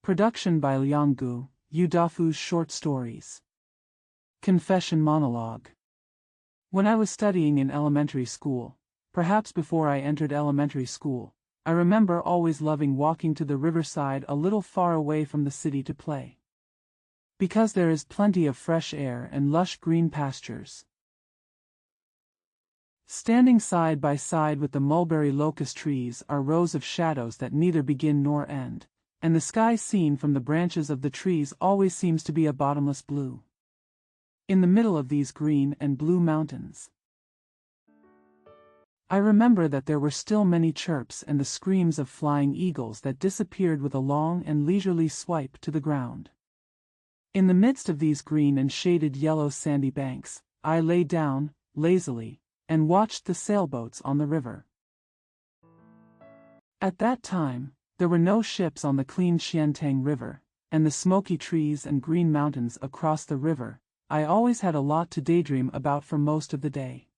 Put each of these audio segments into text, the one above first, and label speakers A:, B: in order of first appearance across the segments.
A: Production by Lianggu, Dafu's short stories. Confession monologue. When I was studying in elementary school, perhaps before I entered elementary school, I remember always loving walking to the riverside a little far away from the city to play. Because there is plenty of fresh air and lush green pastures. Standing side by side with the mulberry locust trees are rows of shadows that neither begin nor end, and the sky seen from the branches of the trees always seems to be a bottomless blue. In the middle of these green and blue mountains, I remember that there were still many chirps and the screams of flying eagles that disappeared with a long and leisurely swipe to the ground. In the midst of these green and shaded yellow sandy banks, I lay down, lazily, and watched the sailboats on the river. At that time, there were no ships on the clean Xiantang River, and the smoky trees and green mountains across the river. I always had a lot to daydream about for most of the day.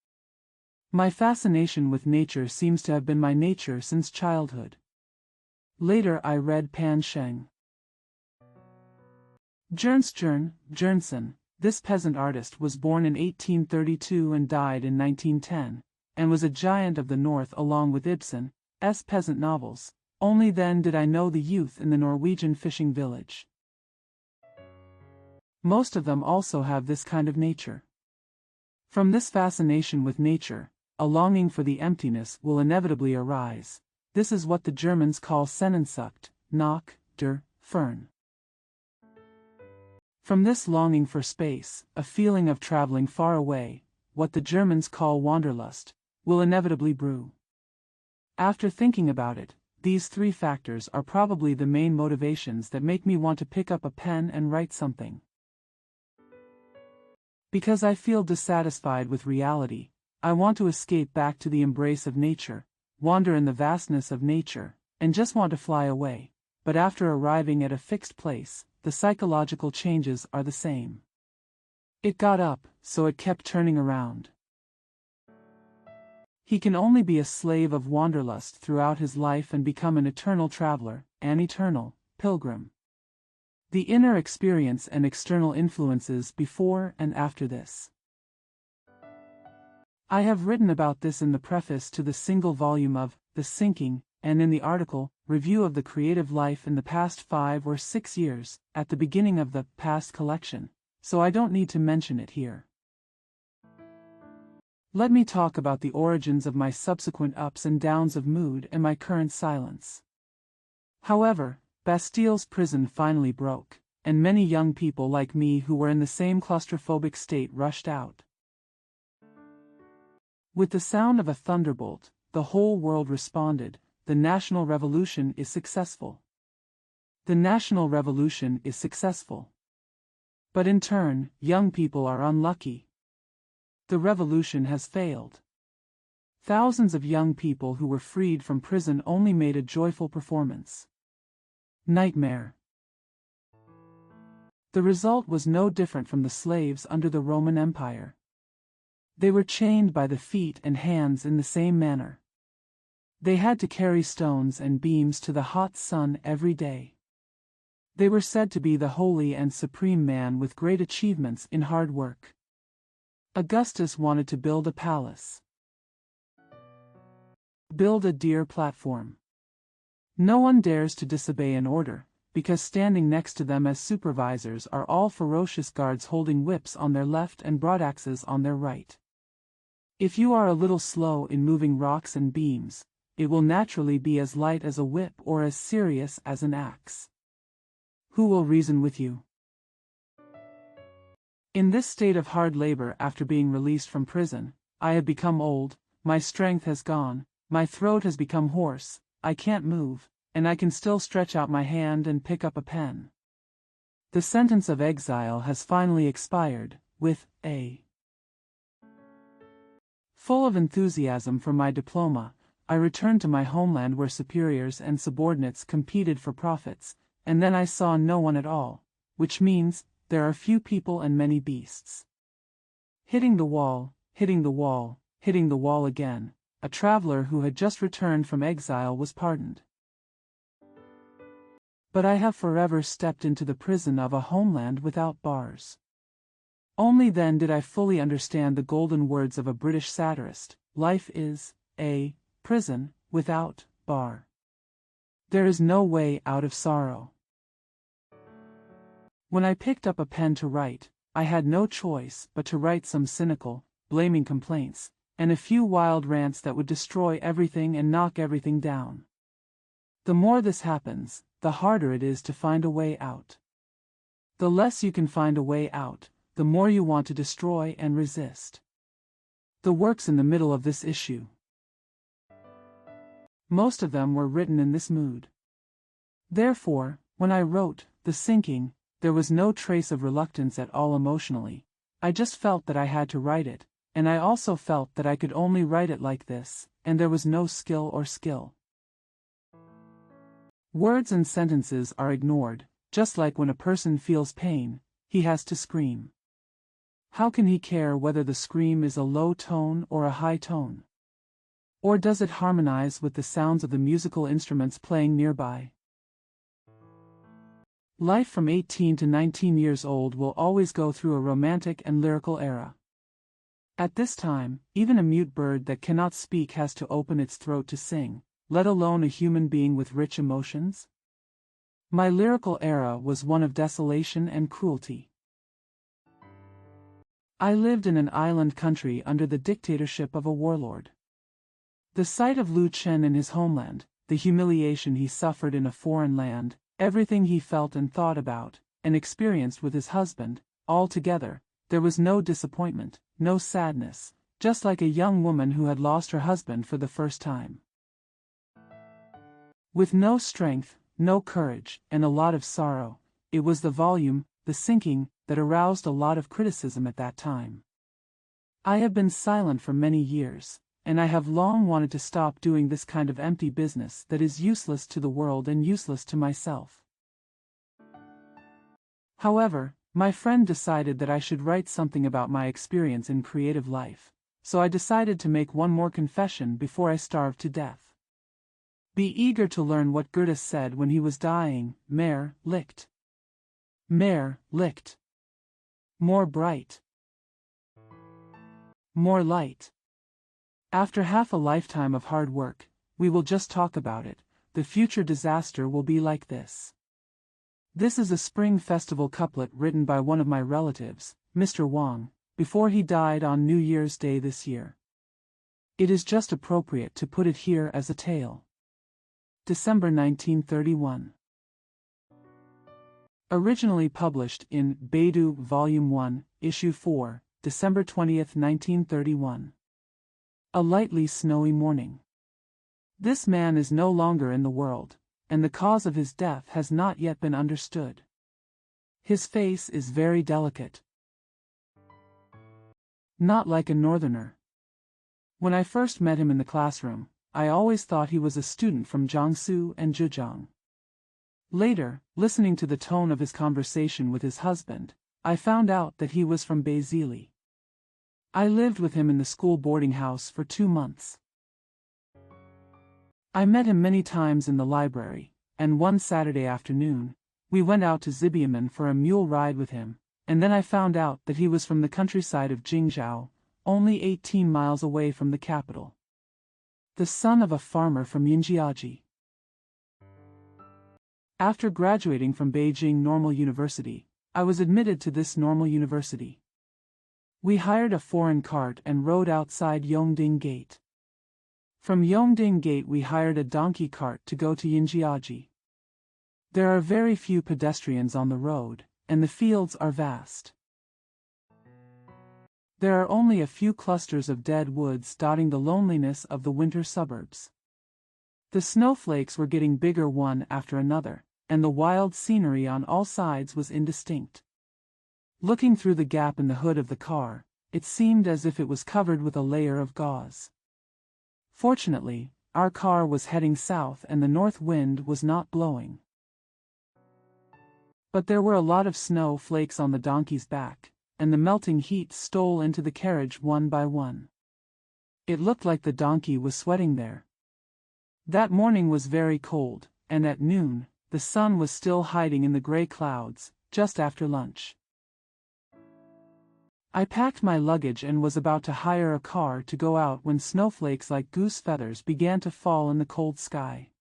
A: My fascination with nature seems to have been my nature since childhood. Later I read Pan Sheng Jernson. This peasant artist was born in 1832 and died in 1910, and was a giant of the north along with Ibsen's peasant novels. Only then did I know the youth in the Norwegian fishing village. Most of them also have this kind of nature. From this fascination with nature, a longing for the emptiness will inevitably arise. This is what the Germans call Sehnsucht nach der Ferne. From this longing for space, a feeling of traveling far away, what the Germans call Wanderlust, will inevitably brew. After thinking about it, these three factors are probably the main motivations that make me want to pick up a pen and write something. Because I feel dissatisfied with reality, I want to escape back to the embrace of nature, wander in the vastness of nature, and just want to fly away. But after arriving at a fixed place, the psychological changes are the same. It got up, so it kept turning around. He can only be a slave of wanderlust throughout his life and become an eternal traveler, an eternal pilgrim. The inner experience and external influences before and after this. I have written about this in the preface to the single volume of The Sinking, and in the article, Review of the Creative Life in the Past 5 or 6 Years, at the beginning of the Past collection, so I don't need to mention it here. Let me talk about the origins of my subsequent ups and downs of mood and my current silence. However, Bastille's prison finally broke, and many young people like me who were in the same claustrophobic state rushed out. With the sound of a thunderbolt, the whole world responded. The national revolution is successful. The national revolution is successful. But in turn, young people are unlucky. The revolution has failed. Thousands of young people who were freed from prison only made a joyful performance. Nightmare. The result was no different from the slaves under the Roman Empire. They were chained by the feet and hands in the same manner. They had to carry stones and beams to the hot sun every day. They were said to be the holy and supreme man with great achievements in hard work. Augustus wanted to build a palace. Build a deer platform. No one dares to disobey an order, because standing next to them as supervisors are all ferocious guards holding whips on their left and broadaxes on their right. If you are a little slow in moving rocks and beams, it will naturally be as light as a whip or as serious as an axe. Who will reason with you? In this state of hard labor after being released from prison, I have become old, my strength has gone, my throat has become hoarse, I can't move, and I can still stretch out my hand and pick up a pen. The sentence of exile has finally expired, with a. Full of enthusiasm for my diploma, I returned to my homeland where superiors and subordinates competed for profits, and then I saw no one at all, which means there are few people and many beasts. Hitting the wall, hitting the wall, hitting the wall again, a traveler who had just returned from exile was pardoned. But I have forever stepped into the prison of a homeland without bars. Only then did I fully understand the golden words of a British satirist: life is a prison without bar. There is no way out of sorrow. When I picked up a pen to write, I had no choice but to write some cynical, blaming complaints, and a few wild rants that would destroy everything and knock everything down. The more this happens, the harder it is to find a way out. The less you can find a way out, the more you want to destroy and resist. The works in the middle of this issue. Most of them were written in this mood. Therefore, when I wrote The Sinking, there was no trace of reluctance at all emotionally. I just felt that I had to write it, and I also felt that I could only write it like this, and there was no skill. Words and sentences are ignored, just like when a person feels pain, he has to scream. How can he care whether the scream is a low tone or a high tone? Or does it harmonize with the sounds of the musical instruments playing nearby? Life from 18 to 19 years old will always go through a romantic and lyrical era. At this time, even a mute bird that cannot speak has to open its throat to sing, let alone a human being with rich emotions. My lyrical era was one of desolation and cruelty. I lived in an island country under the dictatorship of a warlord. The sight of Lu Chen in his homeland, the humiliation he suffered in a foreign land, everything he felt and thought about, and experienced with his husband, all together, there was no disappointment, no sadness, just like a young woman who had lost her husband for the first time. With no strength, no courage, and a lot of sorrow, it was the volume, The Sinking, that aroused a lot of criticism at that time. I have been silent for many years, and I have long wanted to stop doing this kind of empty business that is useless to the world and useless to myself. However, my friend decided that I should write something about my experience in creative life, so I decided to make one more confession before I starved to death. Be eager to learn what Goethe said when he was dying: Mehr Licht. Mehr Licht. More bright. More light. After half a lifetime of hard work, we will just talk about it. The future disaster will be like this. This is a spring festival couplet written by one of my relatives, Mr. Wang, before he died on New Year's Day this year. It is just appropriate to put it here as a tale. December 1931. Originally published in Beidou Volume 1, Issue 4, December 20, 1931. A lightly snowy morning. This man is no longer in the world, and the cause of his death has not yet been understood. His face is very delicate. Not like a northerner. When I first met him in the classroom, I always thought he was a student from Jiangsu and Zhejiang. Later, listening to the tone of his conversation with his husband, I found out that he was from Beizili. I lived with him in the school boarding house for 2 months. I met him many times in the library, and one Saturday afternoon, we went out to Zibiaman for a mule ride with him, and then I found out that he was from the countryside of Jingzhou, only 18 miles away from the capital. The son of a farmer from Yinjiaji. After graduating from Beijing Normal University, I was admitted to this normal university. We hired a foreign cart and rode outside Yongding Gate. From Yongding Gate we hired a donkey cart to go to Yinjiaji. There are very few pedestrians on the road, and the fields are vast. There are only a few clusters of dead woods dotting the loneliness of the winter suburbs. The snowflakes were getting bigger one after another, and the wild scenery on all sides was indistinct. Looking through the gap in the hood of the car, it seemed as if it was covered with a layer of gauze. Fortunately, our car was heading south and the north wind was not blowing. But there were a lot of snow flakes on the donkey's back, and the melting heat stole into the carriage one by one. It looked like the donkey was sweating there. That morning was very cold, and at noon, the sun was still hiding in the gray clouds, just after lunch. I packed my luggage and was about to hire a car to go out when snowflakes like goose feathers began to fall in the cold sky.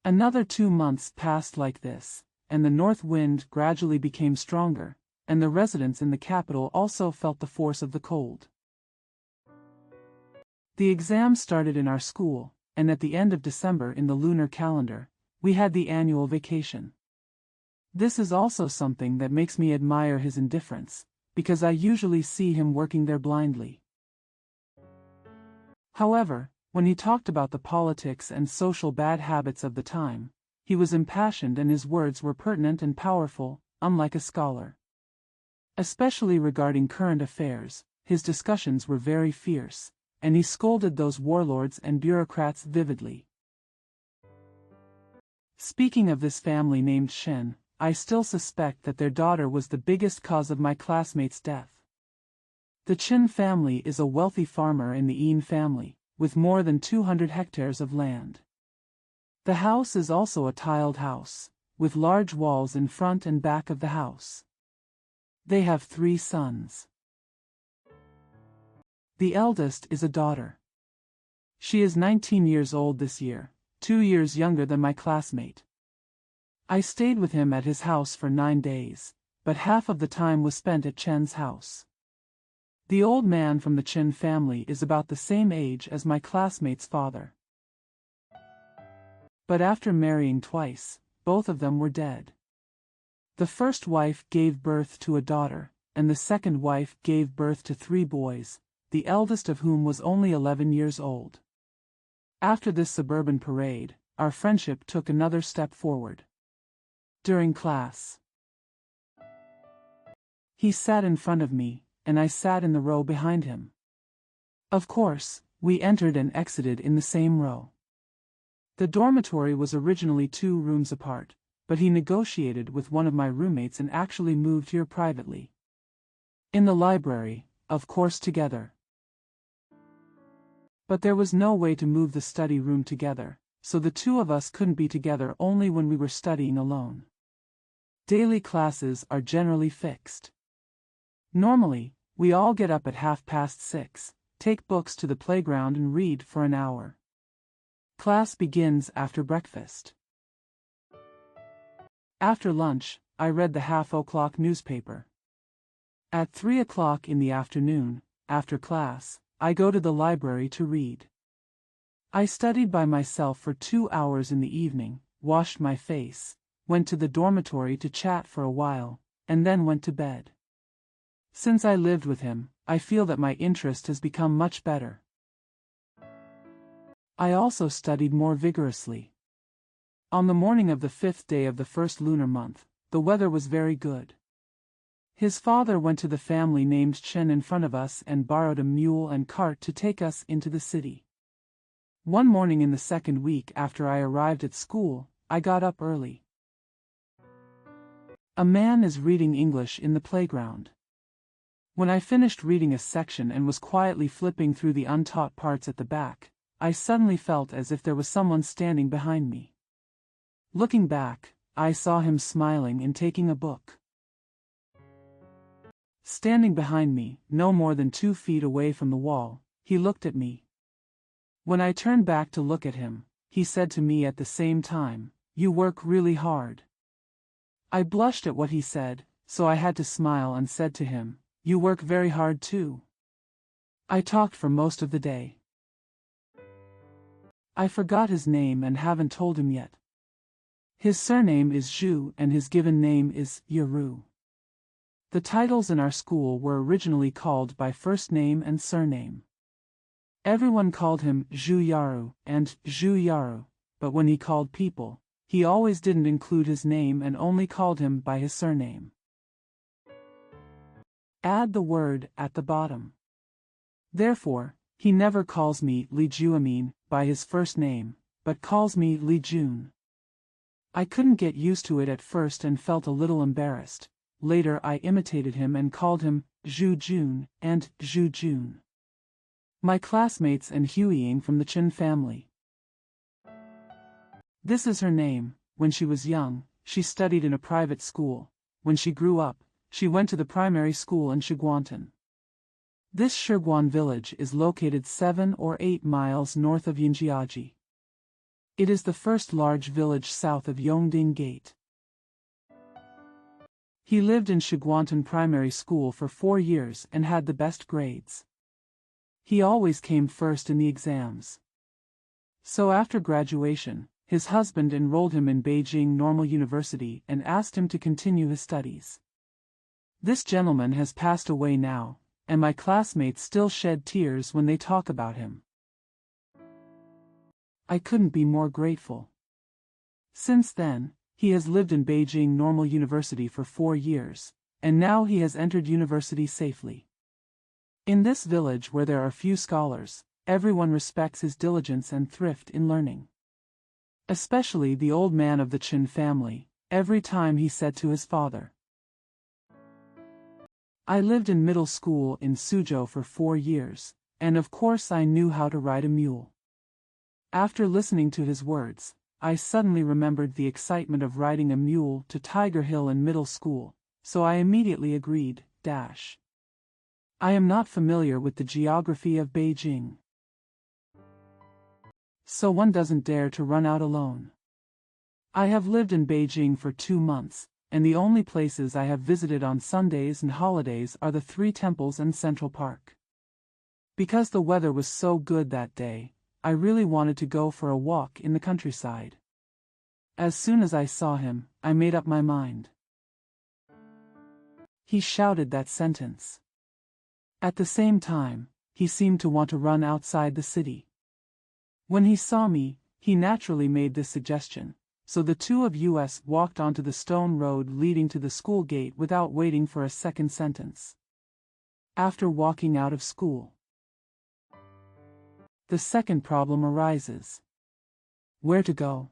A: Another 2 months passed like this, and the north wind gradually became stronger, and the residents in the capital also felt the force of the cold. The exams started in our school, and at the end of December in the lunar calendar, we had the annual vacation. This is also something that makes me admire his indifference, because I usually see him working there blindly. However, when he talked about the politics and social bad habits of the time, he was impassioned and his words were pertinent and powerful, unlike a scholar. Especially regarding current affairs, his discussions were very fierce, and he scolded those warlords and bureaucrats vividly. Speaking of this family named Shen, I still suspect that their daughter was the biggest cause of my classmate's death. The Chen family is a wealthy farmer in the Yin family, with more than 200 hectares of land. The house is also a tiled house, with large walls in front and back of the house. They have 3 sons. The eldest is a daughter. She is 19 years old this year, 2 years younger than my classmate. I stayed with him at his house for 9 days, but half of the time was spent at Chen's house. The old man from the Chen family is about the same age as my classmate's father. But after marrying twice, both of them were dead. The first wife gave birth to a daughter, and the second wife gave birth to 3 boys, the eldest of whom was only 11 years old. After this suburban parade, our friendship took another step forward. During class, he sat in front of me, and I sat in the row behind him. Of course, we entered and exited in the same row. The dormitory was originally 2 rooms apart, but he negotiated with one of my roommates and actually moved here privately. In the library, of course, together. But there was no way to move the study room together, so the 2 of us couldn't be together only when we were studying alone. Daily classes are generally fixed. Normally, we all get up at 6:30, take books to the playground and read for an hour. Class begins after breakfast. After lunch, I read the 1:30 newspaper. At 3 o'clock in the afternoon, after class, I go to the library to read. I studied by myself for 2 hours in the evening, washed my face, went to the dormitory to chat for a while, and then went to bed. Since I lived with him, I feel that my interest has become much better. I also studied more vigorously. On the morning of the 5th day of the first lunar month, the weather was very good. His father went to the family named Chen in front of us and borrowed a mule and cart to take us into the city. One morning in the 2nd week after I arrived at school, I got up early. A man is reading English in the playground. When I finished reading a section and was quietly flipping through the untaught parts at the back, I suddenly felt as if there was someone standing behind me. Looking back, I saw him smiling and taking a book. Standing behind me, no more than 2 feet away from the wall, he looked at me. When I turned back to look at him, he said to me at the same time, "You work really hard." I blushed at what he said, so I had to smile and said to him, "You work very hard too." I talked for most of the day. I forgot his name and haven't told him yet. His surname is Zhu and his given name is Yaru. The titles in our school were originally called by first name and surname. Everyone called him Zhu Yaru and Zhu Yaru, but when he called people, he always didn't include his name and only called him by his surname. Add the word at the bottom. Therefore, he never calls me Li Juamin by his first name, but calls me Li Jun. I couldn't get used to it at first and felt a little embarrassed. Later I imitated him and called him Zhu Jun and Zhu Jun. My classmates and Huiying from the Chen family. This is her name, when she was young, she studied in a private school. When she grew up, she went to the primary school in Shiguantan. This Shiguan village is located 7 or 8 miles north of Yinjiaji. It is the first large village south of Yongding Gate. He lived in Shiguantan Primary School for 4 years and had the best grades. He always came first in the exams. So after graduation, his husband enrolled him in Beijing Normal University and asked him to continue his studies. This gentleman has passed away now, and my classmates still shed tears when they talk about him. I couldn't be more grateful. Since then, he has lived in Beijing Normal University for 4 years, and now he has entered university safely. In this village where there are few scholars, everyone respects his diligence and thrift in learning. Especially the old man of the Chen family, every time he said to his father, "I lived in middle school in Suzhou for 4 years, and of course I knew how to ride a mule." After listening to his words, I suddenly remembered the excitement of riding a mule to Tiger Hill in middle school, so I immediately agreed. I am not familiar with the geography of Beijing, so one doesn't dare to run out alone. I have lived in Beijing for 2 months, and the only places I have visited on Sundays and holidays are the 3 temples and Central Park. Because the weather was so good that day, I really wanted to go for a walk in the countryside. As soon as I saw him, I made up my mind. He shouted that sentence. At the same time, he seemed to want to run outside the city. When he saw me, he naturally made this suggestion, so the 2 of us walked onto the stone road leading to the school gate without waiting for a second sentence. After walking out of school, the second problem arises. Where to go?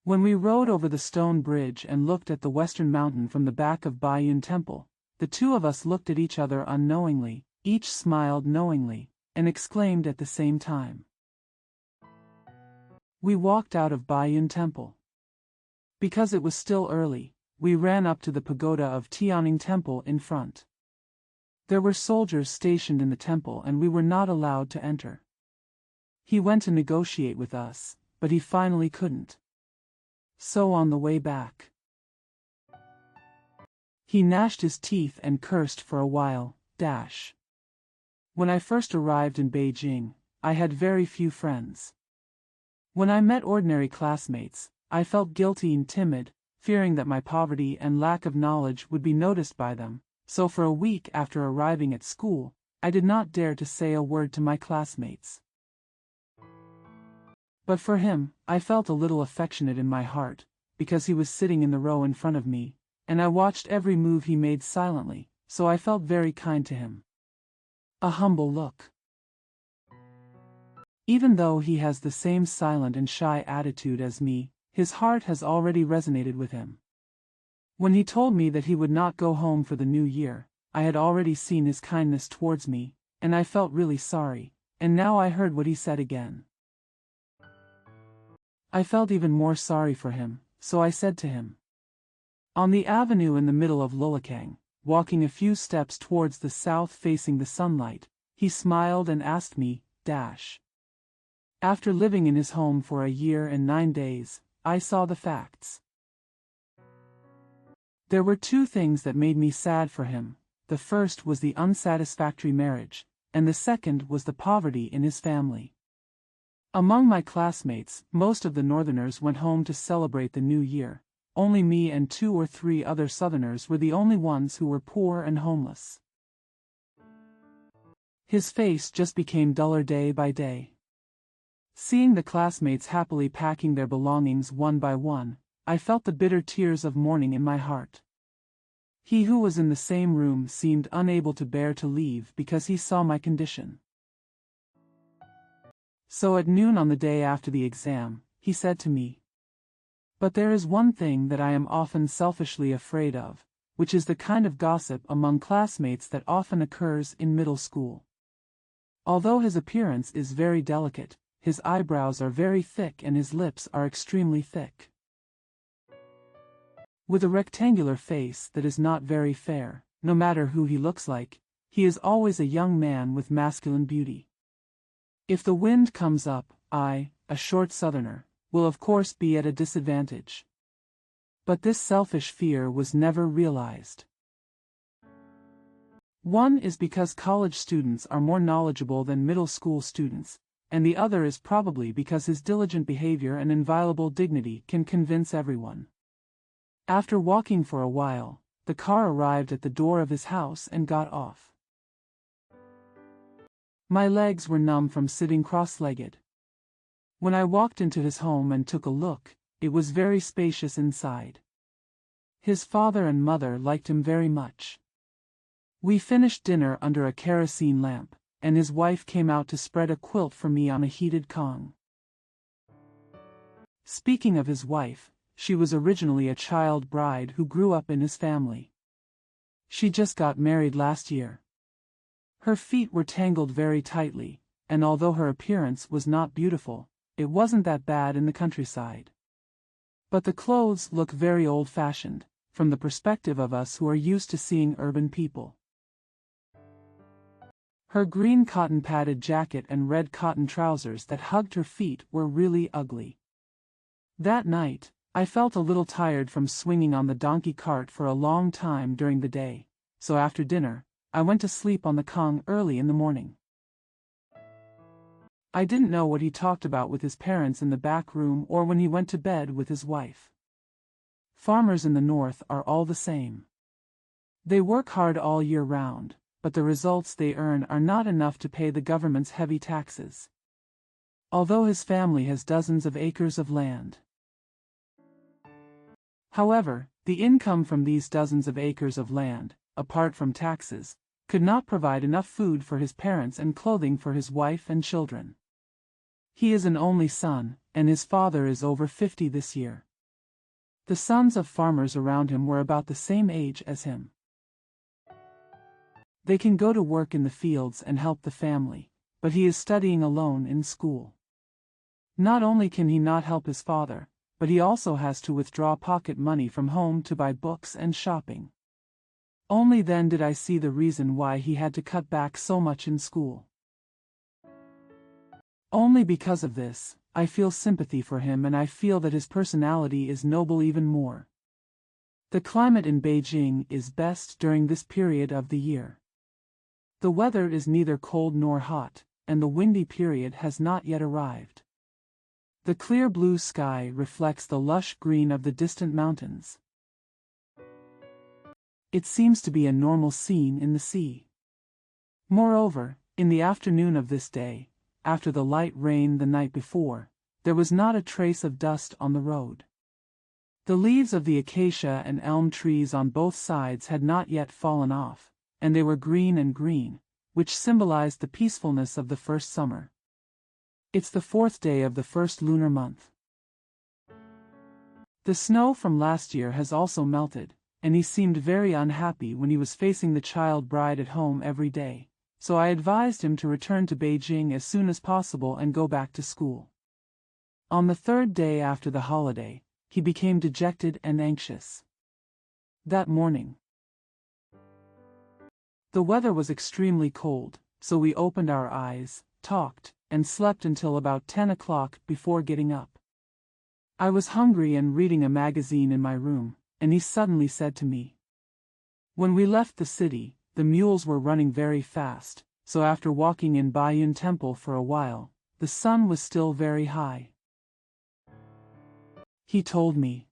A: When we rode over the stone bridge and looked at the western mountain from the back of Baiyun Temple, the 2 of us looked at each other unknowingly, each smiled knowingly, and exclaimed at the same time. We walked out of Baiyun Temple. Because it was still early, we ran up to the pagoda of Tianning Temple in front. There were soldiers stationed in the temple and we were not allowed to enter. He went to negotiate with us, but he finally couldn't. So on the way back, he gnashed his teeth and cursed for a while. When I first arrived in Beijing, I had very few friends. When I met ordinary classmates, I felt guilty and timid, fearing that my poverty and lack of knowledge would be noticed by them, so for a week after arriving at school, I did not dare to say a word to my classmates. But for him, I felt a little affectionate in my heart, because he was sitting in the row in front of me, and I watched every move he made silently, so I felt very kind to him. A humble look. Even though he has the same silent and shy attitude as me, his heart has already resonated with him. When he told me that he would not go home for the new year, I had already seen his kindness towards me, and I felt really sorry, and now I heard what he said again. I felt even more sorry for him, so I said to him. On the avenue in the middle of Lulakang, walking a few steps towards the south facing the sunlight, he smiled and asked me, After living in his home for a year and 9 days, I saw the facts. There were 2 things that made me sad for him. The first was the unsatisfactory marriage, and the second was the poverty in his family. Among my classmates, most of the northerners went home to celebrate the new year. Only me and 2 or 3 other southerners were the only ones who were poor and homeless. His face just became duller day by day. Seeing the classmates happily packing their belongings one by one, I felt the bitter tears of mourning in my heart. He who was in the same room seemed unable to bear to leave because he saw my condition. So at noon on the day after the exam, he said to me, "But there is one thing that I am often selfishly afraid of, which is the kind of gossip among classmates that often occurs in middle school." Although his appearance is very delicate, his eyebrows are very thick and his lips are extremely thick. With a rectangular face that is not very fair, no matter who he looks like, he is always a young man with masculine beauty. If the wind comes up, I, a short southerner, will of course be at a disadvantage. But this selfish fear was never realized. One is because college students are more knowledgeable than middle school students, and the other is probably because his diligent behavior and inviolable dignity can convince everyone. After walking for a while, the car arrived at the door of his house and got off. My legs were numb from sitting cross-legged. When I walked into his home and took a look, it was very spacious inside. His father and mother liked him very much. We finished dinner under a kerosene lamp, and his wife came out to spread a quilt for me on a heated kong. Speaking of his wife, she was originally a child bride who grew up in his family. She just got married last year. Her feet were tangled very tightly, and although her appearance was not beautiful, it wasn't that bad in the countryside. But the clothes look very old-fashioned, from the perspective of us who are used to seeing urban people. Her green cotton padded jacket and red cotton trousers that hugged her feet were really ugly. That night, I felt a little tired from swinging on the donkey cart for a long time during the day, so after dinner, I went to sleep on the kong early in the morning. I didn't know what he talked about with his parents in the back room or when he went to bed with his wife. Farmers in the north are all the same. They work hard all year round, but the results they earn are not enough to pay the government's heavy taxes. Although his family has dozens of acres of land. However, the income from these dozens of acres of land, apart from taxes, could not provide enough food for his parents and clothing for his wife and children. He is an only son, and his father is over 50 this year. The sons of farmers around him were about the same age as him. They can go to work in the fields and help the family, but he is studying alone in school. Not only can he not help his father, but he also has to withdraw pocket money from home to buy books and shopping. Only then did I see the reason why he had to cut back so much in school. Only because of this, I feel sympathy for him, and I feel that his personality is noble even more. The climate in Beijing is best during this period of the year. The weather is neither cold nor hot, and the windy period has not yet arrived. The clear blue sky reflects the lush green of the distant mountains. It seems to be a normal scene in the sea. Moreover, in the afternoon of this day, after the light rain the night before, there was not a trace of dust on the road. The leaves of the acacia and elm trees on both sides had not yet fallen off, and they were green and green, which symbolized the peacefulness of the first summer. It's the 4th day of the first lunar month. The snow from last year has also melted, and he seemed very unhappy when he was facing the child bride at home every day, so I advised him to return to Beijing as soon as possible and go back to school. On the 3rd day after the holiday, he became dejected and anxious. That morning, the weather was extremely cold, so we opened our eyes, talked, and slept until about 10 o'clock before getting up. I was hungry and reading a magazine in my room, and he suddenly said to me. When we left the city, the mules were running very fast, so after walking in Baiyun Temple for a while, the sun was still very high. He told me.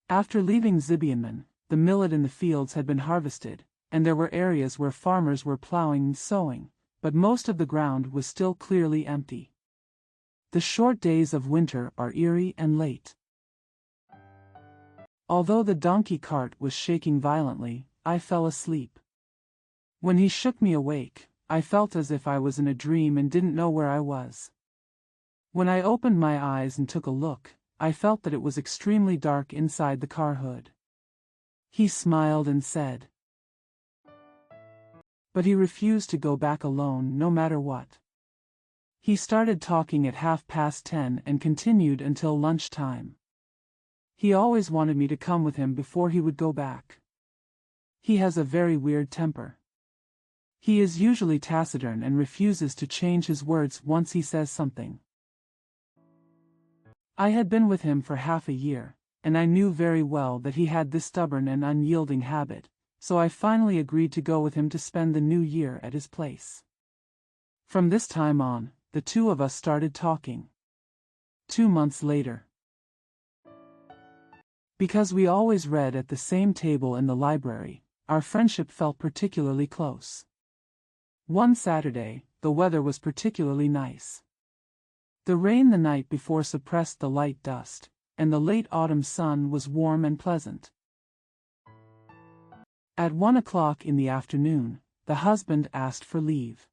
A: After leaving Zibianmen, the millet in the fields had been harvested, and there were areas where farmers were plowing and sowing, but most of the ground was still clearly empty. The short days of winter are eerie and late. Although the donkey cart was shaking violently, I fell asleep. When he shook me awake, I felt as if I was in a dream and didn't know where I was. When I opened my eyes and took a look, I felt that it was extremely dark inside the car hood. He smiled and said. But he refused to go back alone no matter what. He started talking at 10:30 and continued until lunchtime. He always wanted me to come with him before he would go back. He has a very weird temper. He is usually taciturn and refuses to change his words once he says something. I had been with him for half a year, and I knew very well that he had this stubborn and unyielding habit, so I finally agreed to go with him to spend the new year at his place. From this time on, the two of us started talking. 2 months later. Because we always read at the same table in the library, our friendship felt particularly close. One Saturday, the weather was particularly nice. The rain the night before suppressed the light dust, and the late autumn sun was warm and pleasant. At 1 o'clock in the afternoon, the husband asked for leave.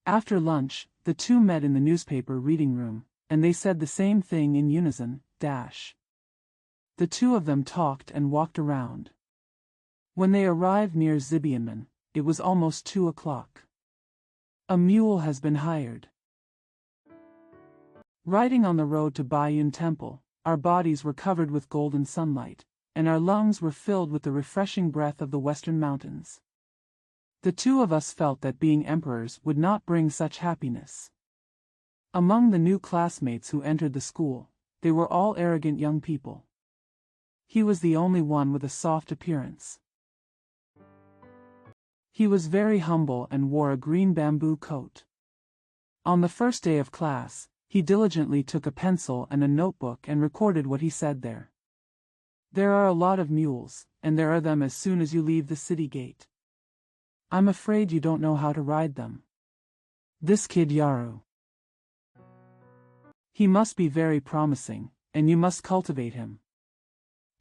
A: After lunch, the two met in the newspaper reading room, and they said the same thing in unison, The two of them talked and walked around. When they arrived near Zibianman, it was almost 2 o'clock. A mule has been hired. Riding on the road to Bayun Temple, our bodies were covered with golden sunlight, and our lungs were filled with the refreshing breath of the western mountains. The two of us felt that being emperors would not bring such happiness. Among the new classmates who entered the school, they were all arrogant young people. He was the only one with a soft appearance. He was very humble and wore a green bamboo coat. On the first day of class, he diligently took a pencil and a notebook and recorded what he said there. There are a lot of mules, and there are them as soon as you leave the city gate. I'm afraid you don't know how to ride them. This kid Yaru. He must be very promising, and you must cultivate him.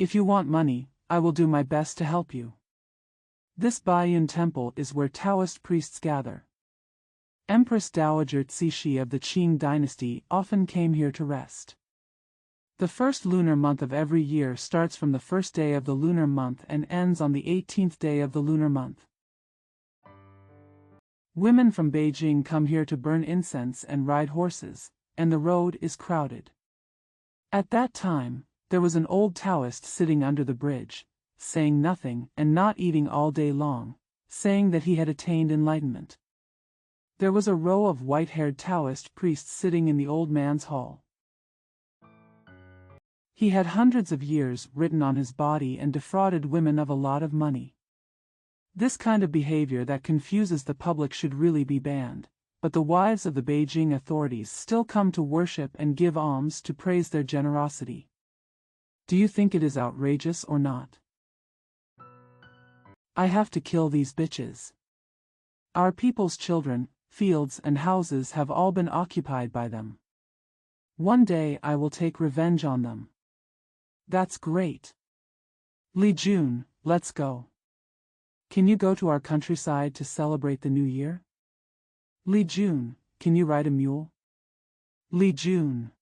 A: If you want money, I will do my best to help you. This Bayun temple is where Taoist priests gather. Empress Dowager Cixi of the Qing dynasty often came here to rest. The first lunar month of every year starts from the first day of the lunar month and ends on the 18th day of the lunar month. Women from Beijing come here to burn incense and ride horses, and the road is crowded. At that time, there was an old Taoist sitting under the bridge, saying nothing and not eating all day long, saying that he had attained enlightenment. There was a row of white-haired Taoist priests sitting in the old man's hall. He had hundreds of years written on his body and defrauded women of a lot of money. This kind of behavior that confuses the public should really be banned, but the wives of the Beijing authorities still come to worship and give alms to praise their generosity. Do you think it is outrageous or not? I have to kill these bitches. Our people's children, fields and houses have all been occupied by them. One day I will take revenge on them. That's great. Li Jun, let's go. Can you go to our countryside to celebrate the new year? Li Jun, can you ride a mule? Li Jun.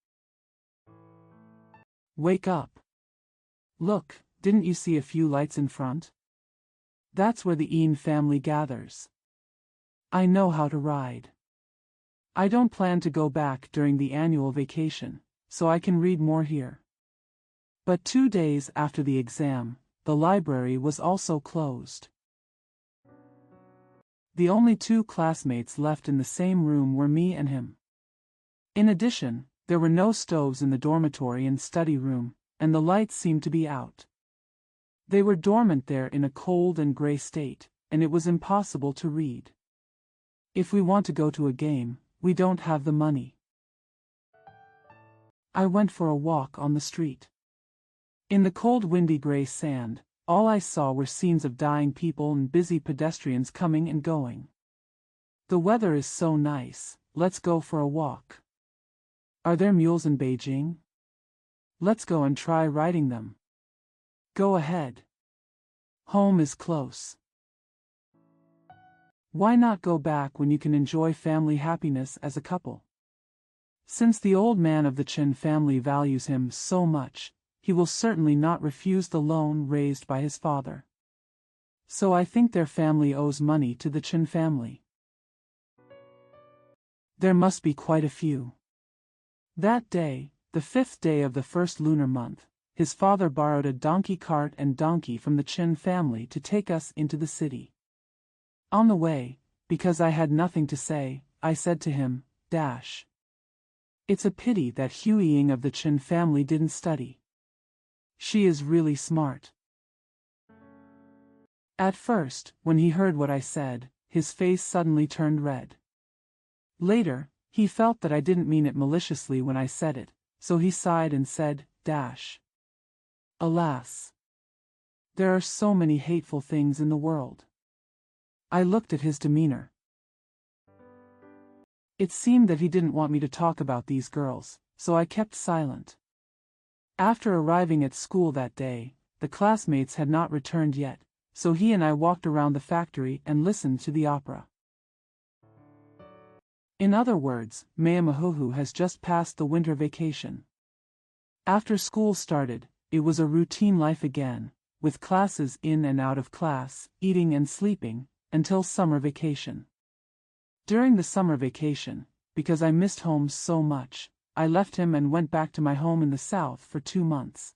A: Wake up. Look, didn't you see a few lights in front? That's where the Yin family gathers. I know how to ride. I don't plan to go back during the annual vacation, so I can read more here. But 2 days after the exam, the library was also closed. The only 2 classmates left in the same room were me and him. In addition, there were no stoves in the dormitory and study room, and the lights seemed to be out. They were dormant there in a cold and gray state, and it was impossible to read. If we want to go to a game, we don't have the money. I went for a walk on the street. In the cold windy gray sand, all I saw were scenes of dying people and busy pedestrians coming and going. The weather is so nice, let's go for a walk. Are there mules in Beijing? Let's go and try riding them. Go ahead. Home is close. Why not go back when you can enjoy family happiness as a couple? Since the old man of the Chen family values him so much, he will certainly not refuse the loan raised by his father. So I think their family owes money to the Chen family. There must be quite a few. That day, the 5th day of the first lunar month, his father borrowed a donkey cart and donkey from the Chen family to take us into the city. On the way, because I had nothing to say, I said to him, Dash. It's a pity that Hu Ying of the Chen family didn't study. She is really smart. At first, when he heard what I said, his face suddenly turned red. Later, he felt that I didn't mean it maliciously when I said it, so he sighed and said, Dash. Alas. There are so many hateful things in the world. I looked at his demeanor. It seemed that he didn't want me to talk about these girls, so I kept silent. After arriving at school that day, the classmates had not returned yet, so he and I walked around the factory and listened to the opera. In other words, Mayamahuhu has just passed the winter vacation. After school started, it was a routine life again, with classes in and out of class, eating and sleeping, until summer vacation. During the summer vacation, because I missed home so much, I left him and went back to my home in the south for 2 months.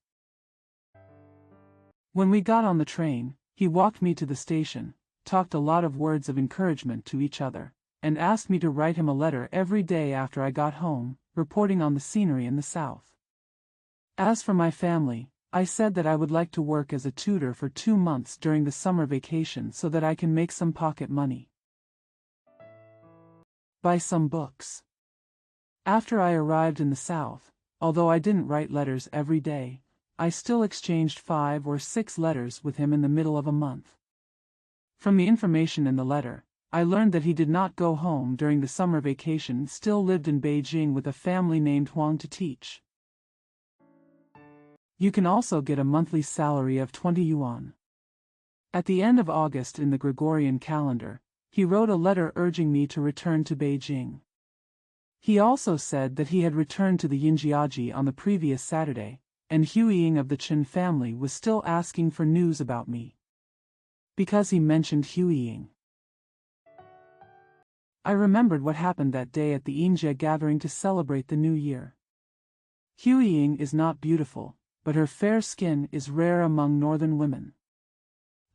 A: When we got on the train, he walked me to the station, talked a lot of words of encouragement to each other, and asked me to write him a letter every day after I got home, reporting on the scenery in the south. As for my family, I said that I would like to work as a tutor for 2 months during the summer vacation so that I can make some pocket money. Buy some books. After I arrived in the south, although I didn't write letters every day, I still exchanged 5 or 6 letters with him in the middle of a month. From the information in the letter, I learned that he did not go home during the summer vacation, still lived in Beijing with a family named Huang to teach. You can also get a monthly salary of 20 yuan. At the end of August in the Gregorian calendar, he wrote a letter urging me to return to Beijing. He also said that he had returned to the Yinjiaji on the previous Saturday, and Hu Ying of the Chen family was still asking for news about me. Because he mentioned Hu Ying. I remembered what happened that day at the Yinjia gathering to celebrate the new year. Hu Ying is not beautiful, but her fair skin is rare among northern women.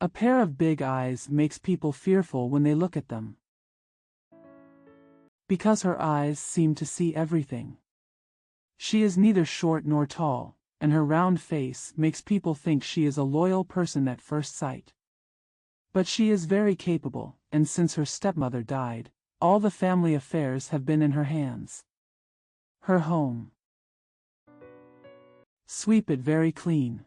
A: A pair of big eyes makes people fearful when they look at them. Because her eyes seem to see everything. She is neither short nor tall, and her round face makes people think she is a loyal person at first sight. But she is very capable, and since her stepmother died, all the family affairs have been in her hands. Her home. Sweep it very clean.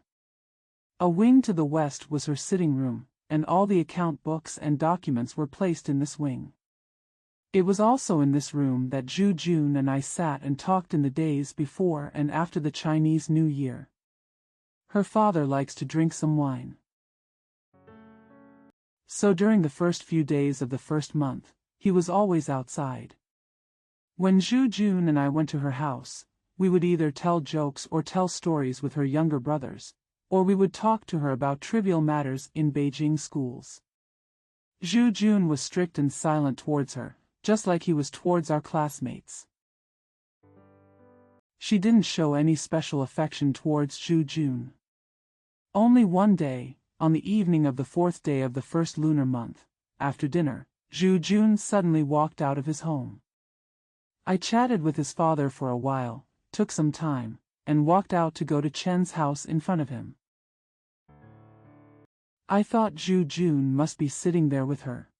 A: A wing to the west was her sitting room, and all the account books and documents were placed in this wing. It was also in this room that Zhu Jun and I sat and talked in the days before and after the Chinese New Year. Her father likes to drink some wine. So during the first few days of the first month, he was always outside. When Zhu Jun and I went to her house, we would either tell jokes or tell stories with her younger brothers, or we would talk to her about trivial matters in Beijing schools. Zhu Jun was strict and silent towards her, just like he was towards our classmates. She didn't show any special affection towards Zhu Jun. Only one day, on the evening of the 4th day of the first lunar month, after dinner, Zhu Jun suddenly walked out of his home. I chatted with his father for a while, took some time, and walked out to go to Chen's house in front of him. I thought Zhu Jun must be sitting there with her.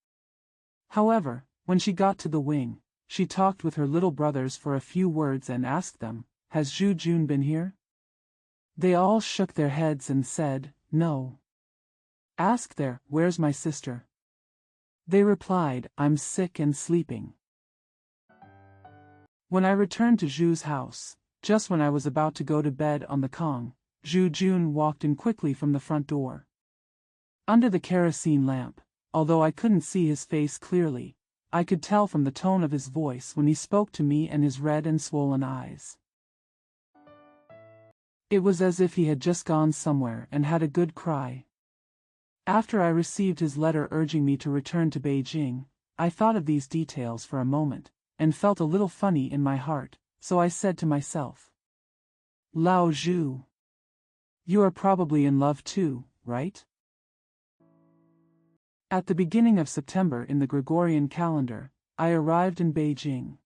A: However, when she got to the wing, she talked with her little brothers for a few words and asked them, "Has Zhu Jun been here?" They all shook their heads and said, "No." Asked there, "Where's my sister?" They replied, "I'm sick and sleeping." When I returned to Zhu's house, just when I was about to go to bed on the Kong, Zhu Jun walked in quickly from the front door. Under the kerosene lamp, although I couldn't see his face clearly, I could tell from the tone of his voice when he spoke to me and his red and swollen eyes. It was as if he had just gone somewhere and had a good cry. After I received his letter urging me to return to Beijing, I thought of these details for a moment, and felt a little funny in my heart, so I said to myself, "Lao Zhu." You are probably in love too, right? At the beginning of September in the Gregorian calendar, I arrived in Beijing.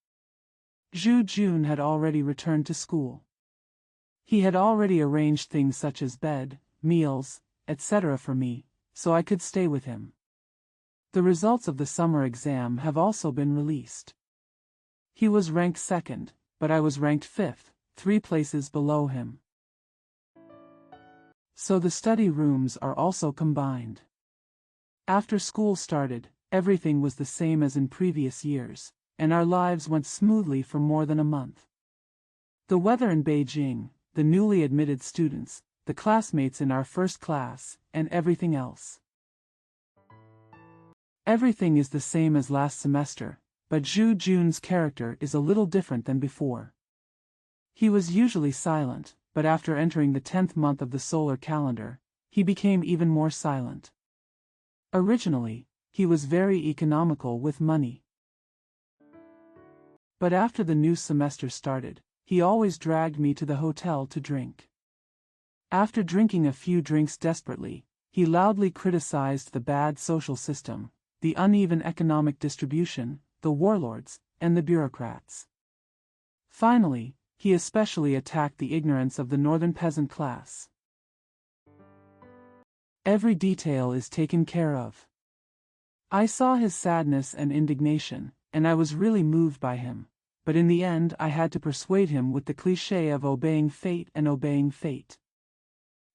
A: Zhu Jun had already returned to school. He had already arranged things such as bed, meals, etc. for me, so I could stay with him. The results of the summer exam have also been released. He was ranked second, but I was ranked fifth, 3 places below him. So the study rooms are also combined. After school started, everything was the same as in previous years, and our lives went smoothly for more than a month. The weather in Beijing, the newly admitted students, the classmates in our first class, and everything else. Everything is the same as last semester, but Zhu Jun's character is a little different than before. He was usually silent, but after entering the 10th month of the solar calendar, he became even more silent. Originally, he was very economical with money. But after the new semester started, he always dragged me to the hotel to drink. After drinking a few drinks desperately, he loudly criticized the bad social system, the uneven economic distribution, the warlords, and the bureaucrats. Finally, he especially attacked the ignorance of the northern peasant class. Every detail is taken care of. I saw his sadness and indignation, and I was really moved by him, but in the end I had to persuade him with the cliché of obeying fate and obeying fate.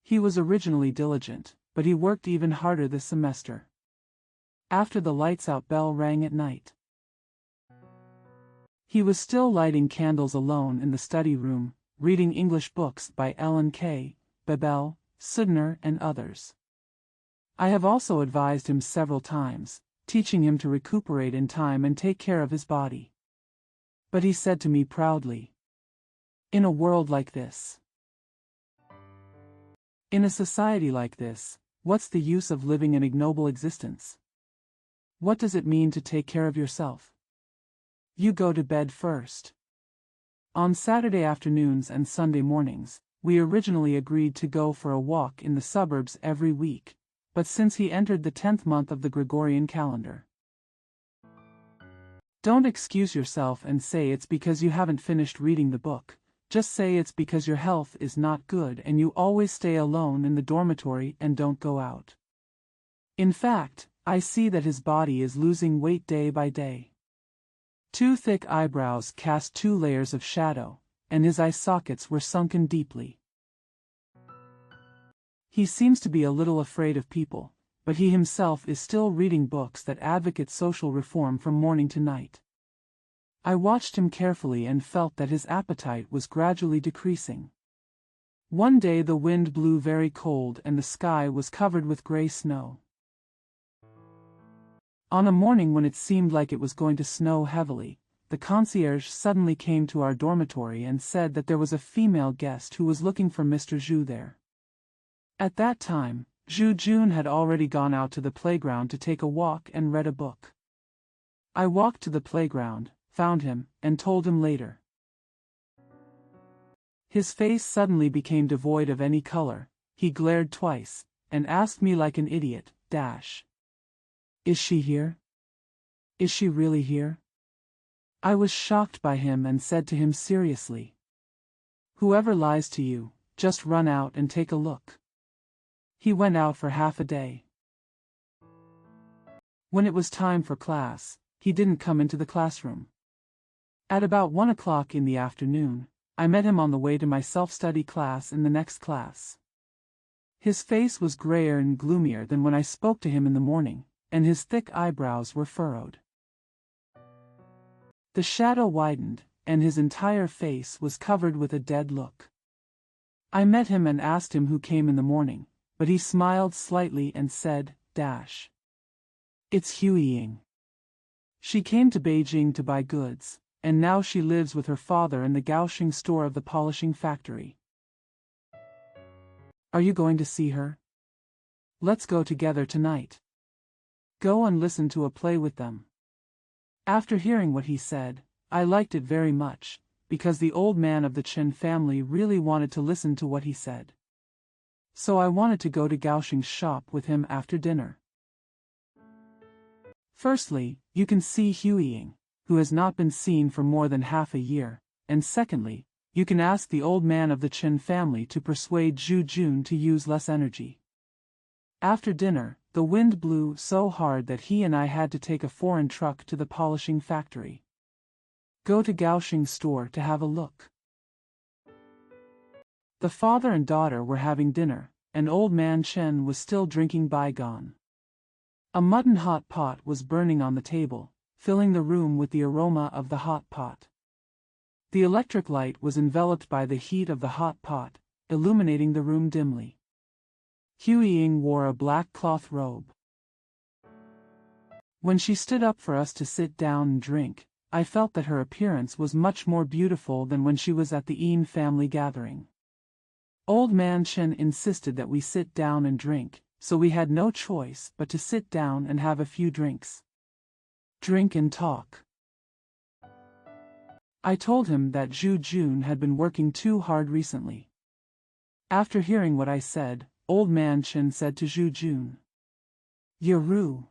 A: He was originally diligent, but he worked even harder this semester. After the lights-out bell rang at night, he was still lighting candles alone in the study room, reading English books by Ellen K., Bebel, Sudner and others. I have also advised him several times, teaching him to recuperate in time and take care of his body. But he said to me proudly, "In a world like this, in a society like this, what's the use of living an ignoble existence? What does it mean to take care of yourself? You go to bed first." On Saturday afternoons and Sunday mornings, we originally agreed to go for a walk in the suburbs every week, but since he entered the 10th month of the Gregorian calendar, don't excuse yourself and say it's because you haven't finished reading the book, just say it's because your health is not good and you always stay alone in the dormitory and don't go out. In fact, I see that his body is losing weight day by day. 2 thick eyebrows cast 2 layers of shadow, and his eye sockets were sunken deeply. He seems to be a little afraid of people, but he himself is still reading books that advocate social reform from morning to night. I watched him carefully and felt that his appetite was gradually decreasing. One day the wind blew very cold and the sky was covered with gray snow. On a morning when it seemed like it was going to snow heavily, the concierge suddenly came to our dormitory and said that there was a female guest who was looking for Mr. Zhu there. At that time, Zhu Jun had already gone out to the playground to take a walk and read a book. I walked to the playground, found him, and told him later. His face suddenly became devoid of any color, he glared twice, and asked me like an idiot, "Is she here? Is she really here?" I was shocked by him and said to him seriously, "Whoever lies to you, just run out and take a look." He went out for half a day. When it was time for class, he didn't come into the classroom. At about 1 o'clock in the afternoon, I met him on the way to my self-study class in the next class. His face was grayer and gloomier than when I spoke to him in the morning, and his thick eyebrows were furrowed. The shadow widened, and his entire face was covered with a dead look. I met him and asked him who came in the morning, but he smiled slightly and said, "It's Hui Ying. She came to Beijing to buy goods, and now she lives with her father in the Gaoxing store of the polishing factory. Are you going to see her? Let's go together tonight. Go and listen to a play with them." After hearing what he said, I liked it very much, because the old man of the Chen family really wanted to listen to what he said. so I wanted to go to Gaoxing's shop with him after dinner. Firstly, you can see Huiying, who has not been seen for more than half a year, and secondly, you can ask the old man of the Chen family to persuade Zhu Jun to use less energy. After dinner, the wind blew so hard that he and I had to take a foreign truck to the polishing factory. Go to Gaoxing's store to have a look. The father and daughter were having dinner, and old man Chen was still drinking bygone. A mutton hot pot was burning on the table, filling the room with the aroma of the hot pot. The electric light was enveloped by the heat of the hot pot, illuminating the room dimly. Huiying wore a black cloth robe. When she stood up for us to sit down and drink, I felt that her appearance was much more beautiful than when she was at the Yin family gathering. Old man Chen insisted that we sit down and drink, so we had no choice but to sit down and have a few drinks. Drink and talk. I told him that Zhu Jun had been working too hard recently. After hearing what I said, old man Chen said to Zhu Jun, "Yaru,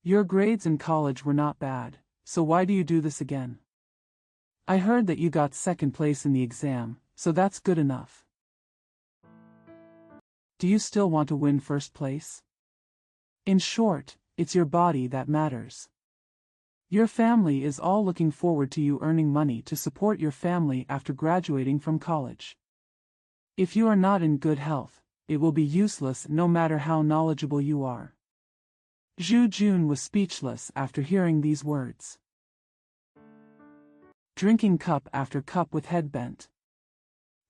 A: your grades in college were not bad, so why do you do this again? I heard that you got second place in the exam, so that's good enough. Do you still want to win first place? In short, it's your body that matters. Your family is all looking forward to you earning money to support your family after graduating from college. If you are not in good health, it will be useless no matter how knowledgeable you are." Zhu Jun was speechless after hearing these words. Drinking cup after cup with head bent.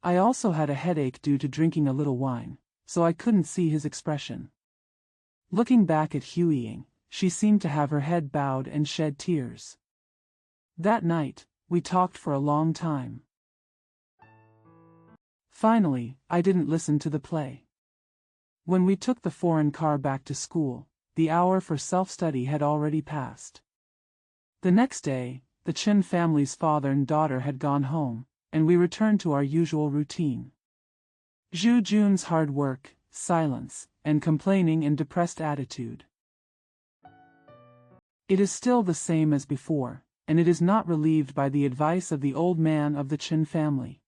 A: I also had a headache due to drinking a little wine, so I couldn't see his expression. Looking back at Huiying, she seemed to have her head bowed and shed tears. That night, we talked for a long time. Finally, I didn't listen to the play. When we took the foreign car back to school, the hour for self-study had already passed. The next day, the Chen family's father and daughter had gone home, and we returned to our usual routine. Zhu Jun's hard work, silence, and complaining and depressed attitude. It is still the same as before, and it is not relieved by the advice of the old man of the Chen family.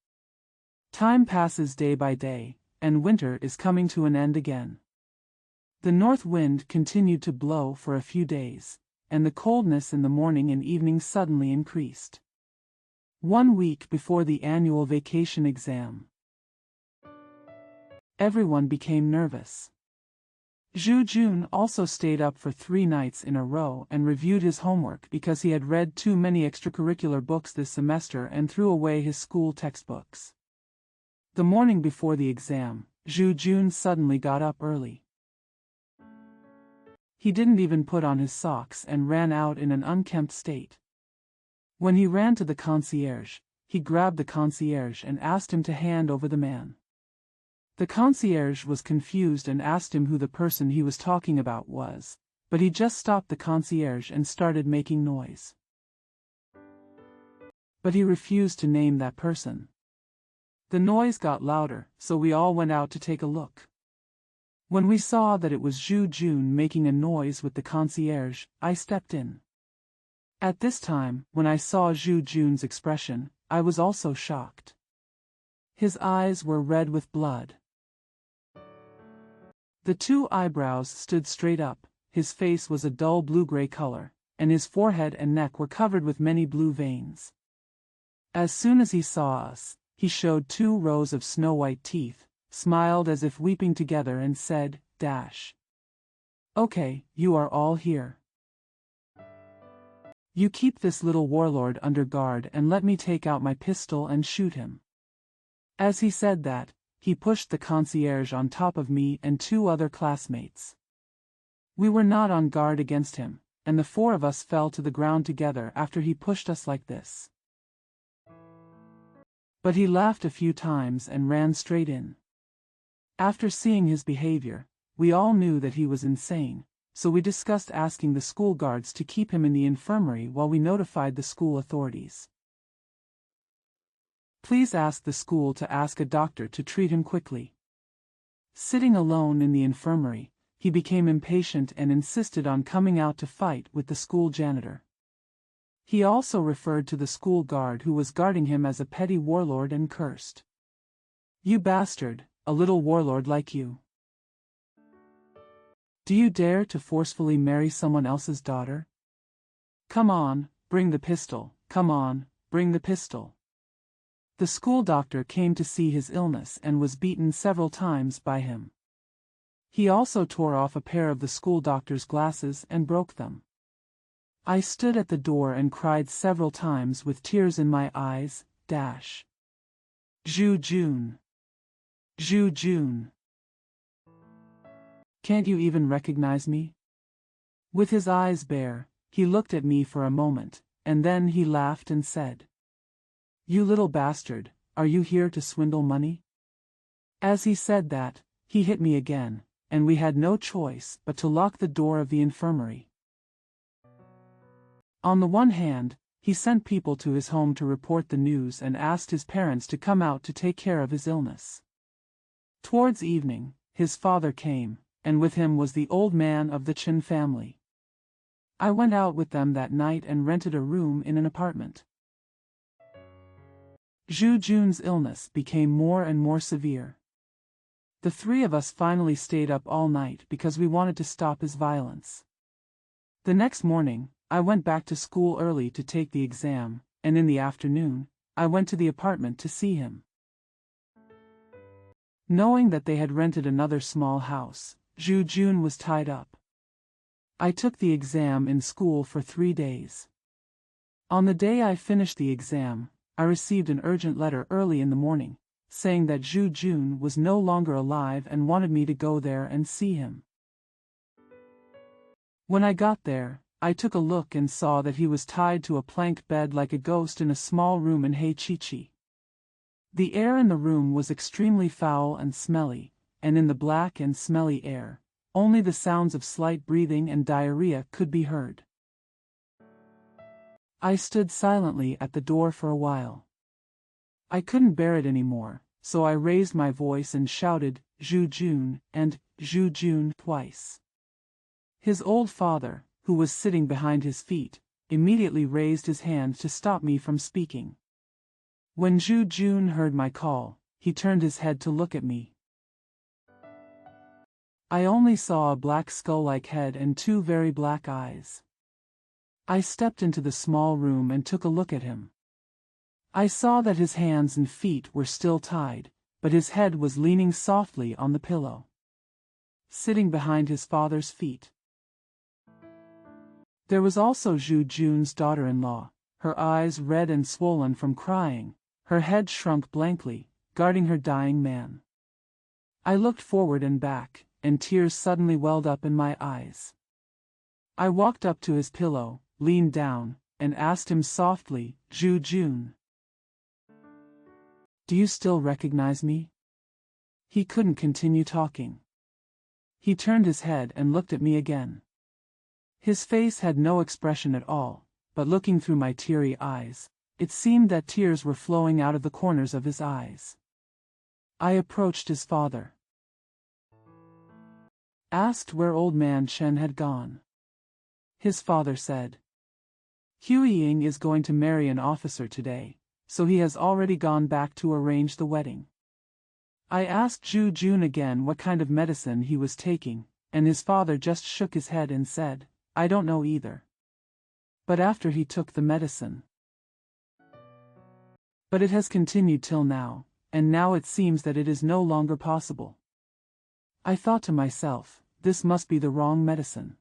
A: Time passes day by day, and winter is coming to an end again. The north wind continued to blow for a few days, and the coldness in the morning and evening suddenly increased. 1 week before the annual vacation exam, everyone became nervous. Zhu Jun also stayed up for 3 nights in a row and reviewed his homework because he had read too many extracurricular books this semester and threw away his school textbooks. The morning before the exam, Zhu Jun suddenly got up early. He didn't even put on his socks and ran out in an unkempt state. When he ran to the concierge, he grabbed the concierge and asked him to hand over the man. The concierge was confused and asked him who the person he was talking about was, but he just stopped the concierge and started making noise. But he refused to name that person. The noise got louder, so we all went out to take a look. When we saw that it was Zhu Jun making a noise with the concierge, I stepped in. At this time, when I saw Zhu Jun's expression, I was also shocked. His eyes were red with blood. The 2 eyebrows stood straight up, his face was a dull blue-gray color, and his forehead and neck were covered with many blue veins. As soon as he saw us, he showed 2 rows of snow-white teeth, smiled as if weeping together and said, "Okay, you are all here. You keep this little warlord under guard and let me take out my pistol and shoot him." As he said that, he pushed the concierge on top of me and 2 other classmates. We were not on guard against him, and the 4 of us fell to the ground together after he pushed us like this. But he laughed a few times and ran straight in. After seeing his behavior, we all knew that he was insane, so we discussed asking the school guards to keep him in the infirmary while we notified the school authorities. "Please ask the school to ask a doctor to treat him quickly." Sitting alone in the infirmary, he became impatient and insisted on coming out to fight with the school janitor. He also referred to the school guard who was guarding him as a petty warlord and cursed. "You bastard, a little warlord like you. Do you dare to forcefully marry someone else's daughter? Come on, bring the pistol, come on, bring the pistol." The school doctor came to see his illness and was beaten several times by him. He also tore off a pair of the school doctor's glasses and broke them. I stood at the door and cried several times with tears in my eyes, Zhu Jun. Zhu Jun. Can't you even recognize me? With his eyes bare, he looked at me for a moment, and then he laughed and said, "You little bastard, are you here to swindle money?" As he said that, he hit me again, and we had no choice but to lock the door of the infirmary. On the one hand, he sent people to his home to report the news and asked his parents to come out to take care of his illness. Towards evening, his father came, and with him was the old man of the Chen family. I went out with them that night and rented a room in an apartment. Zhu Jun's illness became more and more severe. The three of us finally stayed up all night because we wanted to stop his violence. The next morning, I went back to school early to take the exam, and in the afternoon, I went to the apartment to see him. Knowing that they had rented another small house, Zhu Jun was tied up. I took the exam in school for 3 days. On the day I finished the exam, I received an urgent letter early in the morning, saying that Zhu Jun was no longer alive and wanted me to go there and see him. When I got there, I took a look and saw that he was tied to a plank bed like a ghost in a small room in Heichichi. The air in the room was extremely foul and smelly, and in the black and smelly air, only the sounds of slight breathing and diarrhea could be heard. I stood silently at the door for a while. I couldn't bear it anymore, so I raised my voice and shouted, "Zhu Jun," and "Zhu Jun" twice. His old father, who was sitting behind his feet, immediately raised his hand to stop me from speaking. When Zhu Jun heard my call, he turned his head to look at me. I only saw a black skull-like head and 2 very black eyes. I stepped into the small room and took a look at him. I saw that his hands and feet were still tied, but his head was leaning softly on the pillow, sitting behind his father's feet. There was also Zhu Jun's daughter-in-law, her eyes red and swollen from crying, her head shrunk blankly, guarding her dying man. I looked forward and back, and tears suddenly welled up in my eyes. I walked up to his pillow, leaned down, and asked him softly, "Zhu Jun, do you still recognize me?" He couldn't continue talking. He turned his head and looked at me again. His face had no expression at all, but looking through my teary eyes, it seemed that tears were flowing out of the corners of his eyes. I approached his father, asked where old man Chen had gone. His father said, "Huiying is going to marry an officer today, so he has already gone back to arrange the wedding." I asked Zhu Jun again what kind of medicine he was taking, and his father just shook his head and said, "I don't know either. But after he took the medicine. But it has continued till now, and now it seems that it is no longer possible." I thought to myself, this must be the wrong medicine.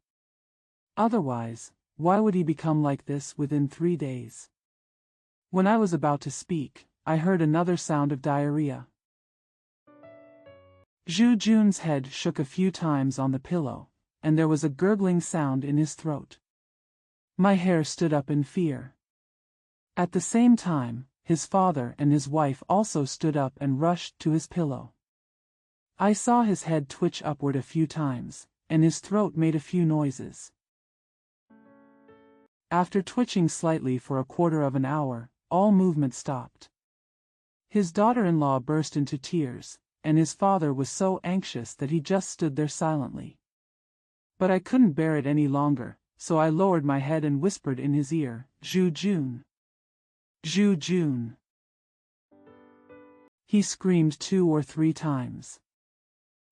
A: Otherwise, why would he become like this within 3 days? When I was about to speak, I heard another sound of diarrhea. Zhu Jun's head shook a few times on the pillow, and there was a gurgling sound in his throat. My hair stood up in fear. At the same time, his father and his wife also stood up and rushed to his pillow. I saw his head twitch upward a few times, and his throat made a few noises. After twitching slightly for a quarter of an hour, all movement stopped. His daughter-in-law burst into tears, and his father was so anxious that he just stood there silently. But I couldn't bear it any longer, so I lowered my head and whispered in his ear, "Zhu Jun. Zhu Jun." He screamed 2 or 3 times.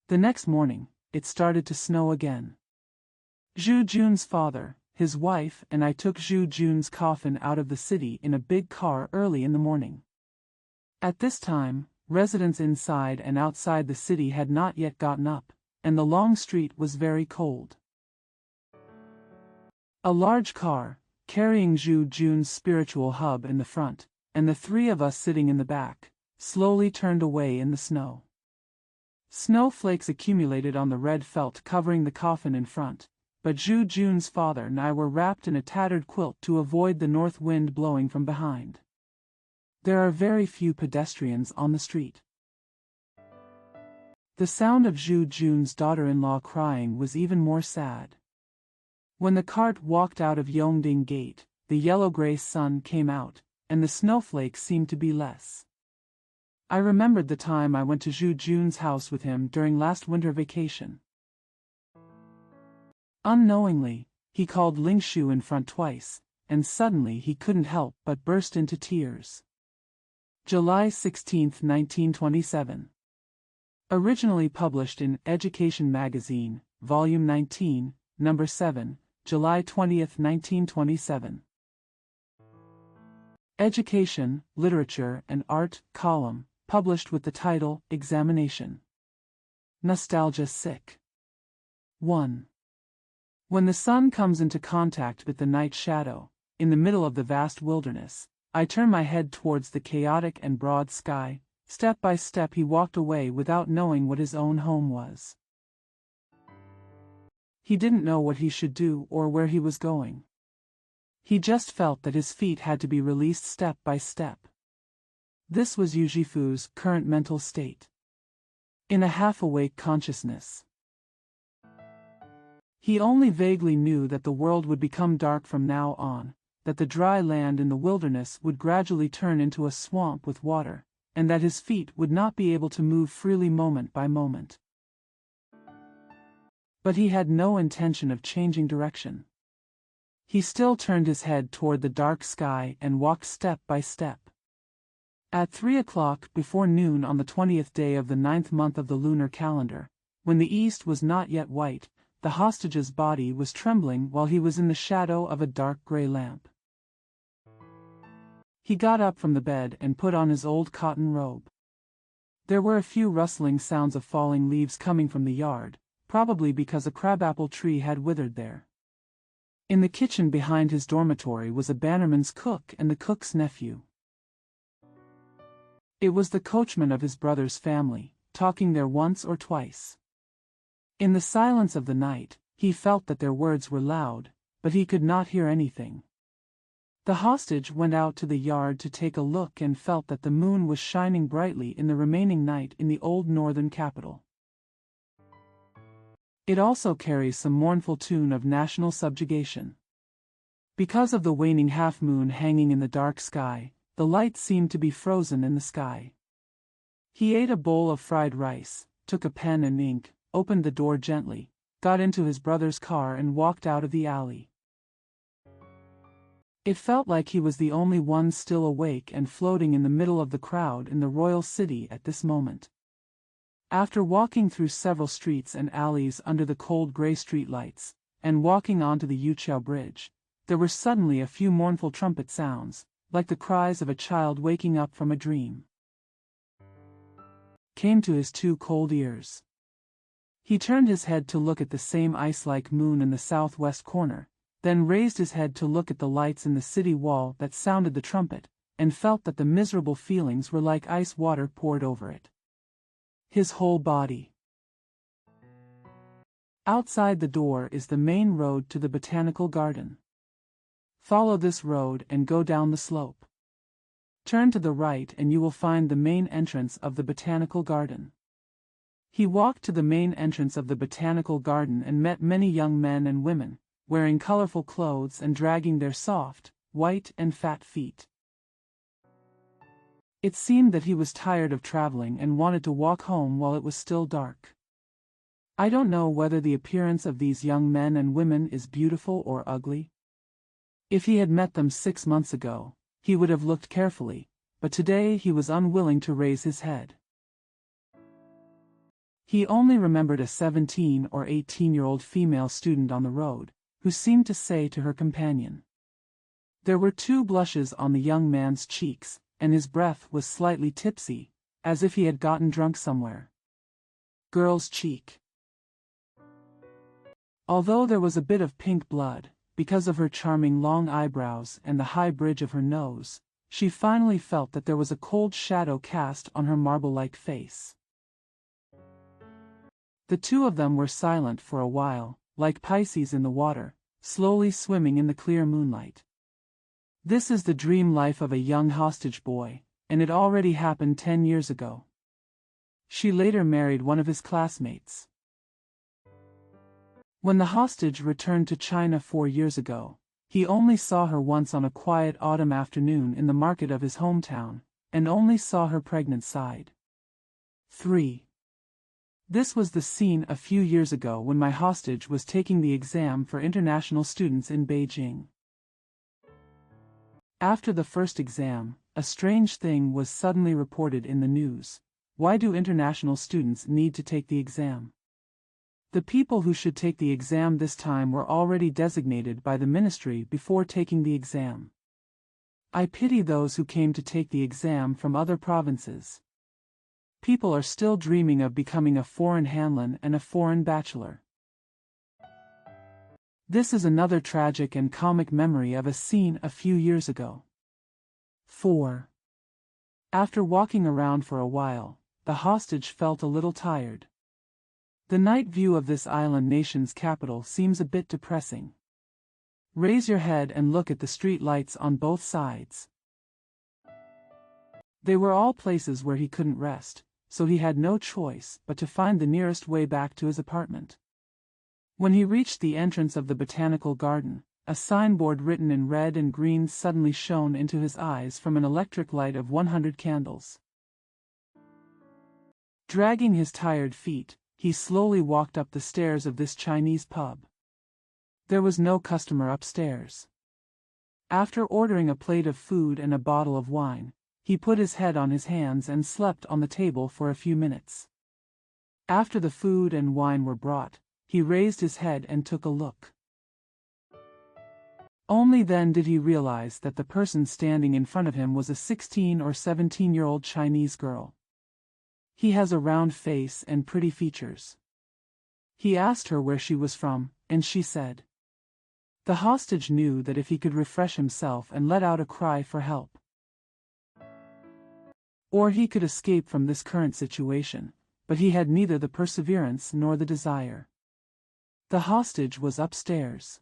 A: The next morning, it started to snow again. Zhu Jun's father, his wife, and I took Zhu Jun's coffin out of the city in a big car early in the morning. At this time, residents inside and outside the city had not yet gotten up, and the long street was very cold. A large car, carrying Zhu Jun's spiritual hub in the front, and the 3 of us sitting in the back, slowly turned away in the snow. Snowflakes accumulated on the red felt covering the coffin in front, but Zhu Jun's father and I were wrapped in a tattered quilt to avoid the north wind blowing from behind. There are very few pedestrians on the street. The sound of Zhu Jun's daughter-in-law crying was even more sad. When the cart walked out of Yongding Gate, the yellow-gray sun came out, and the snowflakes seemed to be less. I remembered the time I went to Zhu Jun's house with him during last winter vacation. Unknowingly, he called Ling Shu in front twice, and suddenly he couldn't help but burst into tears. July 16, 1927. Originally published in Education Magazine, Volume 19, Number 7, July 20, 1927. Education, Literature and Art column, published with the title, Examination. Nostalgia Sick. 1. When the sun comes into contact with the night shadow, in the middle of the vast wilderness, I turn my head towards the chaotic and broad sky. Step by step he walked away without knowing what his own home was. He didn't know what he should do or where he was going. He just felt that his feet had to be released step by step. This was Yu Zhifu's current mental state. In a half-awake consciousness. He only vaguely knew that the world would become dark from now on, that the dry land in the wilderness would gradually turn into a swamp with water, and that his feet would not be able to move freely moment by moment. But he had no intention of changing direction. He still turned his head toward the dark sky and walked step by step. At 3 o'clock before noon on the 20th day of the 9th month of the lunar calendar, when the east was not yet white, the hostage's body was trembling while he was in the shadow of a dark gray lamp. He got up from the bed and put on his old cotton robe. There were a few rustling sounds of falling leaves coming from the yard, probably because a crabapple tree had withered there. In the kitchen behind his dormitory was a bannerman's cook and the cook's nephew. It was the coachman of his brother's family, talking there once or twice. In the silence of the night, he felt that their words were loud, but he could not hear anything. The hostage went out to the yard to take a look and felt that the moon was shining brightly in the remaining night in the old northern capital. It also carries some mournful tune of national subjugation. Because of the waning half-moon hanging in the dark sky, the light seemed to be frozen in the sky. He ate a bowl of fried rice, took a pen and ink, opened the door gently, got into his brother's car and walked out of the alley. It felt like he was the only one still awake and floating in the middle of the crowd in the royal city at this moment. After walking through several streets and alleys under the cold gray streetlights, and walking onto the Yuqiao Bridge, there were suddenly a few mournful trumpet sounds, like the cries of a child waking up from a dream. Came to his 2 cold ears. He turned his head to look at the same ice-like moon in the southwest corner, then raised his head to look at the lights in the city wall that sounded the trumpet, and felt that the miserable feelings were like ice water poured over it. His whole body. Outside the door is the main road to the botanical garden. Follow this road and go down the slope. Turn to the right and you will find the main entrance of the botanical garden. He walked to the main entrance of the botanical garden and met many young men and women, wearing colorful clothes and dragging their soft, white and fat feet. It seemed that he was tired of traveling and wanted to walk home while it was still dark. I don't know whether the appearance of these young men and women is beautiful or ugly. If he had met them 6 months ago, he would have looked carefully, but today he was unwilling to raise his head. He only remembered a 17 or 18-year-old female student on the road, who seemed to say to her companion. There were 2 blushes on the young man's cheeks, and his breath was slightly tipsy, as if he had gotten drunk somewhere. Girl's cheek. Although there was a bit of pink blood, because of her charming long eyebrows and the high bridge of her nose, she finally felt that there was a cold shadow cast on her marble-like face. The 2 of them were silent for a while, like Pisces in the water, slowly swimming in the clear moonlight. This is the dream life of a young hostage boy, and it already happened 10 years ago. She later married one of his classmates. When the hostage returned to China 4 years ago, he only saw her once on a quiet autumn afternoon in the market of his hometown, and only saw her pregnant side. 3. This was the scene a few years ago when my hostage was taking the exam for international students in Beijing. After the first exam, a strange thing was suddenly reported in the news. Why do international students need to take the exam? The people who should take the exam this time were already designated by the ministry before taking the exam. I pity those who came to take the exam from other provinces. People are still dreaming of becoming a foreign Hanlon and a foreign bachelor. This is another tragic and comic memory of a scene a few years ago. 4. After walking around for a while, the hostage felt a little tired. The night view of this island nation's capital seems a bit depressing. Raise your head and look at the street lights on both sides. They were all places where he couldn't rest, so he had no choice but to find the nearest way back to his apartment. When he reached the entrance of the botanical garden, a signboard written in red and green suddenly shone into his eyes from an electric light of 100 candles. Dragging his tired feet, he slowly walked up the stairs of this Chinese pub. There was no customer upstairs. After ordering a plate of food and a bottle of wine, he put his head on his hands and slept on the table for a few minutes. After the food and wine were brought, he raised his head and took a look. Only then did he realize that the person standing in front of him was a 16 or 17-year-old Chinese girl. He has a round face and pretty features. He asked her where she was from, and she said. The hostage knew that if he could refresh himself and let out a cry for help, or he could escape from this current situation, but he had neither the perseverance nor the desire. The hostage was upstairs.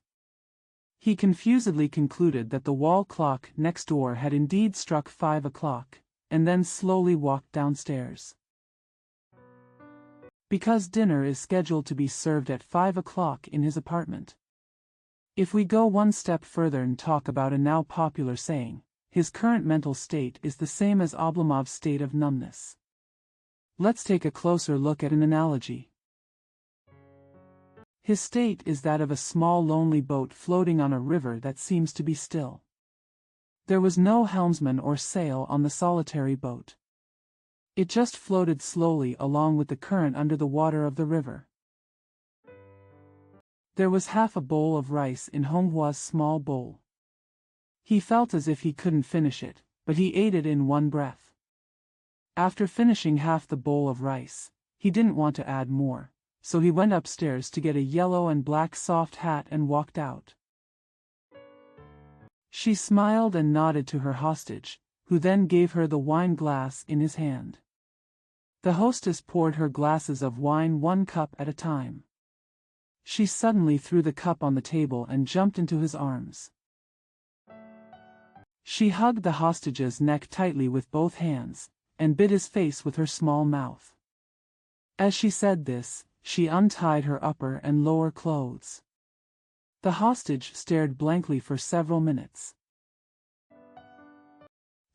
A: He confusedly concluded that the wall clock next door had indeed struck 5 o'clock, and then slowly walked downstairs. Because dinner is scheduled to be served at 5 o'clock in his apartment. If we go one step further and talk about a now popular saying, his current mental state is the same as Oblomov's state of numbness. Let's take a closer look at an analogy. His state is that of a small lonely boat floating on a river that seems to be still. There was no helmsman or sail on the solitary boat. It just floated slowly along with the current under the water of the river. There was half a bowl of rice in Honghua's small bowl. He felt as if he couldn't finish it, but he ate it in one breath. After finishing half the bowl of rice, he didn't want to add more, so he went upstairs to get a yellow and black soft hat and walked out. She smiled and nodded to her hostage, who then gave her the wine glass in his hand. The hostess poured her glasses of wine 1 cup at a time. She suddenly threw the cup on the table and jumped into his arms. She hugged the hostage's neck tightly with both hands, and bit his face with her small mouth. As she said this, she untied her upper and lower clothes. The hostage stared blankly for several minutes.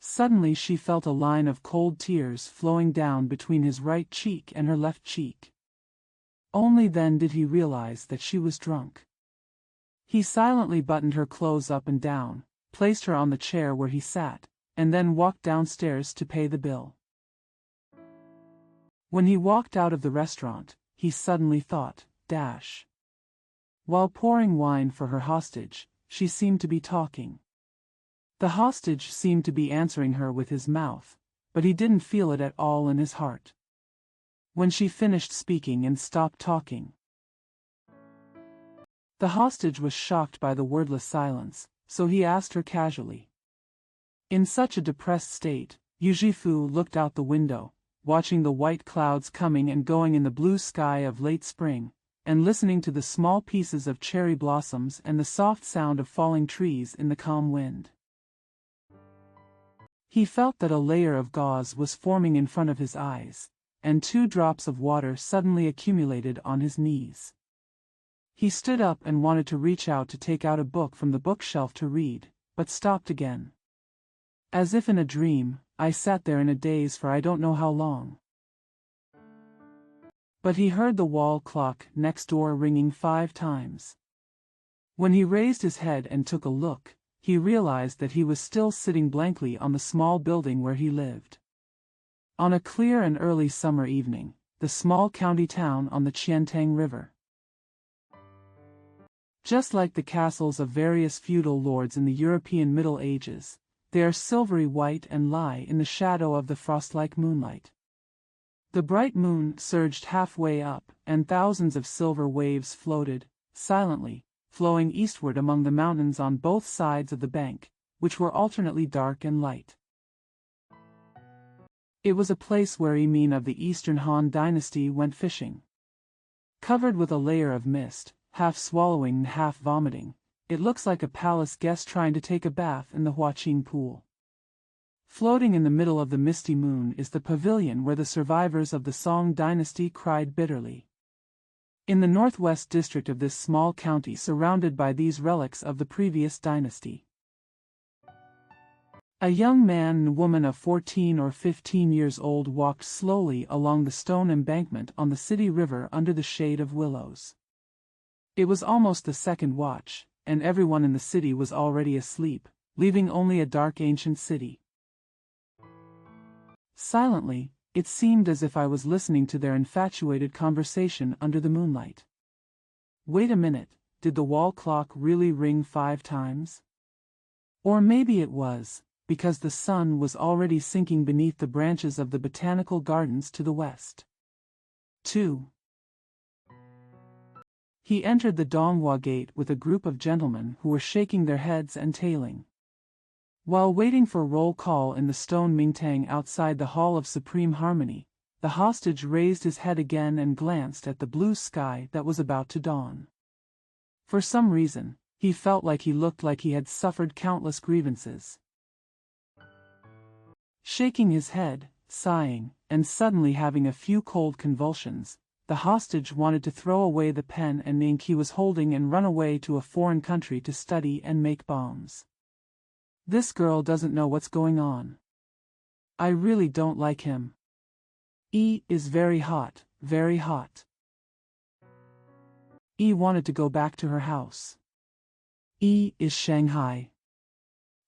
A: Suddenly she felt a line of cold tears flowing down between his right cheek and her left cheek. Only then did he realize that she was drunk. He silently buttoned her clothes up and down, placed her on the chair where he sat, and then walked downstairs to pay the bill. When he walked out of the restaurant, he suddenly thought, dash. While pouring wine for her hostage, she seemed to be talking. The hostage seemed to be answering her with his mouth, but he didn't feel it at all in his heart. When she finished speaking and stopped talking, the hostage was shocked by the wordless silence, so he asked her casually. In such a depressed state, Yujifu looked out the window, watching the white clouds coming and going in the blue sky of late spring, and listening to the small pieces of cherry blossoms and the soft sound of falling trees in the calm wind. He felt that a layer of gauze was forming in front of his eyes, and 2 drops of water suddenly accumulated on his knees. He stood up and wanted to reach out to take out a book from the bookshelf to read, but stopped again. As if in a dream, I sat there in a daze for I don't know how long. But he heard the wall clock next door ringing 5 times. When he raised his head and took a look, he realized that he was still sitting blankly on the small building where he lived. On a clear and early summer evening, the small county town on the Qiantang River. Just like the castles of various feudal lords in the European Middle Ages, they are silvery white and lie in the shadow of the frost-like moonlight. The bright moon surged halfway up, and thousands of silver waves floated, silently, flowing eastward among the mountains on both sides of the bank, which were alternately dark and light. It was a place where Emin of the Eastern Han dynasty went fishing. Covered with a layer of mist, half swallowing and half vomiting, it looks like a palace guest trying to take a bath in the Huaqing pool. Floating in the middle of the misty moon is the pavilion where the survivors of the Song dynasty cried bitterly. In the northwest district of this small county surrounded by these relics of the previous dynasty, a young man and woman of 14 or 15 years old walked slowly along the stone embankment on the city river under the shade of willows. It was almost the second watch, and everyone in the city was already asleep, leaving only a dark ancient city. Silently, it seemed as if I was listening to their infatuated conversation under the moonlight. Wait a minute, did the wall clock really ring 5 times? Or maybe it was, because the sun was already sinking beneath the branches of the botanical gardens to the west. 2. He entered the Donghua gate with a group of gentlemen who were shaking their heads and tailing. While waiting for roll call in the stone Mingtang outside the Hall of Supreme Harmony, the hostage raised his head again and glanced at the blue sky that was about to dawn. For some reason, he felt like he looked like he had suffered countless grievances. Shaking his head, sighing, and suddenly having a few cold convulsions, the hostage wanted to throw away the pen and ink he was holding and run away to a foreign country to study and make bombs. This girl doesn't know what's going on. I really don't like him. E is very hot, very hot. E wanted to go back to her house. E is Shanghai.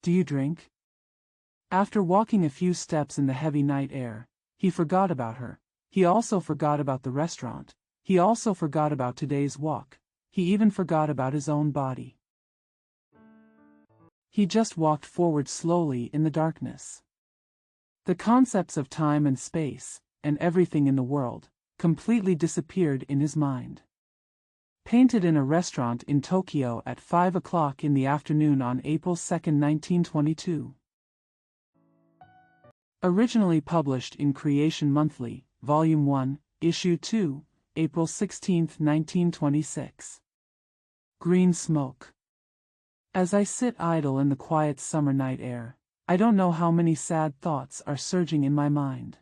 A: Do you drink? After walking a few steps in the heavy night air, he forgot about her. He also forgot about the restaurant. He also forgot about today's walk. He even forgot about his own body. He just walked forward slowly in the darkness. The concepts of time and space, and everything in the world, completely disappeared in his mind. Painted in a restaurant in Tokyo at 5 o'clock in the afternoon on April 2, 1922. Originally published in Creation Monthly, Volume 1, Issue 2, April 16, 1926. Green Smoke. As I sit idle in the quiet summer night air, I don't know how many sad thoughts are surging in my mind.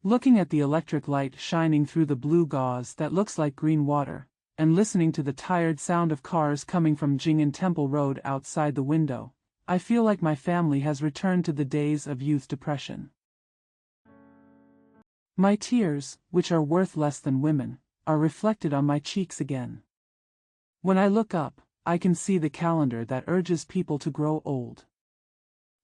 A: Looking at the electric light shining through the blue gauze that looks like green water, and listening to the tired sound of cars coming from Jing'an Temple Road outside the window, I feel like my family has returned to the days of youth depression. My tears, which are worth less than women, are reflected on my cheeks again. When I look up, I can see the calendar that urges people to grow old.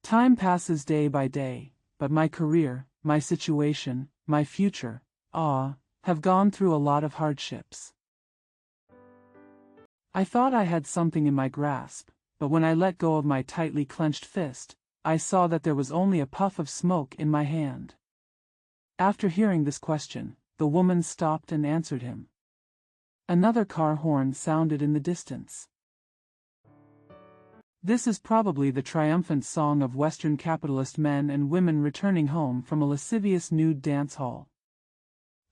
A: Time passes day by day, but my career, my situation, my future, have gone through a lot of hardships. I thought I had something in my grasp, but when I let go of my tightly clenched fist, I saw that there was only a puff of smoke in my hand. After hearing this question, the woman stopped and answered him. Another car horn sounded in the distance. This is probably the triumphant song of Western capitalist men and women returning home from a lascivious nude dance hall.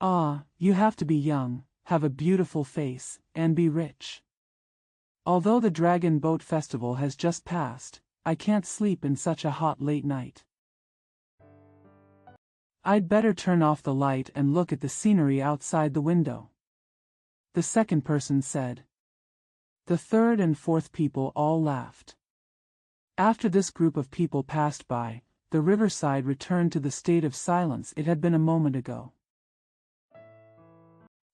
A: You have to be young, have a beautiful face, and be rich. Although the Dragon Boat Festival has just passed, I can't sleep in such a hot late night. I'd better turn off the light and look at the scenery outside the window. The second person said. The third and fourth people all laughed. After this group of people passed by, the riverside returned to the state of silence it had been a moment ago.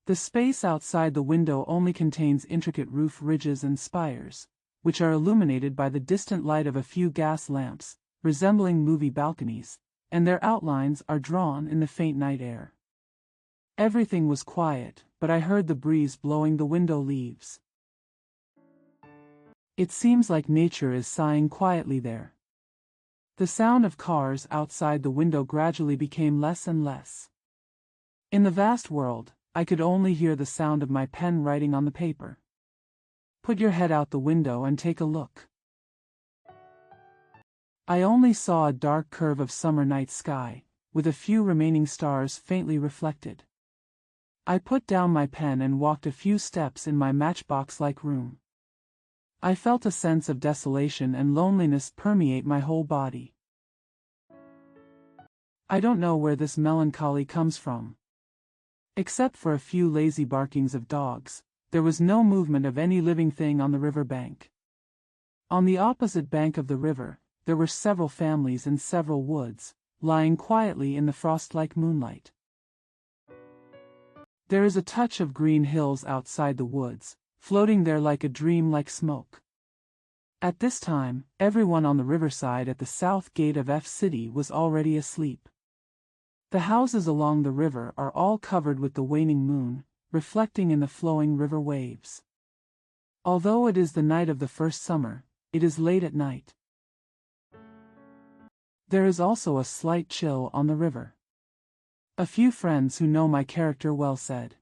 A: The space outside the window only contains intricate roof ridges and spires, which are illuminated by the distant light of a few gas lamps, resembling movie balconies, and their outlines are drawn in the faint night air. Everything was quiet, but I heard the breeze blowing the window leaves. It seems like nature is sighing quietly there. The sound of cars outside the window gradually became less and less. In the vast world, I could only hear the sound of my pen writing on the paper. Put your head out the window and take a look. I only saw a dark curve of summer night sky, with a few remaining stars faintly reflected. I put down my pen and walked a few steps in my matchbox-like room. I felt a sense of desolation and loneliness permeate my whole body. I don't know where this melancholy comes from. Except for a few lazy barkings of dogs, there was no movement of any living thing on the river bank. On the opposite bank of the river, there were several families in several woods, lying quietly in the frost-like moonlight. There is a touch of green hills outside the woods, floating there like a dream like smoke. At this time, everyone on the riverside at the south gate of F City was already asleep. The houses along the river are all covered with the waning moon, reflecting in the flowing river waves. Although it is the night of the first summer, it is late at night. There is also a slight chill on the river. A few friends who know my character well said.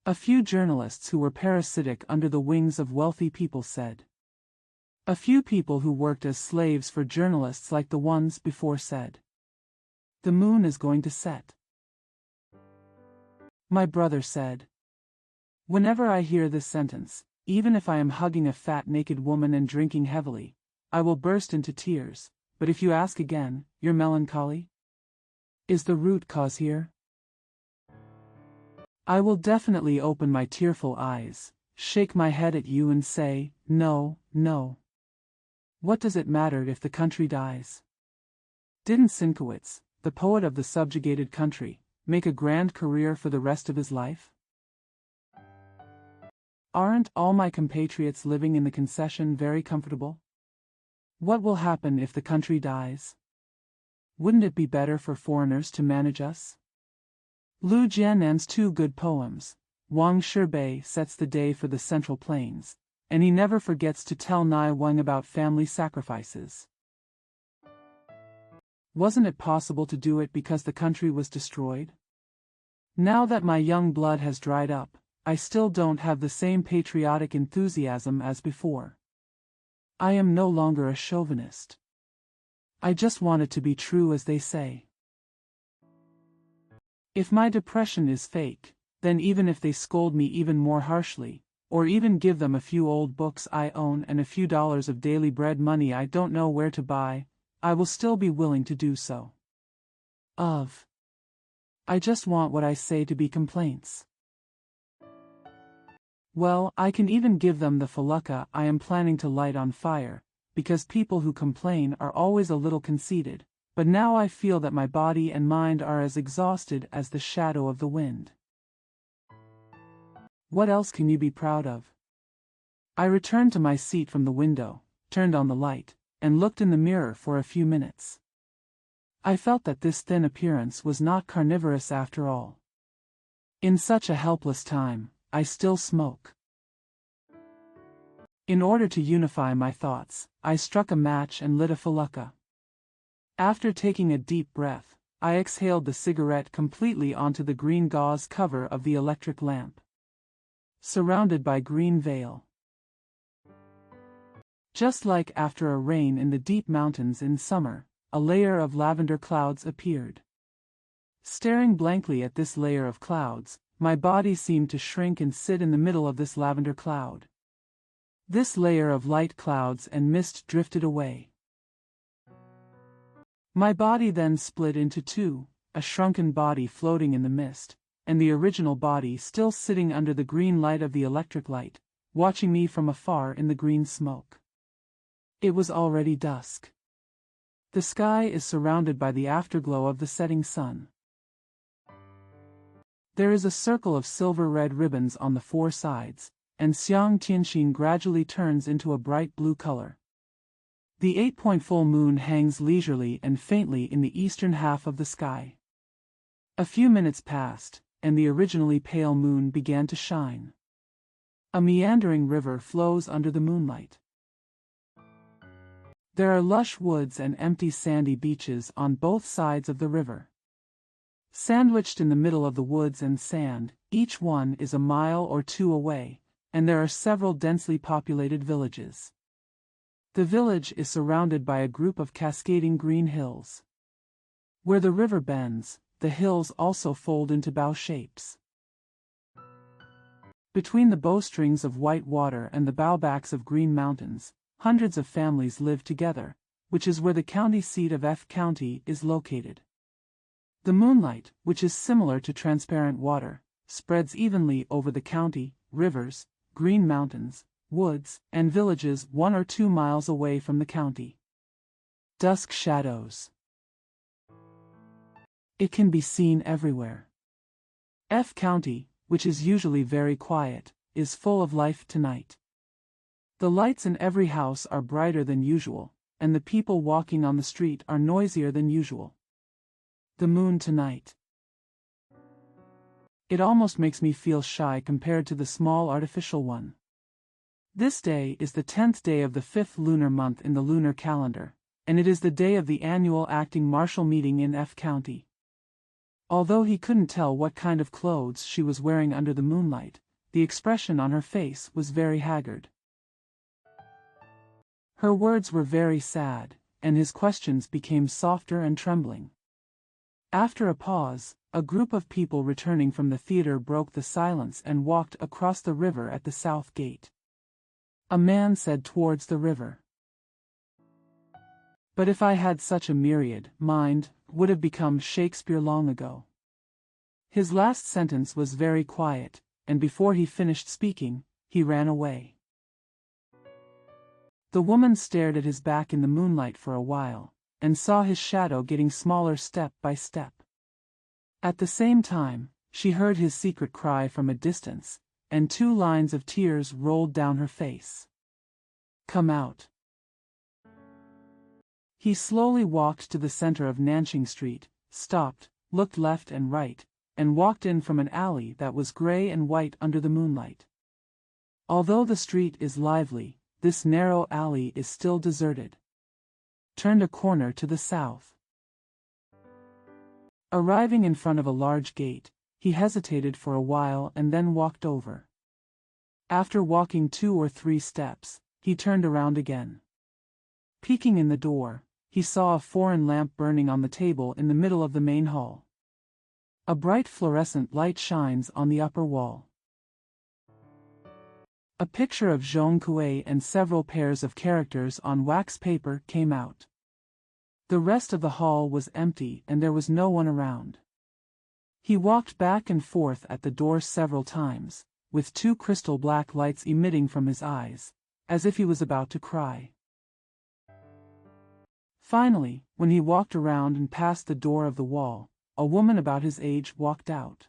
A: A few journalists who were parasitic under the wings of wealthy people said. A few people who worked as slaves for journalists like the ones before said. The moon is going to set. My brother said. Whenever I hear this sentence, even if I am hugging a fat naked woman and drinking heavily, I will burst into tears, but if you ask again, your melancholy? Is the root cause here? I will definitely open my tearful eyes, shake my head at you and say, no, no. What does it matter if the country dies? Didn't Sienkiewicz, the poet of the subjugated country, make a grand career for the rest of his life? Aren't all my compatriots living in the concession very comfortable? What will happen if the country dies? Wouldn't it be better for foreigners to manage us? Lu Jianan's two good poems, Wang Shibei sets the day for the Central Plains, and he never forgets to tell Nai Wang about family sacrifices. Wasn't it possible to do it because the country was destroyed? Now that my young blood has dried up, I still don't have the same patriotic enthusiasm as before. I am no longer a chauvinist. I just want it to be true as they say. If my depression is fake, then even if they scold me even more harshly, or even give them a few old books I own and a few dollars of daily bread money I don't know where to buy, I will still be willing to do so. I just want what I say to be complaints. Well, I can even give them the felucca I am planning to light on fire, because people who complain are always a little conceited, but now I feel that my body and mind are as exhausted as the shadow of the wind. What else can you be proud of? I returned to my seat from the window, turned on the light, and looked in the mirror for a few minutes. I felt that this thin appearance was not carnivorous after all. In such a helpless time, I still smoke. In order to unify my thoughts, I struck a match and lit a felucca. After taking a deep breath, I exhaled the cigarette completely onto the green gauze cover of the electric lamp. Surrounded by green veil. Just like after a rain in the deep mountains in summer, a layer of lavender clouds appeared. Staring blankly at this layer of clouds, my body seemed to shrink and sit in the middle of this lavender cloud. This layer of light clouds and mist drifted away. My body then split into two, a shrunken body floating in the mist, and the original body still sitting under the green light of the electric light, watching me from afar in the green smoke. It was already dusk. The sky is surrounded by the afterglow of the setting sun. There is a circle of silver-red ribbons on the four sides, and Xiang Tianxin gradually turns into a bright blue color. The 8-point full moon hangs leisurely and faintly in the eastern half of the sky. A few minutes passed, and the originally pale moon began to shine. A meandering river flows under the moonlight. There are lush woods and empty sandy beaches on both sides of the river. Sandwiched in the middle of the woods and sand, each one is a mile or two away, and there are several densely populated villages. The village is surrounded by a group of cascading green hills. Where the river bends, the hills also fold into bow shapes. Between the bowstrings of white water and the bowbacks of green mountains, hundreds of families live together, which is where the county seat of F County is located. The moonlight, which is similar to transparent water, spreads evenly over the county, rivers, green mountains, woods, and villages 1 or 2 miles away from the county. Dusk shadows. It can be seen everywhere. F County, which is usually very quiet, is full of life tonight. The lights in every house are brighter than usual, and the people walking on the street are noisier than usual. The moon tonight. It almost makes me feel shy compared to the small artificial one. This day is the 10th day of the 5th lunar month in the lunar calendar, and it is the day of the annual acting marshal meeting in F County. Although he couldn't tell what kind of clothes she was wearing under the moonlight, the expression on her face was very haggard. Her words were very sad, and his questions became softer and trembling. After a pause, a group of people returning from the theater broke the silence and walked across the river at the south gate. A man said towards the river. But if I had such a myriad mind, would have become Shakespeare long ago. His last sentence was very quiet, and before he finished speaking, he ran away. The woman stared at his back in the moonlight for a while, and saw his shadow getting smaller step by step. At the same time, she heard his secret cry from a distance, and 2 lines of tears rolled down her face. Come out. He slowly walked to the center of Nanjing Street, stopped, looked left and right, and walked in from an alley that was gray and white under the moonlight. Although the street is lively, this narrow alley is still deserted. Turned a corner to the south. Arriving in front of a large gate, he hesitated for a while and then walked over. After walking 2 or 3 steps, he turned around again. Peeking in the door, he saw a foreign lamp burning on the table in the middle of the main hall. A bright fluorescent light shines on the upper wall. A picture of Zhong Kuei and several pairs of characters on wax paper came out. The rest of the hall was empty and there was no one around. He walked back and forth at the door several times, with 2 crystal black lights emitting from his eyes, as if he was about to cry. Finally, when he walked around and passed the door of the wall, a woman about his age walked out.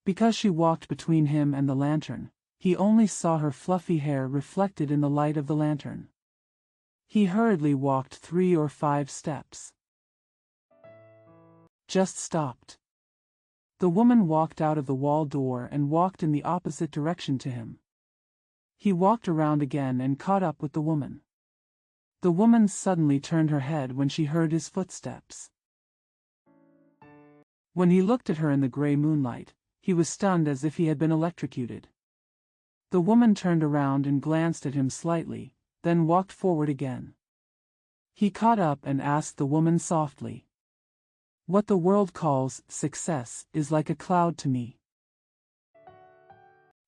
A: Because she walked between him and the lantern, he only saw her fluffy hair reflected in the light of the lantern. He hurriedly walked 3 or 5 steps. Just stopped. The woman walked out of the wall door and walked in the opposite direction to him. He walked around again and caught up with the woman. The woman suddenly turned her head when she heard his footsteps. When he looked at her in the gray moonlight, he was stunned as if he had been electrocuted. The woman turned around and glanced at him slightly, then walked forward again. He caught up and asked the woman softly, "What the world calls success is like a cloud to me.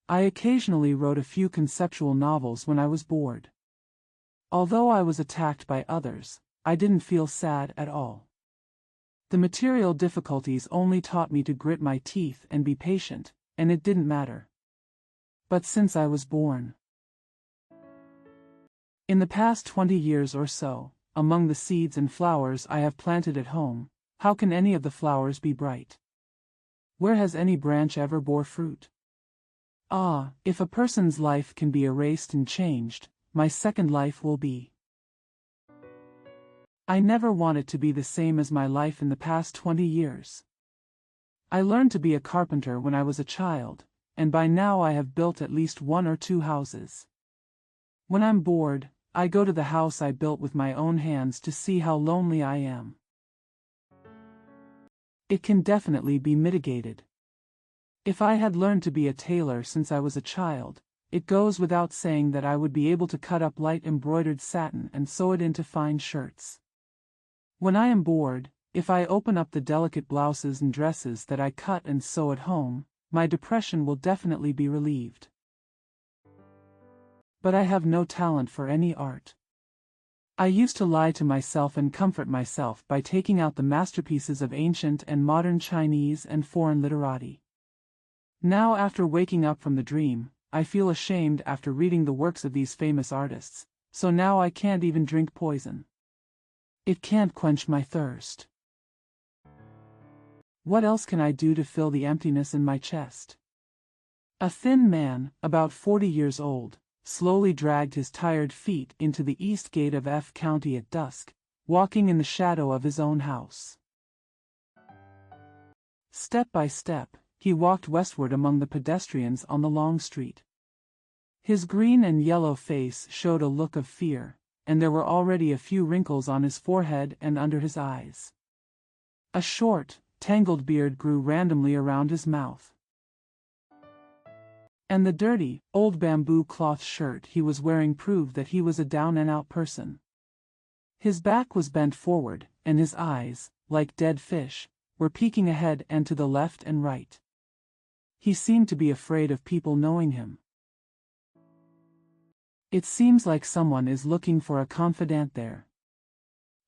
A: I occasionally wrote a few conceptual novels when I was bored. Although I was attacked by others, I didn't feel sad at all. The material difficulties only taught me to grit my teeth and be patient, and it didn't matter. But since I was born, in the past 20 years or so, among the seeds and flowers I have planted at home, how can any of the flowers be bright? Where has any branch ever bore fruit? Ah, if a person's life can be erased and changed, my second life will be. I never want it to be the same as my life in the past 20 years. I learned to be a carpenter when I was a child, and by now I have built at least 1 or 2 houses. When I'm bored, I go to the house I built with my own hands to see how lonely I am. It can definitely be mitigated. If I had learned to be a tailor since I was a child, it goes without saying that I would be able to cut up light embroidered satin and sew it into fine shirts. When I am bored, if I open up the delicate blouses and dresses that I cut and sew at home, my depression will definitely be relieved. But I have no talent for any art. I used to lie to myself and comfort myself by taking out the masterpieces of ancient and modern Chinese and foreign literati. Now, after waking up from the dream, I feel ashamed after reading the works of these famous artists, so now I can't even drink poison. It can't quench my thirst. What else can I do to fill the emptiness in my chest? A thin man, about 40 years old, slowly dragged his tired feet into the east gate of F County at dusk, walking in the shadow of his own house. Step by step, he walked westward among the pedestrians on the long street. His green and yellow face showed a look of fear, and there were already a few wrinkles on his forehead and under his eyes. A short, tangled beard grew randomly around his mouth. And the dirty, old bamboo cloth shirt he was wearing proved that he was a down-and-out person. His back was bent forward, and his eyes, like dead fish, were peeking ahead and to the left and right. He seemed to be afraid of people knowing him. It seems like someone is looking for a confidant there.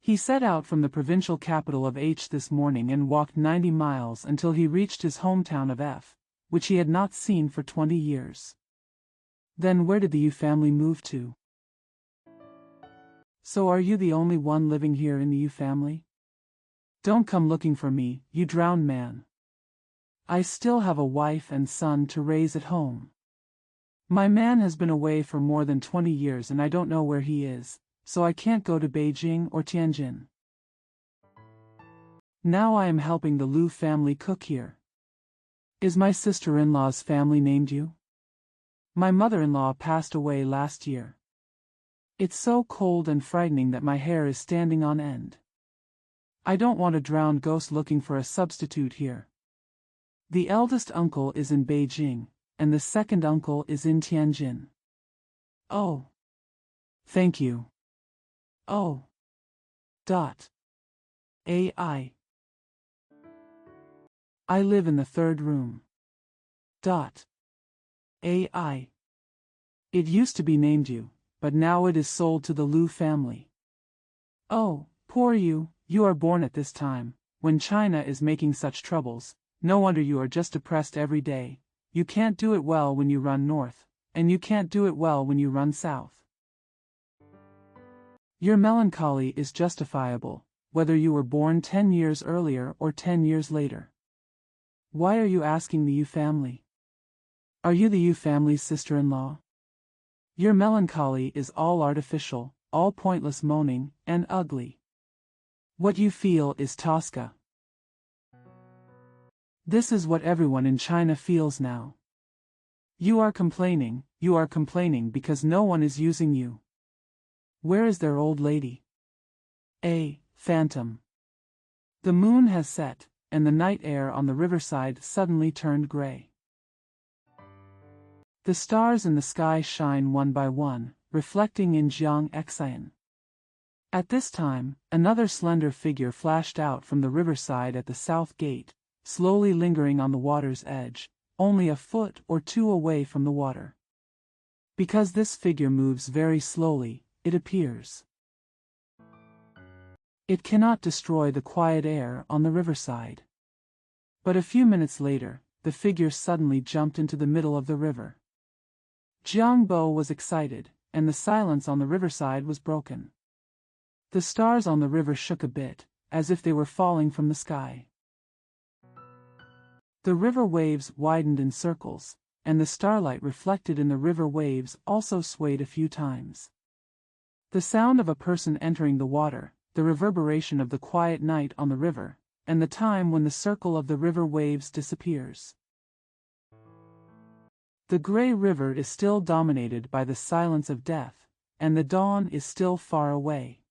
A: He set out from the provincial capital of H this morning and walked 90 miles until he reached his hometown of F, which he had not seen for 20 years. Then where did the U family move to? So are you the only one living here in the U family? Don't come looking for me, you drowned man. I still have a wife and son to raise at home. My man has been away for more than 20 years and I don't know where he is, so I can't go to Beijing or Tianjin. Now I am helping the Liu family cook here. Is my sister-in-law's family named you? My mother-in-law passed away last year. It's so cold and frightening that my hair is standing on end. I don't want a drowned ghost looking for a substitute here. The eldest uncle is in Beijing, and the second uncle is in Tianjin. Oh. Thank you. Oh. AI. I live in the 3rd room. AI. It used to be named you, but now it is sold to the Liu family. Oh, poor you, you are born at this time, when China is making such troubles. No wonder you are just depressed every day. You can't do it well when you run north, and you can't do it well when you run south. Your melancholy is justifiable, whether you were born 10 years earlier or 10 years later. Why are you asking the Yu family? Are you the Yu family's sister-in-law? Your melancholy is all artificial, all pointless moaning, and ugly. What you feel is Tosca. This is what everyone in China feels now. You are complaining because no one is using you. Where is their old lady? A phantom. The moon has set, and the night air on the riverside suddenly turned gray. The stars in the sky shine one by one, reflecting in Jiangxian. At this time, another slender figure flashed out from the riverside at the south gate, slowly lingering on the water's edge, only a foot or two away from the water. Because this figure moves very slowly, it appears. It cannot destroy the quiet air on the riverside. But a few minutes later, the figure suddenly jumped into the middle of the river. Jiang Bo was excited, and the silence on the riverside was broken. The stars on the river shook a bit, as if they were falling from the sky. The river waves widened in circles, and the starlight reflected in the river waves also swayed a few times. The sound of a person entering the water, the reverberation of the quiet night on the river, and the time when the circle of the river waves disappears. The gray river is still dominated by the silence of death, and the dawn is still far away.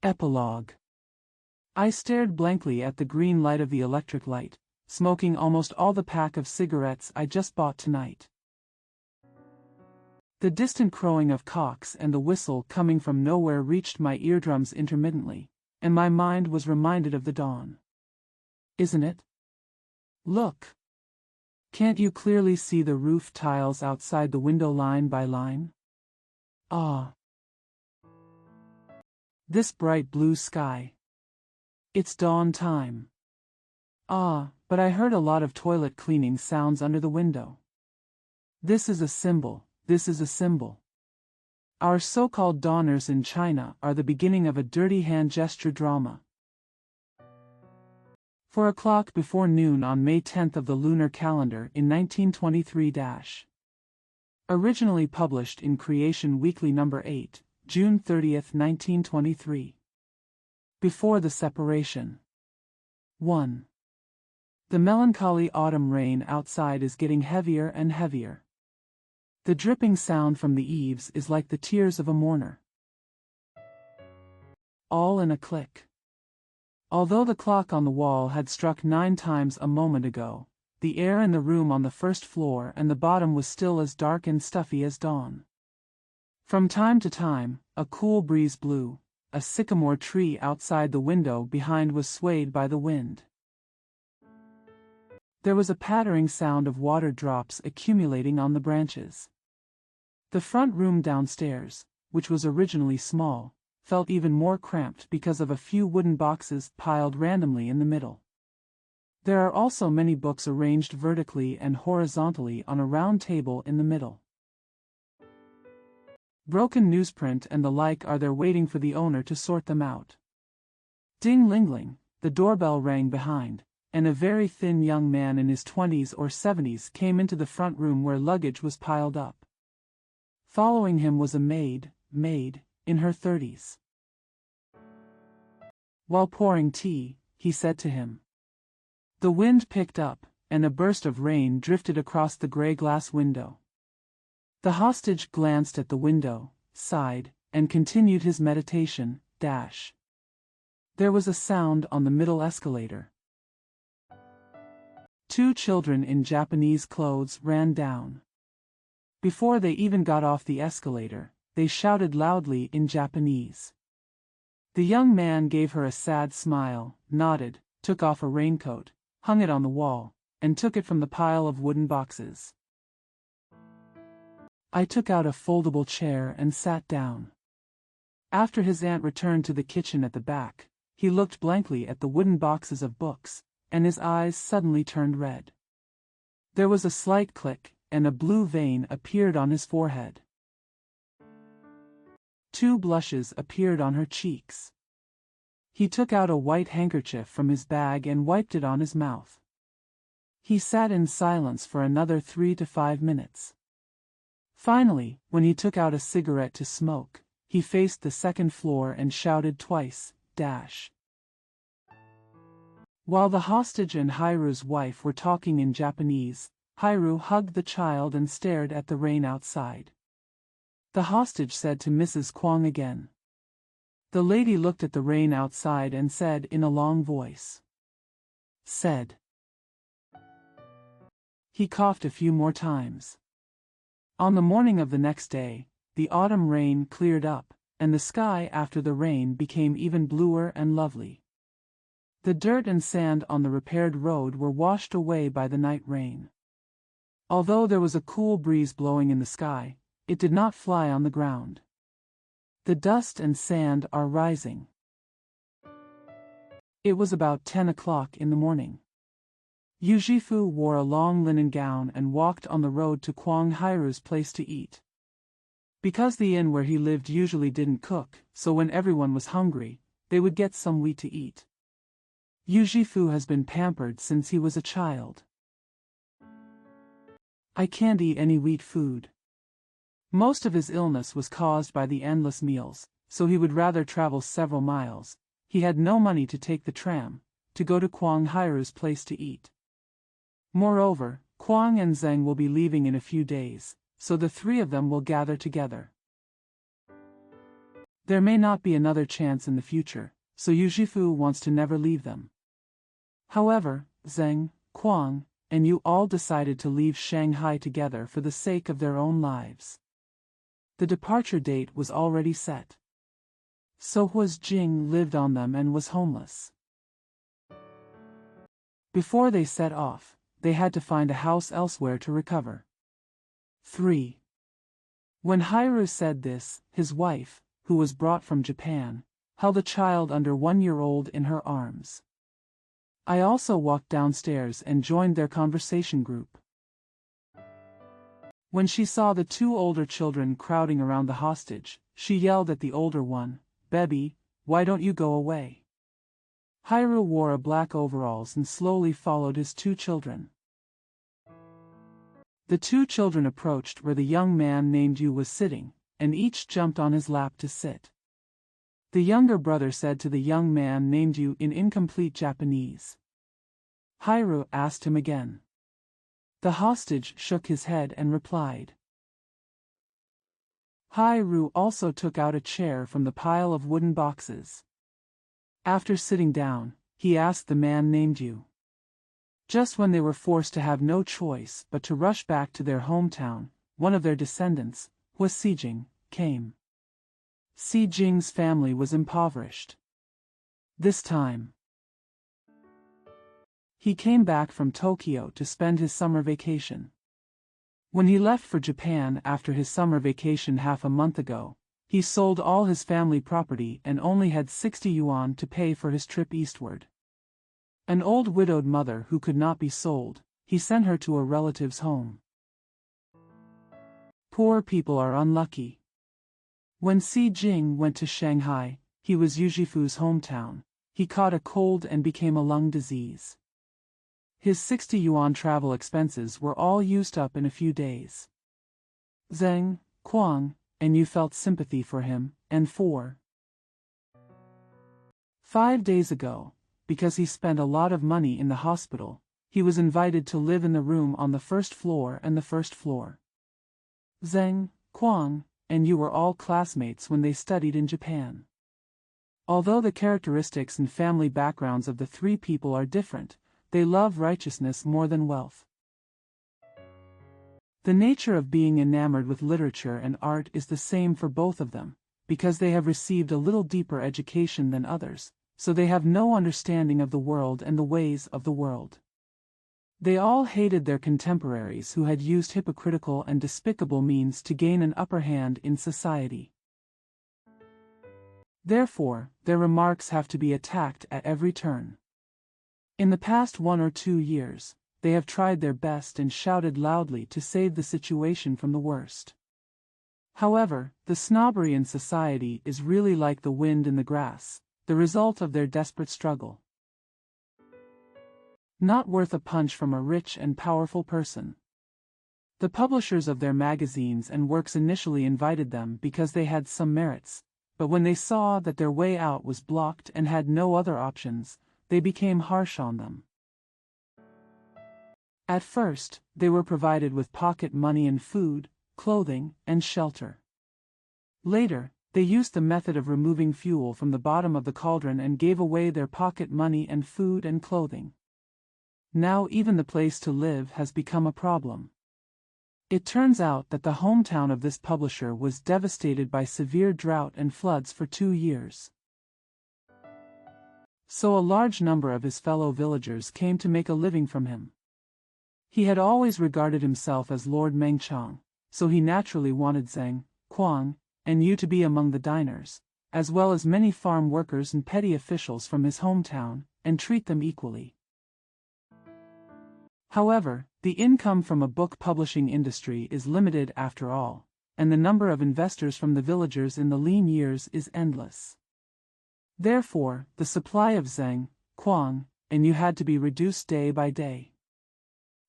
A: Epilogue. I stared blankly at the green light of the electric light, smoking almost all the pack of cigarettes I just bought tonight. The distant crowing of cocks and the whistle coming from nowhere reached my eardrums intermittently, and my mind was reminded of the dawn. Isn't it? Look! Can't you clearly see the roof tiles outside the window line by line? Ah! This bright blue sky. It's dawn time. Ah, but I heard a lot of toilet cleaning sounds under the window. This is a symbol, this is a symbol. Our so-called dawners in China are the beginning of a dirty hand gesture drama. 4 o'clock before noon on May 10th of the lunar calendar in 1923. Originally published in Creation Weekly No. 8, June 30th, 1923. Before the separation. 1. The melancholy autumn rain outside is getting heavier and heavier. The dripping sound from the eaves is like the tears of a mourner. All in a click. Although the clock on the wall had struck 9 times a moment ago, the air in the room on the first floor and the bottom was still as dark and stuffy as dawn. From time to time, a cool breeze blew, a sycamore tree outside the window behind was swayed by the wind. There was a pattering sound of water drops accumulating on the branches. The front room downstairs, which was originally small, felt even more cramped because of a few wooden boxes piled randomly in the middle. There are also many books arranged vertically and horizontally on a round table in the middle. Broken newsprint and the like are there waiting for the owner to sort them out. Ding-ling-ling, the doorbell rang behind, and a very thin young man in his 20s or 70s came into the front room where luggage was piled up. Following him was a maid, in her 30s. While pouring tea, he said to him. The wind picked up, and a burst of rain drifted across the gray glass window. The hostage glanced at the window, sighed, and continued his meditation. There was a sound on the middle escalator. 2 children in Japanese clothes ran down. Before they even got off the escalator, they shouted loudly in Japanese. The young man gave her a sad smile, nodded, took off a raincoat, hung it on the wall, and took it from the pile of wooden boxes. I took out a foldable chair and sat down. After his aunt returned to the kitchen at the back, he looked blankly at the wooden boxes of books, and his eyes suddenly turned red. There was a slight click, and a blue vein appeared on his forehead. 2 blushes appeared on her cheeks. He took out a white handkerchief from his bag and wiped it on his mouth. He sat in silence for another 3 to 5 minutes. Finally, when he took out a cigarette to smoke, he faced the second floor and shouted twice, "Dash." While the hostage and Hiru's wife were talking in Japanese, Hiru hugged the child and stared at the rain outside. The hostage said to Mrs. Kwong again. The lady looked at the rain outside and said in a long voice. Said. He coughed a few more times. On the morning of the next day, the autumn rain cleared up, and the sky after the rain became even bluer and lovely. The dirt and sand on the repaired road were washed away by the night rain. Although there was a cool breeze blowing in the sky, it did not fly on the ground. The dust and sand are rising. It was about 10 o'clock in the morning. Yujifu wore a long linen gown and walked on the road to Kwang Hiru's place to eat. Because the inn where he lived usually didn't cook, so when everyone was hungry, they would get some wheat to eat. Yujifu has been pampered since he was a child. I can't eat any wheat food. Most of his illness was caused by the endless meals, so he would rather travel several miles. He had no money to take the tram, to go to Kwang Hiru's place to eat. Moreover, Kwang and Zheng will be leaving in a few days, so the 3 of them will gather together. There may not be another chance in the future, so Yujifu wants to never leave them. However, Zheng, Kwang, and you all decided to leave Shanghai together for the sake of their own lives. The departure date was already set. So Hua's Jing lived on them and was homeless. Before they set off, they had to find a house elsewhere to recover. 3. When Hiru said this, his wife, who was brought from Japan, held a child under 1-year-old in her arms. I also walked downstairs and joined their conversation group. When she saw the 2 older children crowding around the hostage, she yelled at the older one, "Baby, why don't you go away?" Hiru wore a black overalls and slowly followed his 2 children. The 2 children approached where the young man named Yu was sitting, and each jumped on his lap to sit. The younger brother said to the young man named Yu in incomplete Japanese. Hiru asked him again. The hostage shook his head and replied. Hiru also took out a chair from the pile of wooden boxes. After sitting down, he asked the man named Yu. Just when they were forced to have no choice but to rush back to their hometown, one of their descendants, Hua Sijing, came. Sijing's family was impoverished. This time, he came back from Tokyo to spend his summer vacation. When he left for Japan after his summer vacation half a month ago, he sold all his family property and only had 60 yuan to pay for his trip eastward. An old widowed mother who could not be sold, he sent her to a relative's home. Poor people are unlucky. When Si Jing went to Shanghai, he was Yujifu's hometown, he caught a cold and became a lung disease. His 60 yuan travel expenses were all used up in a few days. Zheng, Kwang, and you felt sympathy for him, and 5 days ago, because he spent a lot of money in the hospital, he was invited to live in the room on the 1st floor and the 1st floor. Zheng, Kwang, and you were all classmates when they studied in Japan. Although the characteristics and family backgrounds of the 3 people are different, they love righteousness more than wealth. The nature of being enamored with literature and art is the same for both of them, because they have received a little deeper education than others, so they have no understanding of the world and the ways of the world. They all hated their contemporaries who had used hypocritical and despicable means to gain an upper hand in society. Therefore, their remarks have to be attacked at every turn. In the past 1 or 2 years, they have tried their best and shouted loudly to save the situation from the worst. However, the snobbery in society is really like the wind in the grass, the result of their desperate struggle. Not worth a punch from a rich and powerful person. The publishers of their magazines and works initially invited them because they had some merits, but when they saw that their way out was blocked and had no other options, they became harsh on them. At first, they were provided with pocket money and food, clothing, and shelter. Later, they used the method of removing fuel from the bottom of the cauldron and gave away their pocket money and food and clothing. Now even the place to live has become a problem. It turns out that the hometown of this publisher was devastated by severe drought and floods for 2 years. So a large number of his fellow villagers came to make a living from him. He had always regarded himself as Lord Mengchang, so he naturally wanted Zheng, Kuang, and Yu to be among the diners, as well as many farm workers and petty officials from his hometown, and treat them equally. However, the income from a book publishing industry is limited after all, and the number of investors from the villagers in the lean years is endless. Therefore, the supply of Zheng, Kuang, and Yu had to be reduced day by day.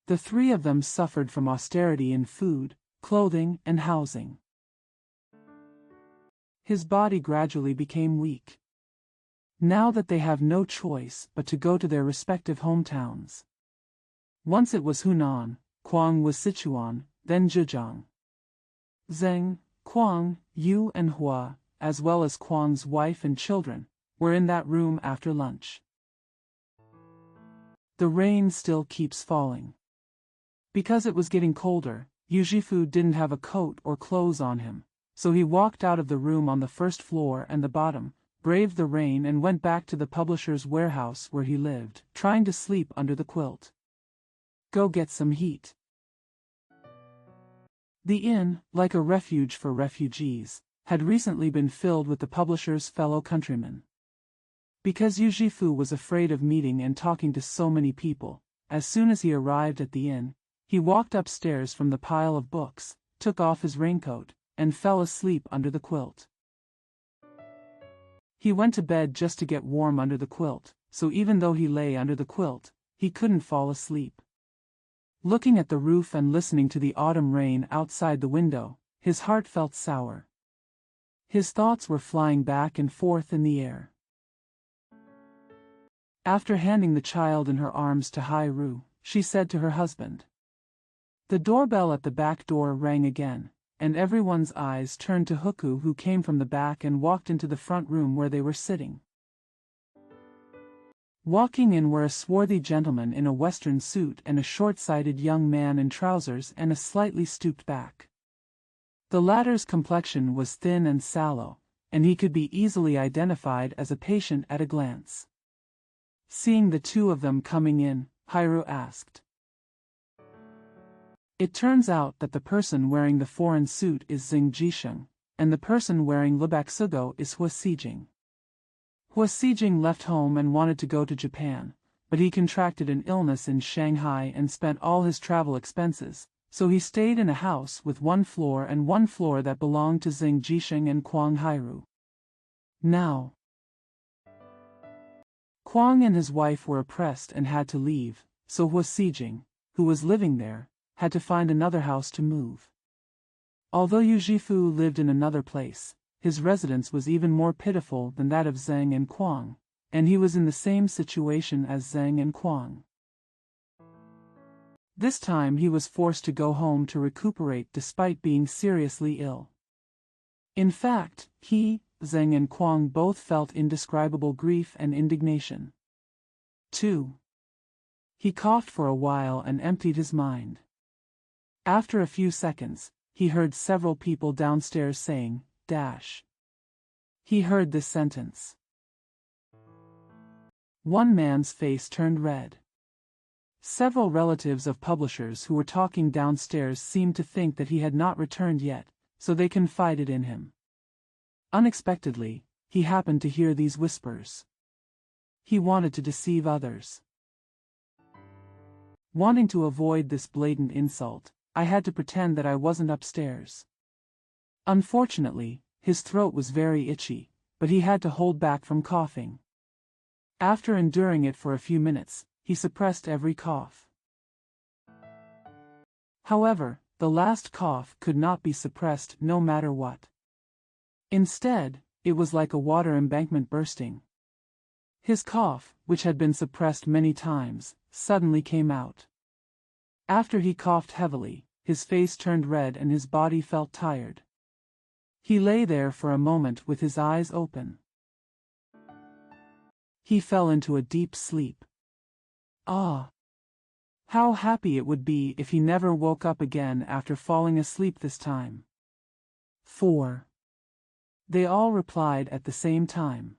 A: The three of them suffered from austerity in food, clothing, and housing. His body gradually became weak. Now that they have no choice but to go to their respective hometowns. Once it was Hunan, Kuang was Sichuan, then Zhejiang. Zheng, Kuang, Yu and Hua, as well as Kuang's wife and children, were in that room after lunch. The rain still keeps falling. Because it was getting colder, Yu Zhifu didn't have a coat or clothes on him, so he walked out of the room on the first floor and the bottom, braved the rain and went back to the publisher's warehouse where he lived, trying to sleep under the quilt. Go get some heat. The inn, like a refuge for refugees, had recently been filled with the publisher's fellow countrymen. Because Yu Zhifu was afraid of meeting and talking to so many people, as soon as he arrived at the inn, he walked upstairs from the pile of books, took off his raincoat, and fell asleep under the quilt. He went to bed just to get warm under the quilt, so even though he lay under the quilt, he couldn't fall asleep. Looking at the roof and listening to the autumn rain outside the window, his heart felt sour. His thoughts were flying back and forth in the air. After handing the child in her arms to Hairu, she said to her husband. The doorbell at the back door rang again, and everyone's eyes turned to Huku, who came from the back and walked into the front room where they were sitting. Walking in were a swarthy gentleman in a western suit and a short-sighted young man in trousers and a slightly stooped back. The latter's complexion was thin and sallow, and he could be easily identified as a patient at a glance. Seeing the two of them coming in, Hairu asked. It turns out that the person wearing the foreign suit is Xing Jisheng, and the person wearing Lebaksugo is Hua Xijing. Hua Xijing left home and wanted to go to Japan, but he contracted an illness in Shanghai and spent all his travel expenses, so he stayed in a house with one floor that belonged to Xing Jisheng and Kuang Hairu. Now, Kuang and his wife were oppressed and had to leave, so Hua Xijing, who was living there, had to find another house to move. Although Yu Zhifu lived in another place, his residence was even more pitiful than that of Zheng and Kuang, and he was in the same situation as Zheng and Kuang. This time he was forced to go home to recuperate despite being seriously ill. In fact, he, Zheng and Kuang both felt indescribable grief and indignation. 2. He coughed for a while and emptied his mind. After a few seconds, he heard several people downstairs saying, dash. He heard this sentence. One man's face turned red. Several relatives of publishers who were talking downstairs seemed to think that he had not returned yet, so they confided in him. Unexpectedly, he happened to hear these whispers. He wanted to deceive others. Wanting to avoid this blatant insult, I had to pretend that I wasn't upstairs. Unfortunately, his throat was very itchy, but he had to hold back from coughing. After enduring it for a few minutes, he suppressed every cough. However, the last cough could not be suppressed no matter what. Instead, it was like a water embankment bursting. His cough, which had been suppressed many times, suddenly came out. After he coughed heavily, his face turned red and his body felt tired. He lay there for a moment with his eyes open. He fell into a deep sleep. Ah! How happy it would be if he never woke up again after falling asleep this time. 4. They all replied at the same time.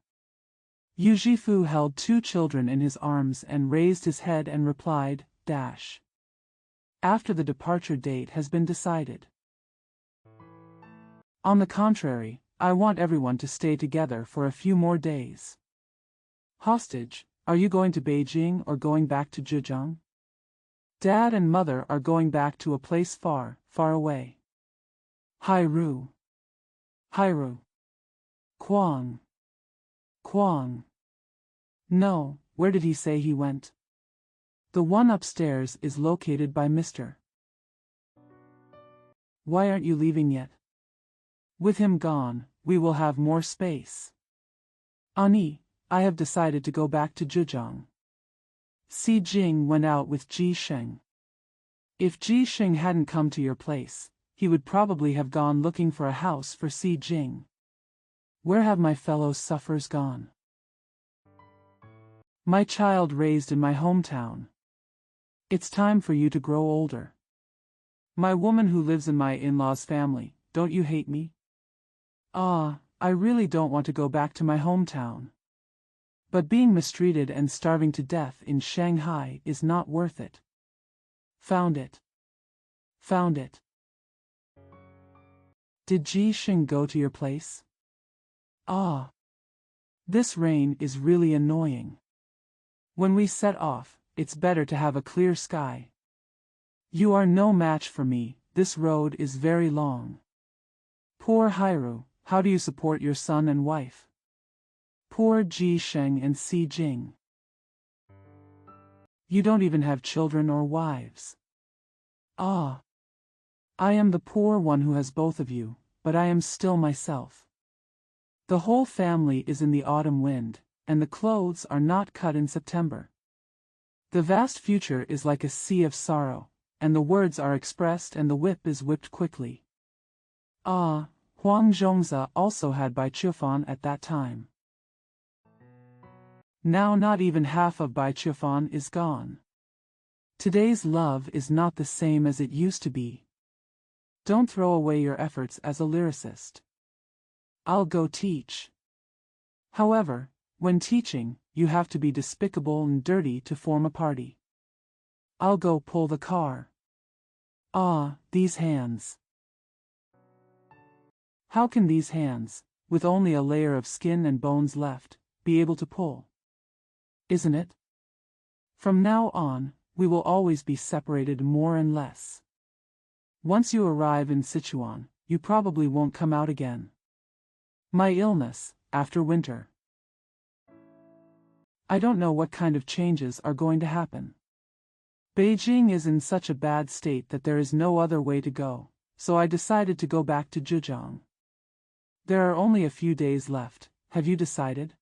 A: Yujifu held 2 children in his arms and raised his head and replied, dash. After the departure date has been decided. On the contrary, I want everyone to stay together for a few more days. Hostage, are you going to Beijing or going back to Zhejiang? Dad and Mother are going back to a place far, far away. Hairu. Hairu. Kwang. Kwang. No, where did he say he went? The one upstairs is located by Mr. Why aren't you leaving yet? With him gone, we will have more space. Ani, I have decided to go back to Zhejiang. Si Jing went out with Ji Sheng. If Ji Sheng hadn't come to your place, he would probably have gone looking for a house for Si Jing. Where have my fellow sufferers gone? My child raised in my hometown. It's time for you to grow older. My woman who lives in my in-laws' family, don't you hate me? Ah, I really don't want to go back to my hometown. But being mistreated and starving to death in Shanghai is not worth it. Found it. Found it. Did Ji Sheng go to your place? Ah. This rain is really annoying. When we set off, it's better to have a clear sky. You are no match for me, this road is very long. Poor Hairu, how do you support your son and wife? Poor Ji Sheng and Si Jing. You don't even have children or wives. Ah. I am the poor one who has both of you, but I am still myself. The whole family is in the autumn wind, and the clothes are not cut in September. The vast future is like a sea of sorrow, and the words are expressed and the whip is whipped quickly. Ah, Huang Zhongzi also had Bai Chufan at that time. Now not even half of Bai Chufan is gone. Today's love is not the same as it used to be. Don't throw away your efforts as a lyricist. I'll go teach. However, when teaching, you have to be despicable and dirty to form a party. I'll go pull the car. Ah, these hands. How can these hands, with only a layer of skin and bones left, be able to pull? Isn't it? From now on, we will always be separated more and less. Once you arrive in Sichuan, you probably won't come out again. My illness, after winter. I don't know what kind of changes are going to happen. Beijing is in such a bad state that there is no other way to go, so I decided to go back to Zhejiang. There are only a few days left, have you decided?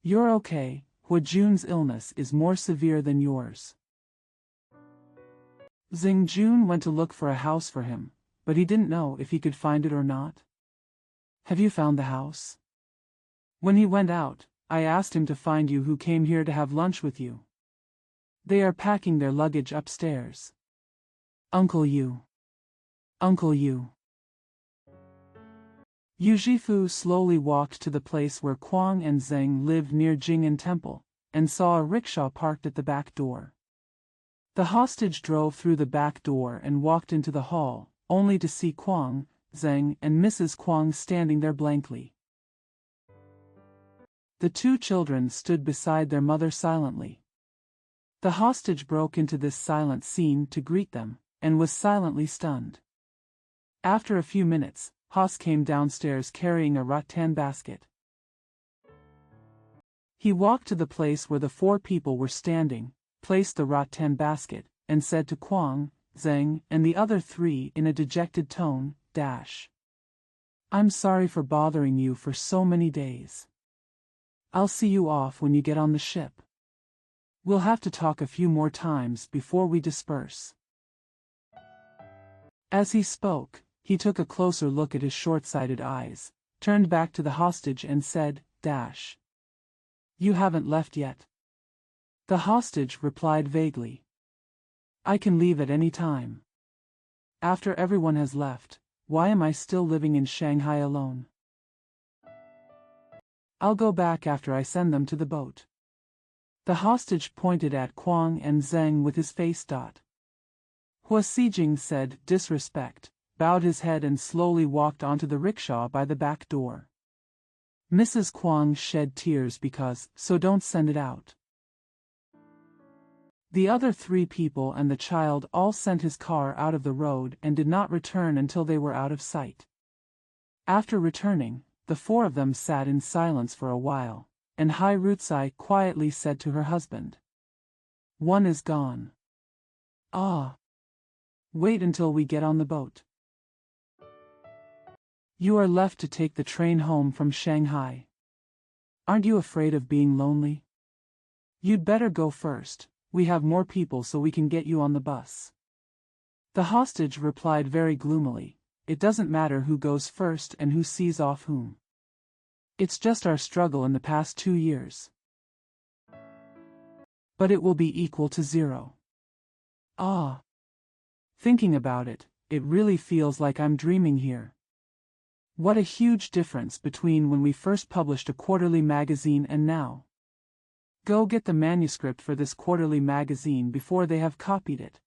A: You're okay, Huajun's illness is more severe than yours. Xingjun went to look for a house for him, but he didn't know if he could find it or not. Have you found the house? When he went out, I asked him to find you who came here to have lunch with you. They are packing their luggage upstairs. Uncle Yu. Uncle Yu. Yu Zhifu slowly walked to the place where Kuang and Zheng lived near Jing'an Temple, and saw a rickshaw parked at the back door. The hostage drove through the back door and walked into the hall, only to see Kuang, Zheng and Mrs. Kuang standing there blankly. The 2 children stood beside their mother silently. The hostage broke into this silent scene to greet them, and was silently stunned. After a few minutes, Haas came downstairs carrying a rattan basket. He walked to the place where the 4 people were standing, placed the rattan basket, and said to Kwang, Zheng, and the other 3 in a dejected tone, I'm sorry for bothering you for so many days. I'll see you off when you get on the ship. We'll have to talk a few more times before we disperse. As he spoke, he took a closer look at his short-sighted eyes, turned back to the hostage and said, You haven't left yet. The hostage replied vaguely. I can leave at any time. After everyone has left, why am I still living in Shanghai alone? I'll go back after I send them to the boat. The hostage pointed at Kwang and Zheng with his face. Hua Sijing said, disrespect, bowed his head and slowly walked onto the rickshaw by the back door. Mrs. Kwang shed tears because, so don't send it out. The other 3 people and the child all sent his car out of the road and did not return until they were out of sight. After returning, the 4 of them sat in silence for a while, and Hai Rutsai quietly said to her husband, One is gone. Wait until we get on the boat. You are left to take the train home from Shanghai. Aren't you afraid of being lonely? You'd better go first. We have more people so we can get you on the bus. The hostage replied very gloomily, It doesn't matter who goes first and who sees off whom. It's just our struggle in the past 2 years. But it will be equal to 0. Thinking about it, it really feels like I'm dreaming here. What a huge difference between when we first published a quarterly magazine and now. Go get the manuscript for this quarterly magazine before they have copied it.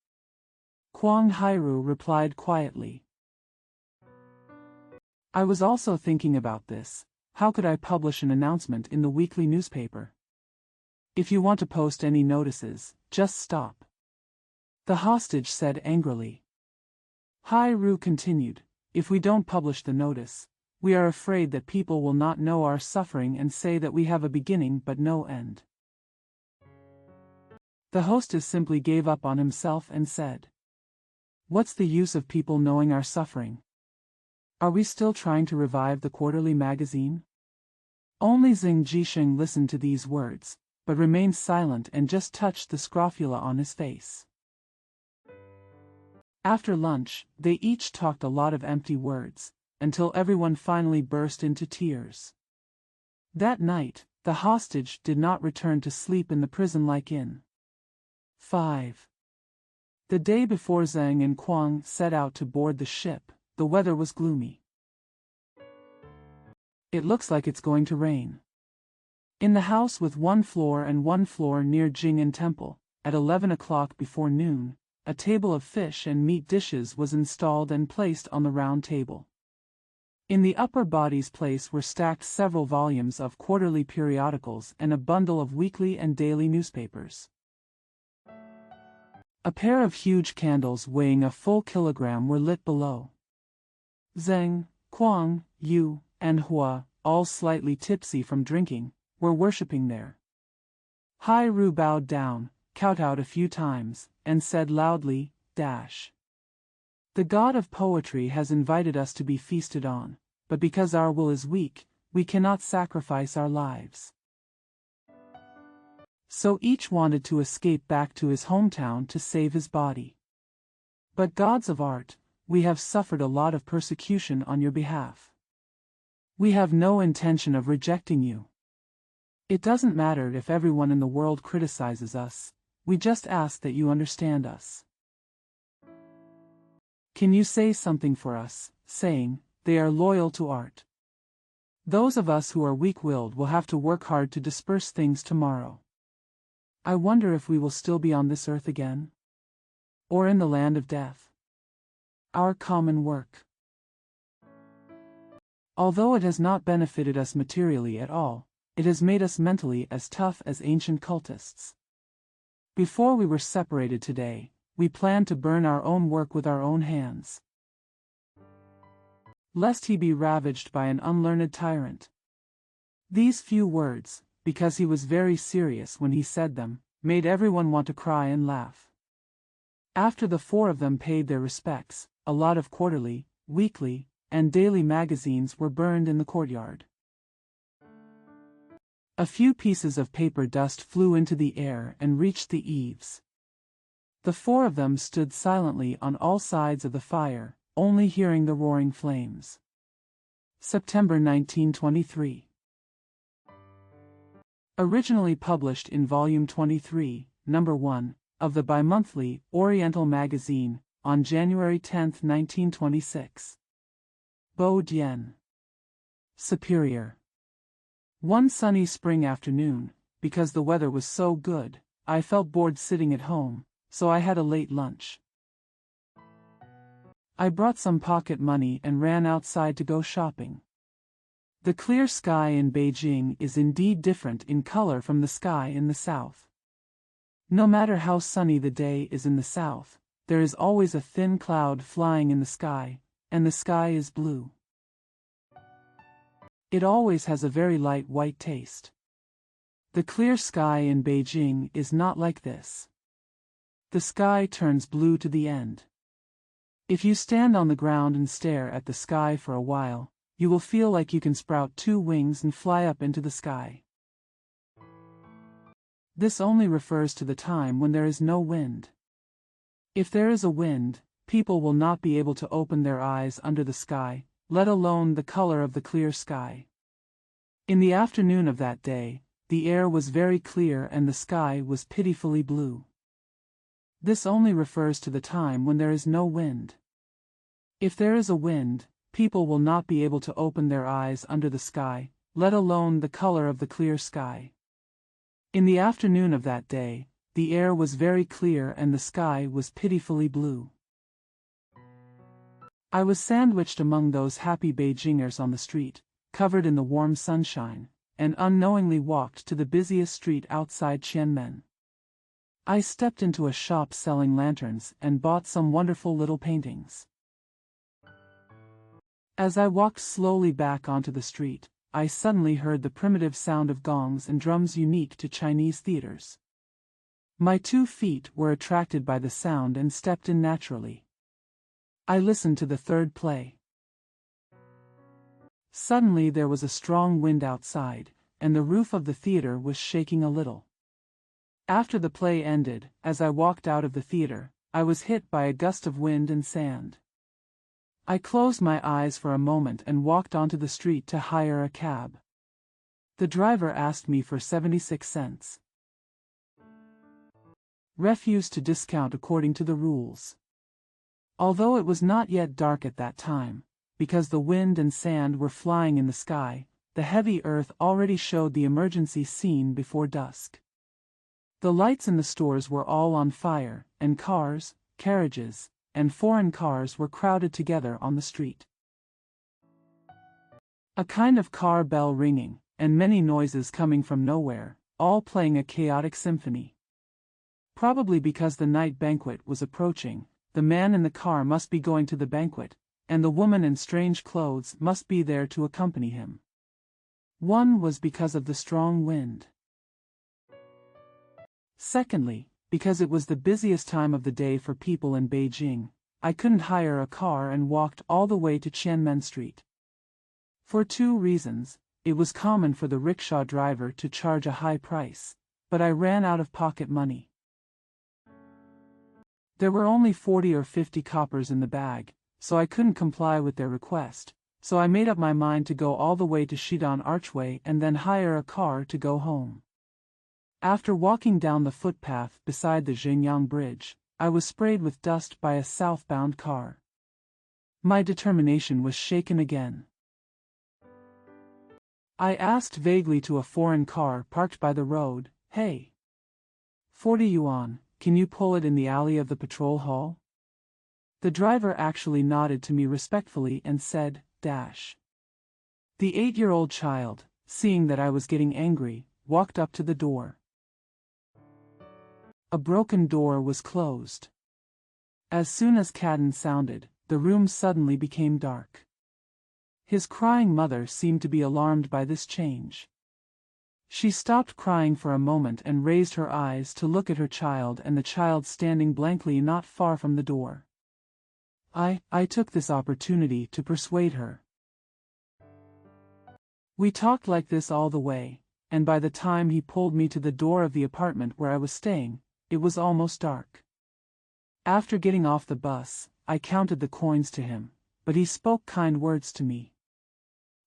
A: Kwang Hairu replied quietly. I was also thinking about this. How could I publish an announcement in the weekly newspaper? If you want to post any notices, just stop. The hostage said angrily. Hairu continued, If we don't publish the notice, we are afraid that people will not know our suffering and say that we have a beginning but no end. The hostess simply gave up on himself and said, What's the use of people knowing our suffering? Are we still trying to revive the quarterly magazine? Only Xing Jisheng listened to these words, but remained silent and just touched the scrofula on his face. After lunch, they each talked a lot of empty words, until everyone finally burst into tears. That night, the hostage did not return to sleep in the prison-like inn. 5. The day before Zhang and Kwang set out to board the ship, the weather was gloomy. It looks like it's going to rain. In the house with 1 floor and 1 floor near Jing'an Temple, at 11 o'clock before noon, a table of fish and meat dishes was installed and placed on the round table. In the upper body's place were stacked several volumes of quarterly periodicals and a bundle of weekly and daily newspapers. A pair of huge candles weighing a full kilogram were lit below. Zheng, Kwang, Yu, and Hua, all slightly tipsy from drinking, were worshipping there. Hai Ru bowed down, kowtowed a few times, and said loudly, The god of poetry has invited us to be feasted on, but because our will is weak, we cannot sacrifice our lives. So each wanted to escape back to his hometown to save his body. But gods of art, we have suffered a lot of persecution on your behalf. We have no intention of rejecting you. It doesn't matter if everyone in the world criticizes us, we just ask that you understand us. Can you say something for us, saying, they are loyal to art? Those of us who are weak-willed will have to work hard to disperse things tomorrow. I wonder if we will still be on this earth again? Or in the land of death? Our common work. Although it has not benefited us materially at all, it has made us mentally as tough as ancient cultists. Before we were separated today, we planned to burn our own work with our own hands. lest he be ravaged by an unlearned tyrant. These few words, because he was very serious when he said them, made everyone want to cry and laugh. After the four of them paid their respects, a lot of quarterly, weekly, and daily magazines were burned in the courtyard. A few pieces of paper dust flew into the air and reached the eaves. The four of them stood silently on all sides of the fire, only hearing the roaring flames. September 1923. Originally published in Volume 23, Number 1, of the bimonthly Oriental Magazine, on January 10, 1926. Bo Dien. Superior. One sunny spring afternoon, because the weather was so good, I felt bored sitting at home, so I had a late lunch. I brought some pocket money and ran outside to go shopping. The clear sky in Beijing is indeed different in color from the sky in the south. No matter how sunny the day is in the south, there is always a thin cloud flying in the sky, and the sky is blue. It always has a very light white taste. The clear sky in Beijing is not like this. The sky turns blue to the end. If you stand on the ground and stare at the sky for a while, you will feel like you can sprout two wings and fly up into the sky. This only refers to the time when there is no wind. If there is a wind, people will not be able to open their eyes under the sky, let alone the color of the clear sky. In the afternoon of that day, the air was very clear and the sky was pitifully blue. This only refers to the time when there is no wind. If there is a wind, people will not be able to open their eyes under the sky, let alone the color of the clear sky. In the afternoon of that day, the air was very clear and the sky was pitifully blue. I was sandwiched among those happy Beijingers on the street, covered in the warm sunshine, and unknowingly walked to the busiest street outside Tiananmen. I stepped into a shop selling lanterns and bought some wonderful little paintings. As I walked slowly back onto the street, I suddenly heard the primitive sound of gongs and drums unique to Chinese theaters. My 2 feet were attracted by the sound and stepped in naturally. I listened to the third play. Suddenly there was a strong wind outside, and the roof of the theater was shaking a little. After the play ended, as I walked out of the theater, I was hit by a gust of wind and sand. I closed my eyes for a moment and walked onto the street to hire a cab. The driver asked me for 76 cents. Refused to discount according to the rules. Although it was not yet dark at that time, because the wind and sand were flying in the sky, the heavy earth already showed the emergency scene before dusk. The lights in the stores were all on fire, and cars, carriages, and foreign cars were crowded together on the street. A kind of car bell ringing, and many noises coming from nowhere, all playing a chaotic symphony. Probably because the night banquet was approaching, the man in the car must be going to the banquet, and the woman in strange clothes must be there to accompany him. One was because of the strong wind. Secondly, because it was the busiest time of the day for people in Beijing, I couldn't hire a car and walked all the way to Tiananmen Street. For 2 reasons: it was common for the rickshaw driver to charge a high price, but I ran out of pocket money. There were only 40 or 50 coppers in the bag, so I couldn't comply with their request, so I made up my mind to go all the way to Shidong Archway and then hire a car to go home. After walking down the footpath beside the Xingyang Bridge, I was sprayed with dust by a southbound car. My determination was shaken again. I asked vaguely to a foreign car parked by the road, "Hey, 40 yuan, can you pull it in the alley of the patrol hall?" The driver actually nodded to me respectfully and said, "Dash." The 8-year-old child, seeing that I was getting angry, walked up to the door. A broken door was closed. As soon as Cadden sounded, the room suddenly became dark. His crying mother seemed to be alarmed by this change. She stopped crying for a moment and raised her eyes to look at her child and the child standing blankly not far from the door. I took this opportunity to persuade her. We talked like this all the way, and by the time he pulled me to the door of the apartment where I was staying, it was almost dark. After getting off the bus, I counted the coins to him, but he spoke kind words to me.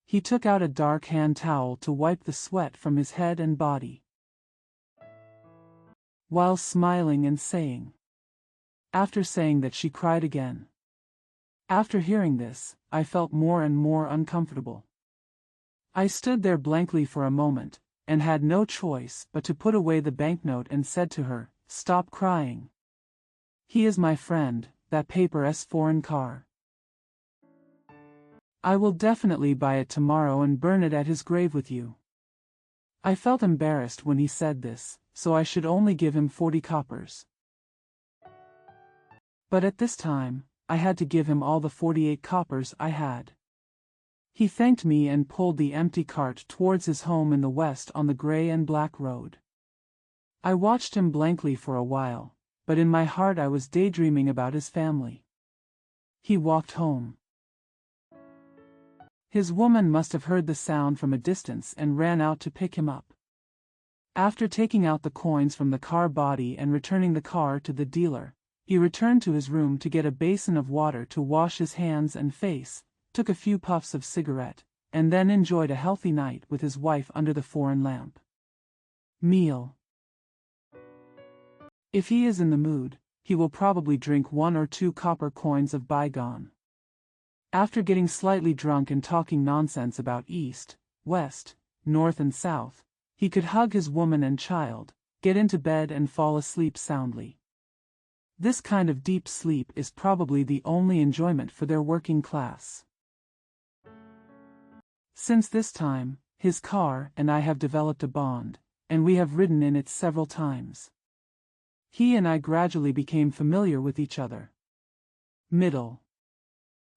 A: He took out a dark hand towel to wipe the sweat from his head and body, while smiling and saying. After saying that, she cried again. After hearing this, I felt more and more uncomfortable. I stood there blankly for a moment, and had no choice but to put away the banknote and said to her, "Stop crying. He is my friend, that paper's foreign car. I will definitely buy it tomorrow and burn it at his grave with you." I felt embarrassed when he said this, so I should only give him 40 coppers. But at this time, I had to give him all the 48 coppers I had. He thanked me and pulled the empty cart towards his home in the west on the gray and black road. I watched him blankly for a while, but in my heart I was daydreaming about his family. He walked home. His woman must have heard the sound from a distance and ran out to pick him up. After taking out the coins from the car body and returning the car to the dealer, he returned to his room to get a basin of water to wash his hands and face, took a few puffs of cigarette, and then enjoyed a healthy night with his wife under the foreign lamp. Meal. If he is in the mood, he will probably drink 1 or 2 copper coins of bygone. After getting slightly drunk and talking nonsense about east, west, north and south, he could hug his woman and child, get into bed and fall asleep soundly. This kind of deep sleep is probably the only enjoyment for their working class. Since this time, his car and I have developed a bond, and we have ridden in it several times. He and I gradually became familiar with each other. Middle.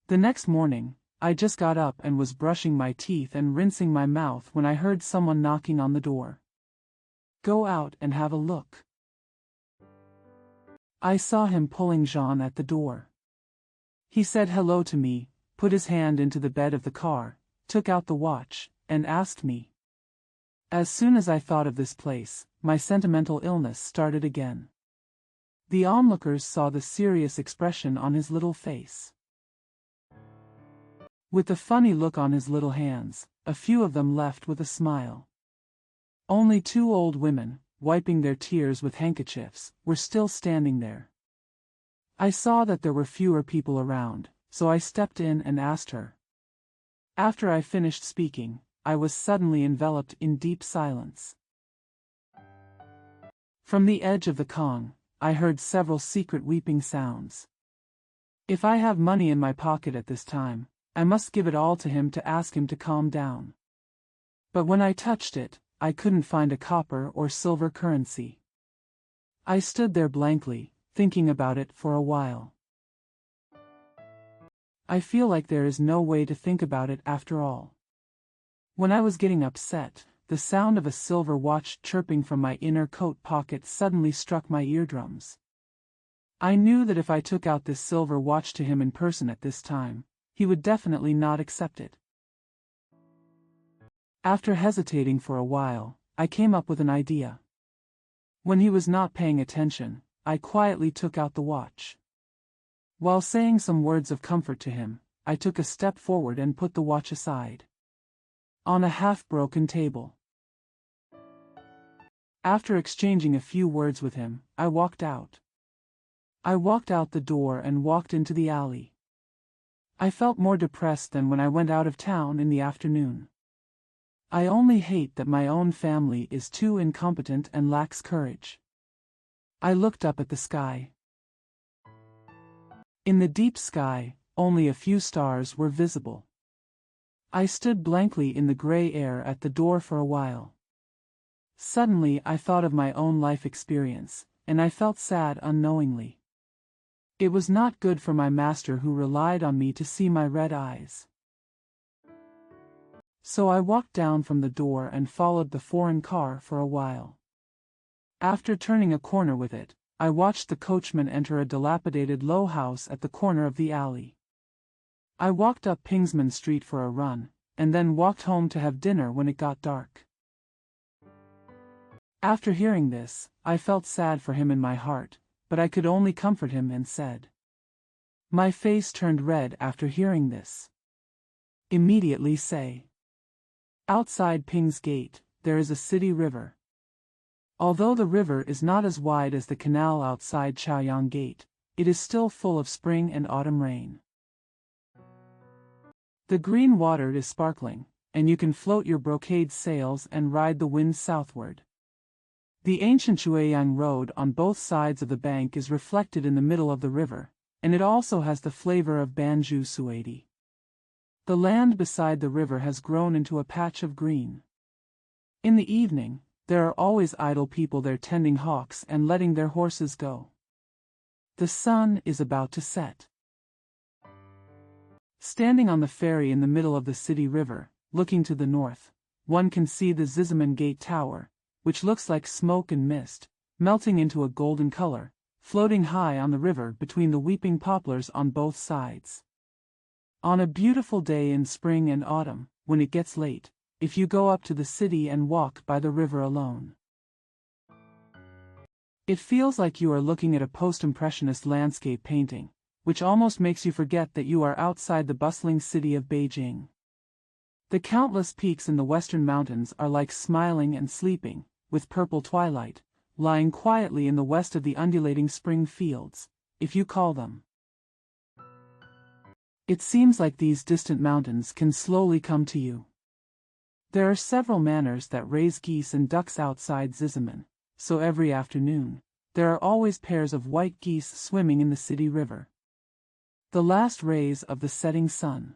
A: The next morning, I just got up and was brushing my teeth and rinsing my mouth when I heard someone knocking on the door. "Go out and have a look." I saw him pulling Jean at the door. He said hello to me, put his hand into the bed of the car, took out the watch, and asked me. As soon as I thought of this place, my sentimental illness started again. The onlookers saw the serious expression on his little face, with the funny look on his little hands. A few of them left with a smile. Only 2 old women, wiping their tears with handkerchiefs, were still standing there. I saw that there were fewer people around, so I stepped in and asked her. After I finished speaking, I was suddenly enveloped in deep silence. From the edge of the Kong, I heard several secret weeping sounds. If I have money in my pocket at this time, I must give it all to him to ask him to calm down. But when I touched it, I couldn't find a copper or silver currency. I stood there blankly, thinking about it for a while. I feel like there is no way to think about it after all. When I was getting upset, the sound of a silver watch chirping from my inner coat pocket suddenly struck my eardrums. I knew that if I took out this silver watch to him in person at this time, he would definitely not accept it. After hesitating for a while, I came up with an idea. When he was not paying attention, I quietly took out the watch. While saying some words of comfort to him, I took a step forward and put the watch aside on a half-broken table. After exchanging a few words with him, I walked out. I walked out the door and walked into the alley. I felt more depressed than when I went out of town in the afternoon. I only hate that my own family is too incompetent and lacks courage. I looked up at the sky. In the deep sky, only a few stars were visible. I stood blankly in the gray air at the door for a while. Suddenly I thought of my own life experience, and I felt sad unknowingly. It was not good for my master who relied on me to see my red eyes. So I walked down from the door and followed the foreign car for a while. After turning a corner with it, I watched the coachman enter a dilapidated low house at the corner of the alley. I walked up Pingsman Street for a run, and then walked home to have dinner when it got dark. After hearing this, I felt sad for him in my heart, but I could only comfort him and said. My face turned red after hearing this. Immediately say. Outside Ping's Gate, there is a city river. Although the river is not as wide as the canal outside Chaoyang Gate, it is still full of spring and autumn rain. The green water is sparkling, and you can float your brocade sails and ride the wind southward. The ancient Chueyang Road on both sides of the bank is reflected in the middle of the river, and it also has the flavor of Banju Suadi. The land beside the river has grown into a patch of green. In the evening, there are always idle people there tending hawks and letting their horses go. The sun is about to set. Standing on the ferry in the middle of the city river, looking to the north, one can see the Zizaman Gate Tower, which looks like smoke and mist, melting into a golden color, floating high on the river between the weeping poplars on both sides. On a beautiful day in spring and autumn, when it gets late, if you go up to the city and walk by the river alone, it feels like you are looking at a post-impressionist landscape painting, which almost makes you forget that you are outside the bustling city of Beijing. The countless peaks in the western mountains are like smiling and sleeping, with purple twilight, lying quietly in the west of the undulating spring fields, if you call them. It seems like these distant mountains can slowly come to you. There are several manors that raise geese and ducks outside Zizaman, so every afternoon, there are always pairs of white geese swimming in the city river. The last rays of the setting sun.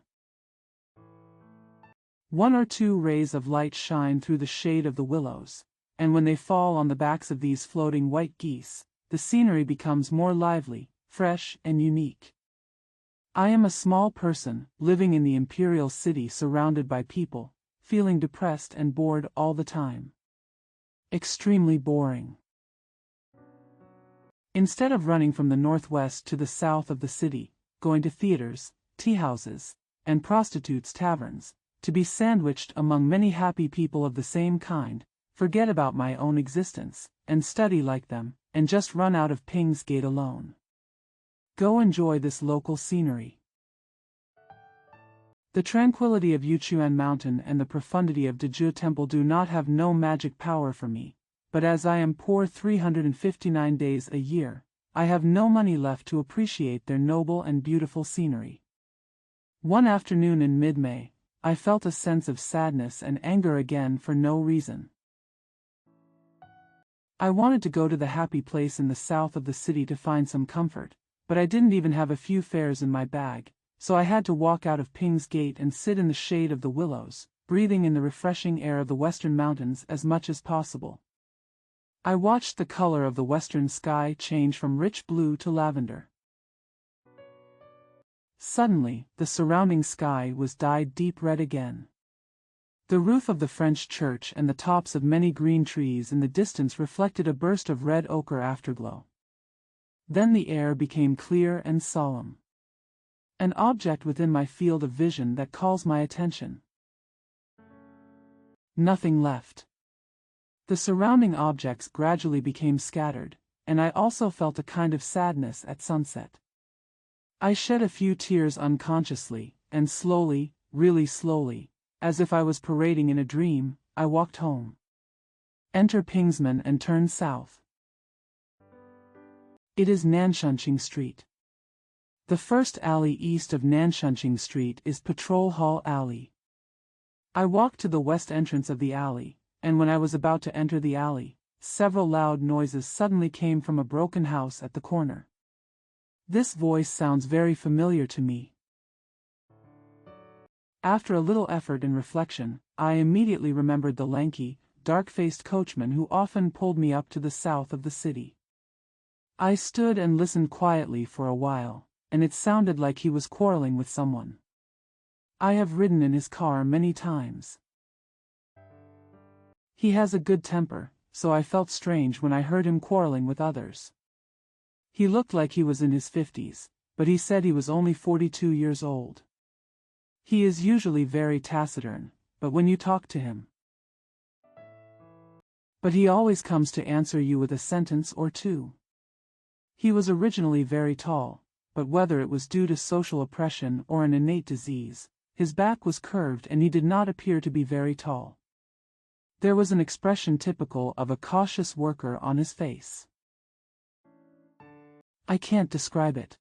A: One or two rays of light shine through the shade of the willows, and when they fall on the backs of these floating white geese, the scenery becomes more lively, fresh, and unique. I am a small person, living in the imperial city surrounded by people, feeling depressed and bored all the time. Extremely boring. Instead of running from the northwest to the south of the city, going to theaters, tea-houses, and prostitutes' taverns, to be sandwiched among many happy people of the same kind, forget about my own existence, and study like them, and just run out of Ping's Gate alone. Go enjoy this local scenery. The tranquility of Yuchuan Mountain and the profundity of Dezhu Temple do not have no magic power for me, but as I am poor 359 days a year, I have no money left to appreciate their noble and beautiful scenery. One afternoon in mid-May, I felt a sense of sadness and anger again for no reason. I wanted to go to the happy place in the south of the city to find some comfort, but I didn't even have a few fares in my bag, so I had to walk out of Ping's Gate and sit in the shade of the willows, breathing in the refreshing air of the western mountains as much as possible. I watched the color of the western sky change from rich blue to lavender. Suddenly, the surrounding sky was dyed deep red again. The roof of the French church and the tops of many green trees in the distance reflected a burst of red ochre afterglow. Then the air became clear and solemn. An object within my field of vision that calls my attention. Nothing left. The surrounding objects gradually became scattered, and I also felt a kind of sadness at sunset. I shed a few tears unconsciously, and slowly, really slowly, as if I was parading in a dream, I walked home. Enter Pingsman and turn south. It is Nanshanqing Street. The first alley east of Nanshanqing Street is Patrol Hall Alley. I walked to the west entrance of the alley, and when I was about to enter the alley, several loud noises suddenly came from a broken house at the corner. This voice sounds very familiar to me. After a little effort and reflection, I immediately remembered the lanky, dark-faced coachman who often pulled me up to the south of the city. I stood and listened quietly for a while, and it sounded like he was quarreling with someone. I have ridden in his car many times. He has a good temper, so I felt strange when I heard him quarreling with others. He looked like he was in his 50s, but he said he was only 42 years old. He is usually very taciturn, but when you talk to him, but he always comes to answer you with a sentence or two. He was originally very tall, but whether it was due to social oppression or an innate disease, his back was curved and he did not appear to be very tall. There was an expression typical of a cautious worker on his face. I can't describe it.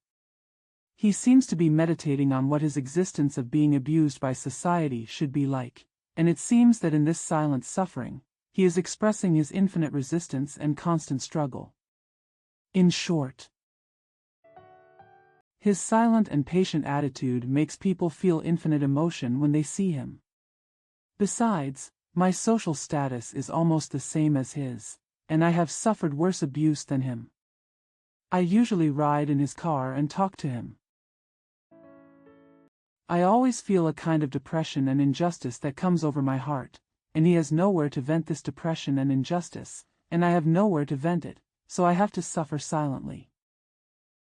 A: He seems to be meditating on what his existence of being abused by society should be like, and it seems that in this silent suffering, he is expressing his infinite resistance and constant struggle. In short, his silent and patient attitude makes people feel infinite emotion when they see him. Besides, my social status is almost the same as his, and I have suffered worse abuse than him. I usually ride in his car and talk to him. I always feel a kind of depression and injustice that comes over my heart, and he has nowhere to vent this depression and injustice, and I have nowhere to vent it, so I have to suffer silently.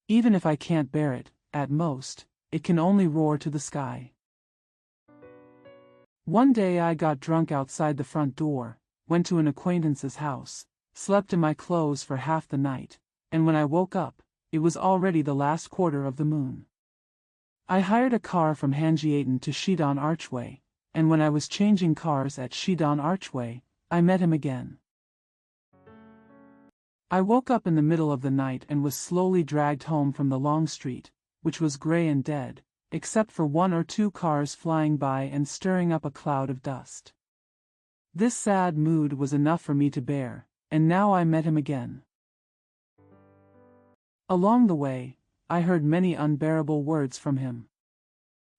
A: Even if I can't bear it, at most, it can only roar to the sky. One day I got drunk outside the front door, went to an acquaintance's house, slept in my clothes for half the night, and when I woke up, it was already the last quarter of the moon. I hired a car from Hanjiaten to Shidon Archway, and when I was changing cars at Shidon Archway, I met him again. I woke up in the middle of the night and was slowly dragged home from the long street, which was gray and dead, except for 1 or 2 cars flying by and stirring up a cloud of dust. This sad mood was enough for me to bear, and now I met him again. Along the way, I heard many unbearable words from him.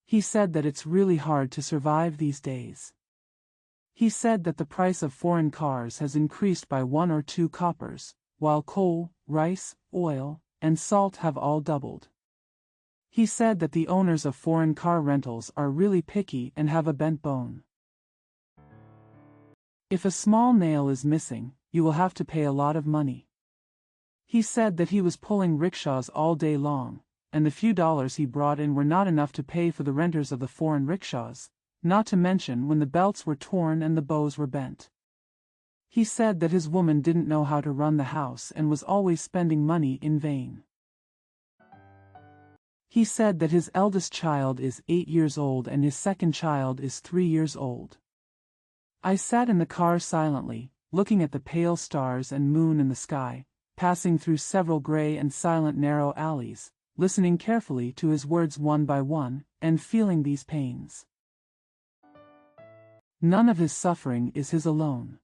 A: He said that it's really hard to survive these days. He said that the price of foreign cars has increased by 1 or 2 coppers, while coal, rice, oil, and salt have all doubled. He said that the owners of foreign car rentals are really picky and have a bent bone. If a small nail is missing, you will have to pay a lot of money. He said that he was pulling rickshaws all day long, and the few dollars he brought in were not enough to pay for the renters of the foreign rickshaws, not to mention when the belts were torn and the bows were bent. He said that his woman didn't know how to run the house and was always spending money in vain. He said that his eldest child is 8 years old and his second child is 3 years old. I sat in the car silently, looking at the pale stars and moon in the sky, passing through several gray and silent narrow alleys, listening carefully to his words one by one, and feeling these pains. None of his suffering is his alone.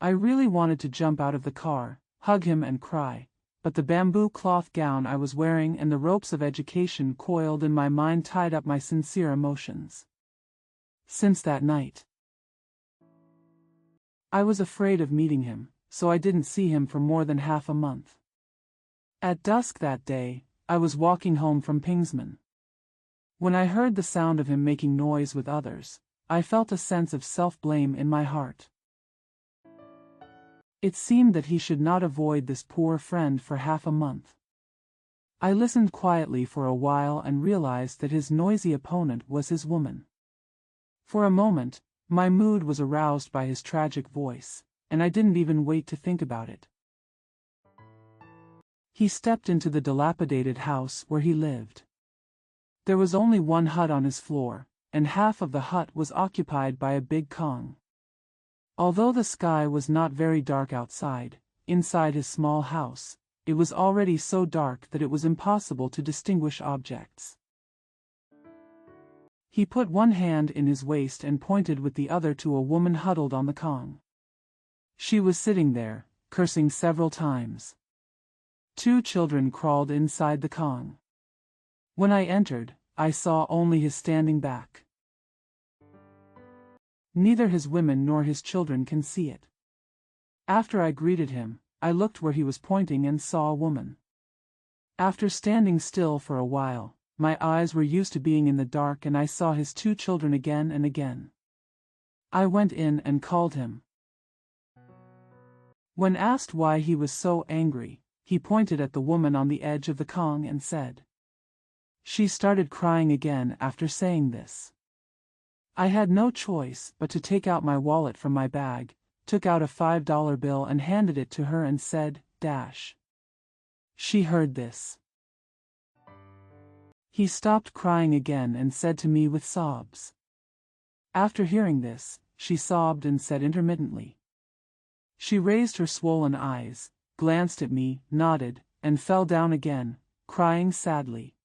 A: I really wanted to jump out of the car, hug him and cry, but the bamboo cloth gown I was wearing and the ropes of education coiled in my mind tied up my sincere emotions. Since that night, I was afraid of meeting him, so I didn't see him for more than half a month. At dusk that day, I was walking home from Pingsman. When I heard the sound of him making noise with others, I felt a sense of self-blame in my heart. It seemed that he should not avoid this poor friend for half a month. I listened quietly for a while and realized that his noisy opponent was his woman. For a moment, my mood was aroused by his tragic voice, and I didn't even wait to think about it. He stepped into the dilapidated house where he lived. There was only one hut on his floor, and half of the hut was occupied by a big Kong. Although the sky was not very dark outside, inside his small house, it was already so dark that it was impossible to distinguish objects. He put one hand in his waist and pointed with the other to a woman huddled on the Kong. She was sitting there, cursing several times. 2 children crawled inside the Kong. When I entered, I saw only his standing back. Neither his women nor his children can see it. After I greeted him, I looked where he was pointing and saw a woman. After standing still for a while, my eyes were used to being in the dark and I saw his two children again and again. I went in and called him. When asked why he was so angry, he pointed at the woman on the edge of the Kong and said. She started crying again after saying this. I had no choice but to take out my wallet from my bag, took out a $5 bill and handed it to her and said, Dash. She heard this. He stopped crying again and said to me with sobs. After hearing this, she sobbed and said intermittently. She raised her swollen eyes, glanced at me, nodded, and fell down again, crying sadly.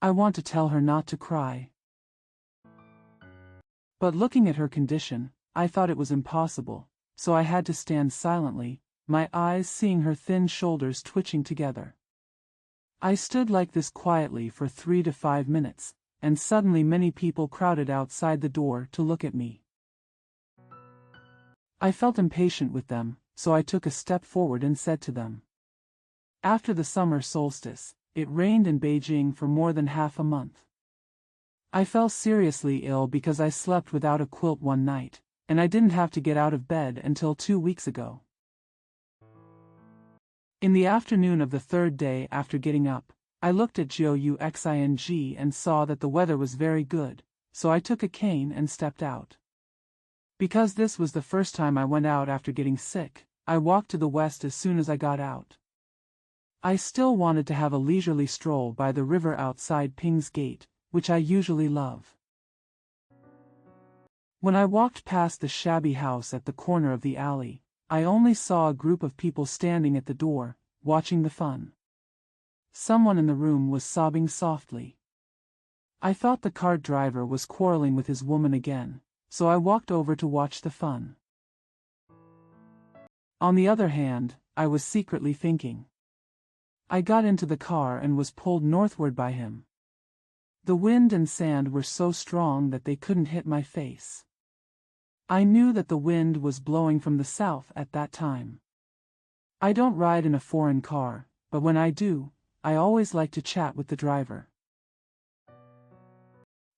A: I want to tell her not to cry. But looking at her condition, I thought it was impossible, so I had to stand silently, my eyes seeing her thin shoulders twitching together. I stood like this quietly for 3 to 5 minutes, and suddenly many people crowded outside the door to look at me. I felt impatient with them, so I took a step forward and said to them. After the summer solstice, it rained in Beijing for more than half a month. I fell seriously ill because I slept without a quilt one night, and I didn't have to get out of bed until 2 weeks ago. In the afternoon of the third day after getting up, I looked at Jouxing and saw that the weather was very good, so I took a cane and stepped out. Because this was the first time I went out after getting sick, I walked to the west as soon as I got out. I still wanted to have a leisurely stroll by the river outside Ping's Gate, which I usually love. When I walked past the shabby house at the corner of the alley, I only saw a group of people standing at the door, watching the fun. Someone in the room was sobbing softly. I thought the cart driver was quarreling with his woman again, so I walked over to watch the fun. On the other hand, I was secretly thinking. I got into the car and was pulled northward by him. The wind and sand were so strong that they couldn't hit my face. I knew that the wind was blowing from the south at that time. I don't ride in a foreign car, but when I do, I always like to chat with the driver.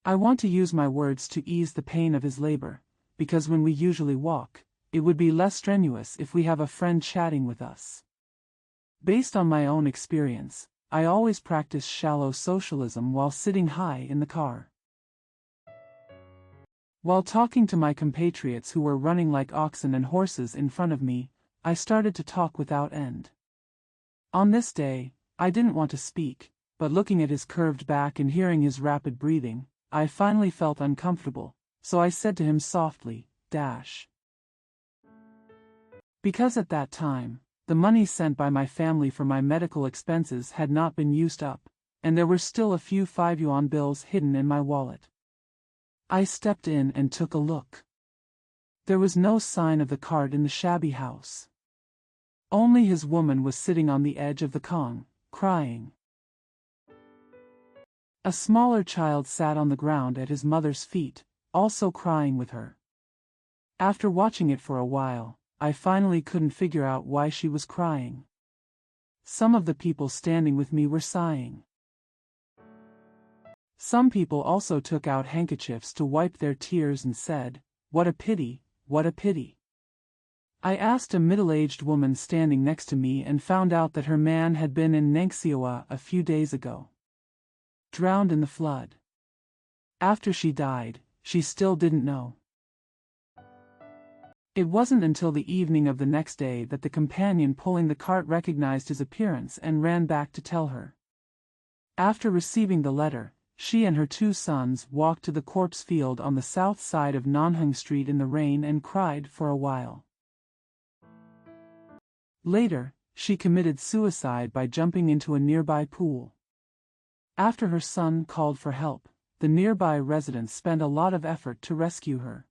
A: I want to use my words to ease the pain of his labor, because when we usually walk, it would be less strenuous if we have a friend chatting with us. Based on my own experience, I always practice shallow socialism while sitting high in the car. While talking to my compatriots who were running like oxen and horses in front of me, I started to talk without end. On this day, I didn't want to speak, but looking at his curved back and hearing his rapid breathing, I finally felt uncomfortable, so I said to him softly, Dash. Because at that time, the money sent by my family for my medical expenses had not been used up, and there were still a few 5-yuan bills hidden in my wallet. I stepped in and took a look. There was no sign of the cart in the shabby house. Only his woman was sitting on the edge of the Kong, crying. A smaller child sat on the ground at his mother's feet, also crying with her. After watching it for a while, I finally couldn't figure out why she was crying. Some of the people standing with me were sighing. Some people also took out handkerchiefs to wipe their tears and said, What a pity, what a pity. I asked a middle-aged woman standing next to me and found out that her man had been in Ningxia a few days ago. Drowned in the flood. After she died, she still didn't know. It wasn't until the evening of the next day that the companion pulling the cart recognized his appearance and ran back to tell her. After receiving the letter, she and her 2 sons walked to the corpse field on the south side of Nanheng Street in the rain and cried for a while. Later, she committed suicide by jumping into a nearby pool. After her son called for help, the nearby residents spent a lot of effort to rescue her.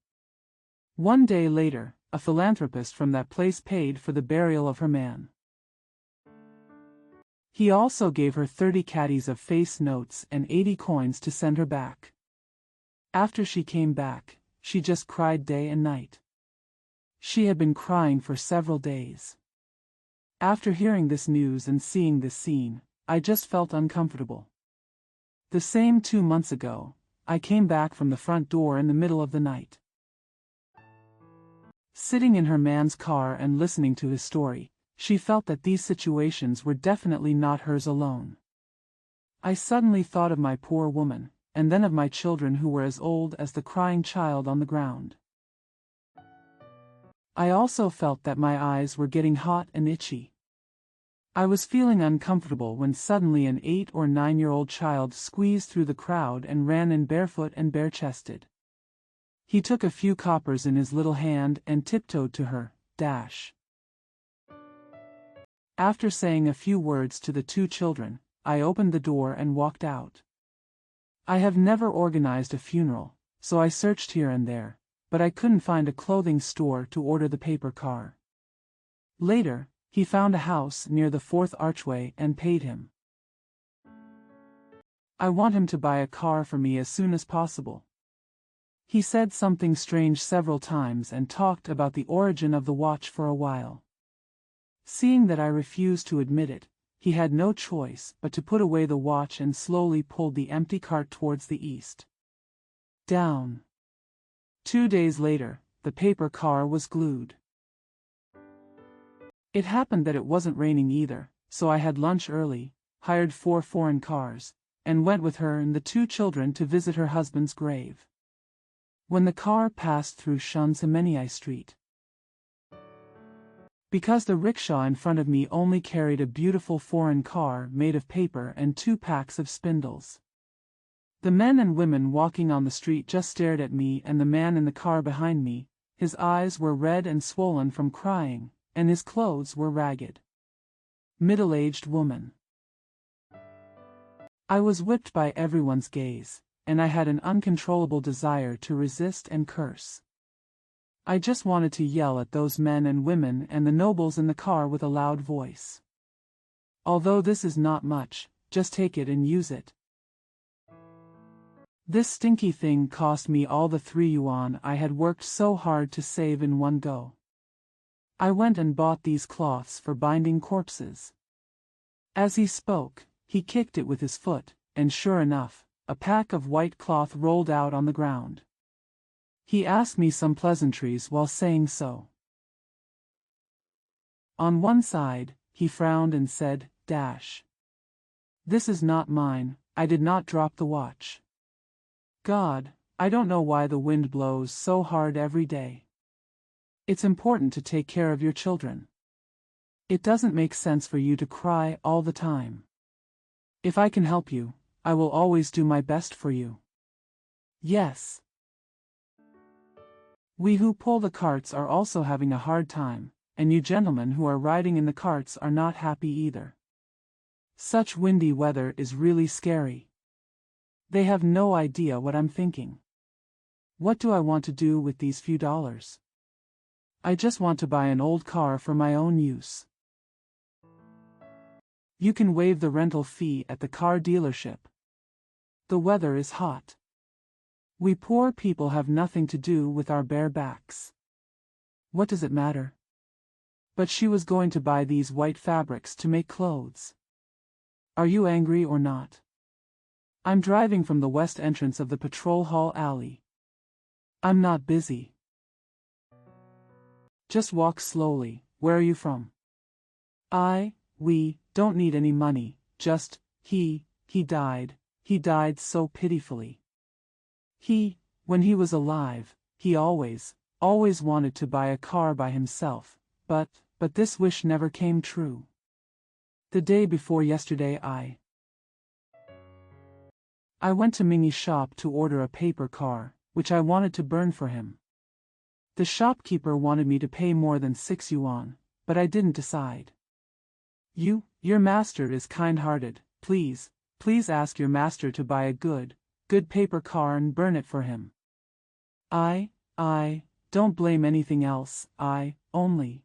A: One day later, a philanthropist from that place paid for the burial of her man. He also gave her 30 caddies of face notes and 80 coins to send her back. After she came back, she just cried day and night. She had been crying for several days. After hearing this news and seeing this scene, I just felt uncomfortable. The same 2 months ago, I came back from the front door in the middle of the night. Sitting in her man's car and listening to his story, she felt that these situations were definitely not hers alone. I suddenly thought of my poor woman, and then of my children who were as old as the crying child on the ground. I also felt that my eyes were getting hot and itchy. I was feeling uncomfortable when suddenly an 8 or 9-year-old child squeezed through the crowd and ran in barefoot and bare-chested. He took a few coppers in his little hand and tiptoed to her. After saying a few words to the 2 children, I opened the door and walked out. I have never organized a funeral, so I searched here and there, but I couldn't find a clothing store to order the paper car. Later, he found a house near the 4th archway and paid him. I want him to buy a car for me as soon as possible. He said something strange several times and talked about the origin of the watch for a while. Seeing that I refused to admit it, he had no choice but to put away the watch and slowly pulled the empty cart towards the east. Down. 2 days later, the paper car was glued. It happened that it wasn't raining either, so I had lunch early, hired 4 foreign cars, and went with her and the 2 children to visit her husband's grave. When the car passed through Shansameniai Street, because the rickshaw in front of me only carried a beautiful foreign car made of paper and 2 packs of spindles. The men and women walking on the street just stared at me and the man in the car behind me. His eyes were red and swollen from crying, and his clothes were ragged. Middle-aged woman. I was whipped by everyone's gaze, and I had an uncontrollable desire to resist and curse. I just wanted to yell at those men and women and the nobles in the car with a loud voice. Although this is not much, just take it and use it. This stinky thing cost me all the 3 yuan I had worked so hard to save in one go. I went and bought these cloths for binding corpses. As he spoke, he kicked it with his foot, and sure enough, a pack of white cloth rolled out on the ground. He asked me some pleasantries while saying so. On one side, he frowned and said, "This is not mine, I did not drop the watch. God, I don't know why the wind blows so hard every day. It's important to take care of your children. It doesn't make sense for you to cry all the time. If I can help you, I will always do my best for you. Yes. We who pull the carts are also having a hard time, and you gentlemen who are riding in the carts are not happy either. Such windy weather is really scary. They have no idea what I'm thinking. What do I want to do with these few dollars? I just want to buy an old car for my own use. You can waive the rental fee at the car dealership. The weather is hot. We poor people have nothing to do with our bare backs. What does it matter? But she was going to buy these white fabrics to make clothes. Are you angry or not? I'm driving from the west entrance of the patrol hall alley. I'm not busy. Just walk slowly. Where are you from? We don't need any money, just, he died. He died so pitifully. When he was alive, he always wanted to buy a car by himself, but this wish never came true. The day before yesterday I went to Mingy's shop to order a paper car, which I wanted to burn for him. The shopkeeper wanted me to pay more than 6 yuan, but I didn't decide. Your master is kind-hearted. Please ask your master to buy a good paper car and burn it for him. I don't blame anything else. I only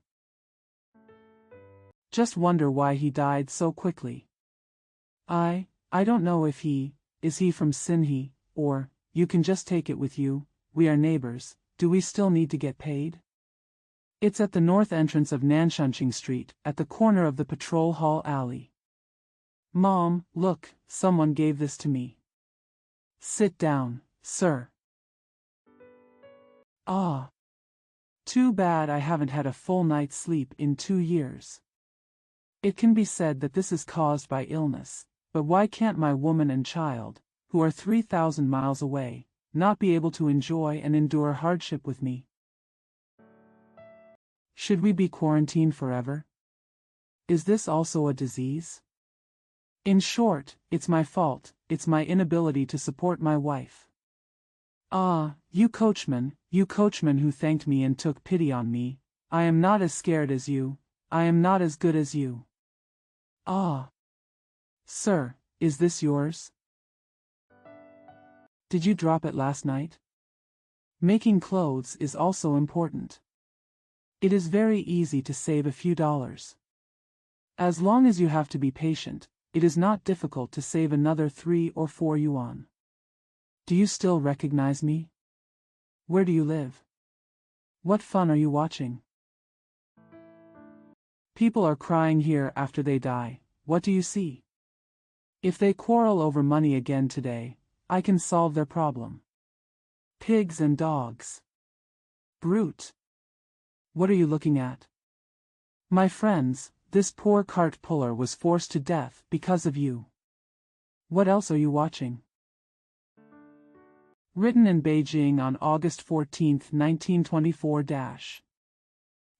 A: just wonder why he died so quickly. I don't know if is he from Sinhi, or you can just take it with you. We are neighbors. Do we still need to get paid? It's at the north entrance of Nanshanqing Street, at the corner of the patrol hall alley. Mom, look, someone gave this to me. Sit down, sir. Ah. Too bad I haven't had a full night's sleep in 2 years. It can be said that this is caused by illness, but why can't my woman and child, who are 3,000 miles away, not be able to enjoy and endure hardship with me? Should we be quarantined forever? Is this also a disease? In short, it's my fault, it's my inability to support my wife. Ah, you coachman who thanked me and took pity on me, I am not as scared as you, I am not as good as you. Ah. Sir, is this yours? Did you drop it last night? Making clothes is also important. It is very easy to save a few dollars. As long as you have to be patient, it is not difficult to save another 3 or 4 yuan. Do you still recognize me? Where do you live? What fun are you watching? People are crying here after they die, what do you see? If they quarrel over money again today, I can solve their problem. Pigs and dogs. Brute. What are you looking at? My friends, this poor cart puller was forced to death because of you. What else are you watching? Written in Beijing on August 14, 1924.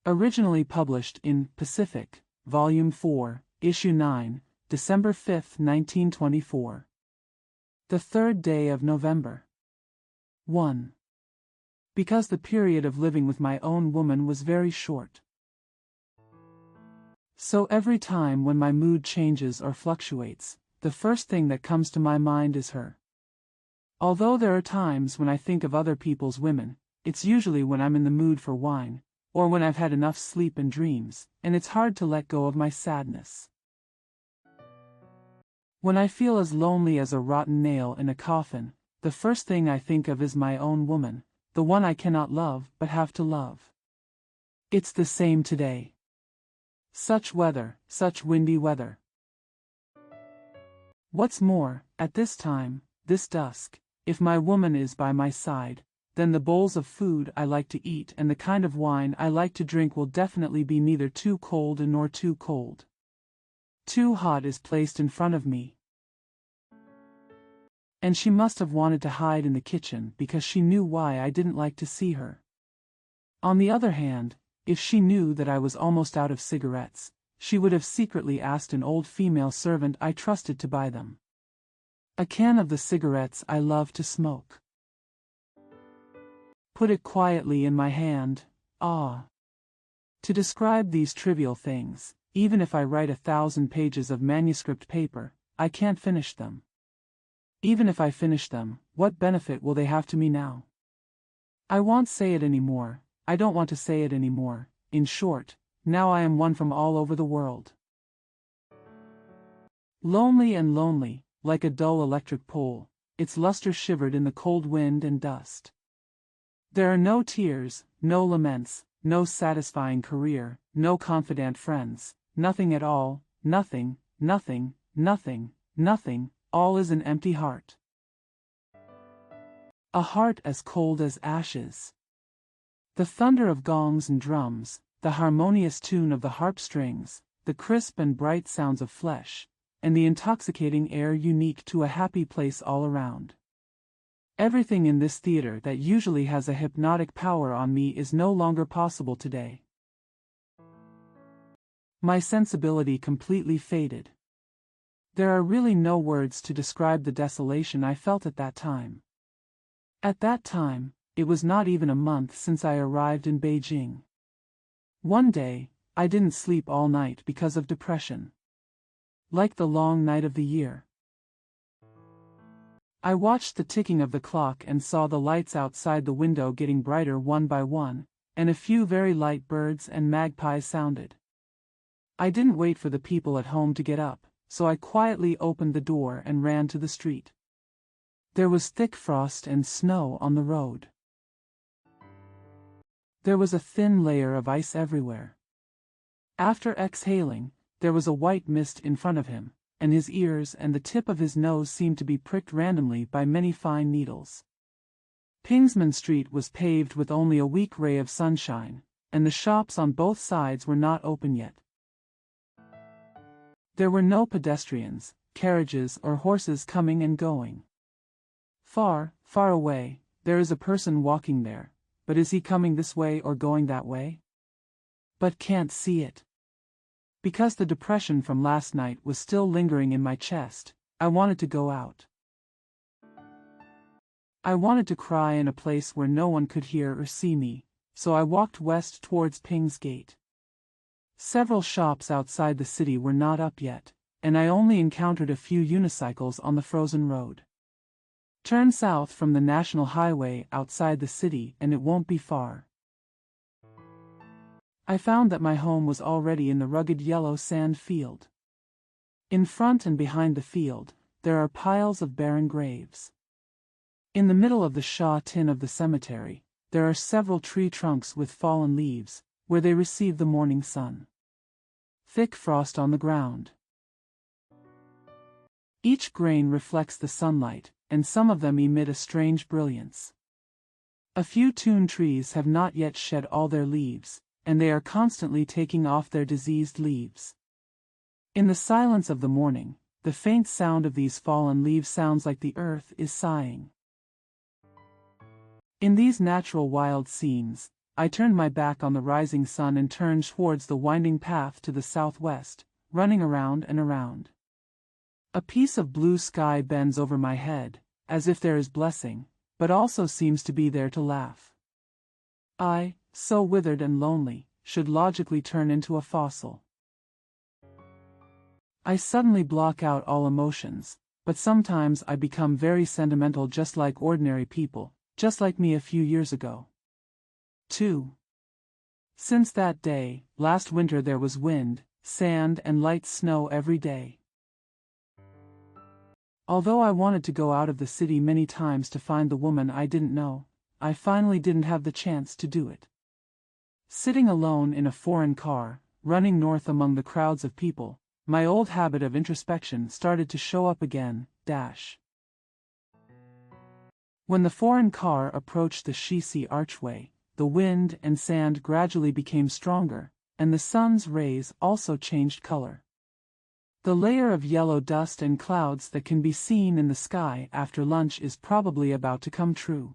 A: Originally published in Pacific, Volume 4, Issue 9, December 5, 1924. The 3rd day of November. 1. Because the period of living with my own woman was very short. So every time when my mood changes or fluctuates, the first thing that comes to my mind is her. Although there are times when I think of other people's women, it's usually when I'm in the mood for wine, or when I've had enough sleep and dreams, and it's hard to let go of my sadness. When I feel as lonely as a rotten nail in a coffin, the first thing I think of is my own woman, the one I cannot love but have to love. It's the same today. Such weather, such windy weather. What's more, at this time, this dusk, if my woman is by my side, then the bowls of food I like to eat and the kind of wine I like to drink will definitely be neither too cold nor too cold. Too hot is placed in front of me. And she must have wanted to hide in the kitchen because she knew why I didn't like to see her. On the other hand, if she knew that I was almost out of cigarettes, she would have secretly asked an old female servant I trusted to buy them. A can of the cigarettes I love to smoke. Put it quietly in my hand, ah. To describe these trivial things, even if I write 1,000 pages of manuscript paper, I can't finish them. Even if I finish them, what benefit will they have to me now? I won't say it anymore, I don't want to say it anymore. In short, now I am one from all over the world. Lonely and lonely, like a dull electric pole, its luster shivered in the cold wind and dust. There are no tears, no laments, no satisfying career, no confidant friends, nothing at all, nothing, nothing, nothing, nothing, all is an empty heart. A heart as cold as ashes. The thunder of gongs and drums, the harmonious tune of the harp strings, the crisp and bright sounds of flesh, and the intoxicating air unique to a happy place all around. Everything in this theater that usually has a hypnotic power on me is no longer possible today. My sensibility completely faded. There are really no words to describe the desolation I felt at that time. At that time, it was not even a month since I arrived in Beijing. One day, I didn't sleep all night because of depression. Like the long night of the year. I watched the ticking of the clock and saw the lights outside the window getting brighter one by one, and a few very light birds and magpies sounded. I didn't wait for the people at home to get up, so I quietly opened the door and ran to the street. There was thick frost and snow on the road. There was a thin layer of ice everywhere. After exhaling, there was a white mist in front of him, and his ears and the tip of his nose seemed to be pricked randomly by many fine needles. Pingsman Street was paved with only a weak ray of sunshine, and the shops on both sides were not open yet. There were no pedestrians, carriages or horses coming and going. Far, far away, there is a person walking there, but is he coming this way or going that way? But can't see it. Because the depression from last night was still lingering in my chest, I wanted to go out. I wanted to cry in a place where no one could hear or see me, so I walked west towards Ping's Gate. Several shops outside the city were not up yet, and I only encountered a few unicycles on the frozen road. Turn south from the national highway outside the city and it won't be far. I found that my home was already in the rugged yellow sand field. In front and behind the field, there are piles of barren graves. In the middle of the Shaw tin of the cemetery, there are several tree trunks with fallen leaves, where they receive the morning sun. Thick frost on the ground. Each grain reflects the sunlight, and some of them emit a strange brilliance. A few tune trees have not yet shed all their leaves, and they are constantly taking off their diseased leaves. In the silence of the morning, the faint sound of these fallen leaves sounds like the earth is sighing. In these natural wild scenes, I turned my back on the rising sun and turned towards the winding path to the southwest, running around and around. A piece of blue sky bends over my head, as if there is blessing, but also seems to be there to laugh. I, so withered and lonely, should logically turn into a fossil. I suddenly block out all emotions, but sometimes I become very sentimental just like ordinary people, just like me a few years ago. 2. Since that day, last winter there was wind, sand and light snow every day. Although I wanted to go out of the city many times to find the woman I didn't know, I finally didn't have the chance to do it. Sitting alone in a foreign car, running north among the crowds of people, my old habit of introspection started to show up again. When the foreign car approached the Shisi archway, the wind and sand gradually became stronger, and the sun's rays also changed color. The layer of yellow dust and clouds that can be seen in the sky after lunch is probably about to come true.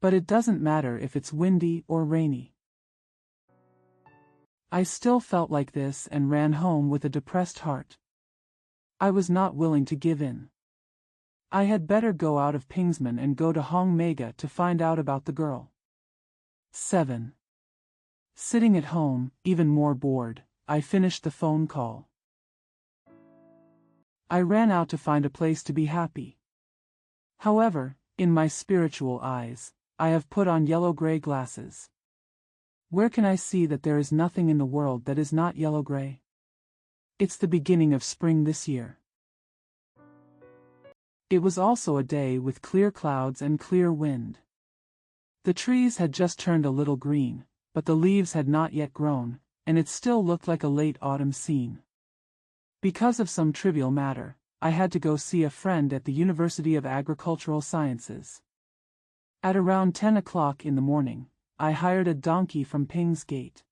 A: But it doesn't matter if it's windy or rainy. I still felt like this and ran home with a depressed heart. I was not willing to give in. I had better go out of Pingsman and go to Hong Mega to find out about the girl. 7. Sitting at home, even more bored, I finished the phone call. I ran out to find a place to be happy. However, in my spiritual eyes, I have put on yellow-gray glasses. Where can I see that there is nothing in the world that is not yellow-gray? It's the beginning of spring this year. It was also a day with clear clouds and clear wind. The trees had just turned a little green, but the leaves had not yet grown, and it still looked like a late autumn scene. Because of some trivial matter, I had to go see a friend at the University of Agricultural Sciences. At around 10 o'clock in the morning, I hired a donkey from Ping's Gate.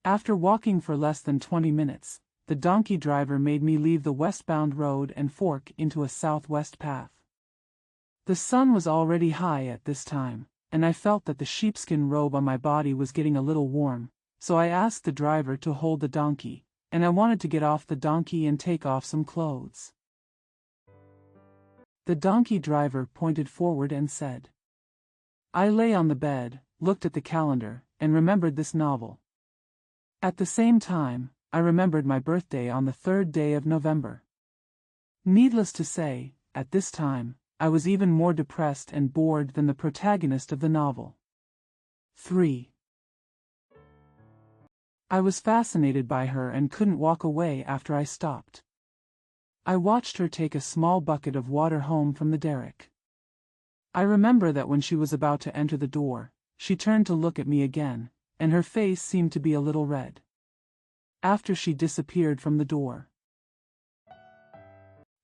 A: After walking for less than 20 minutes, the donkey driver made me leave the westbound road and fork into a southwest path. The sun was already high at this time, and I felt that the sheepskin robe on my body was getting a little warm, so I asked the driver to hold the donkey, and I wanted to get off the donkey and take off some clothes. The donkey driver pointed forward and said. I lay on the bed, looked at the calendar, and remembered this novel. At the same time, I remembered my birthday on the 3rd day of November. Needless to say, at this time, I was even more depressed and bored than the protagonist of the novel. 3. I was fascinated by her and couldn't walk away after I stopped. I watched her take a small bucket of water home from the derrick. I remember that when she was about to enter the door, she turned to look at me again, and her face seemed to be a little red. after she disappeared from the door.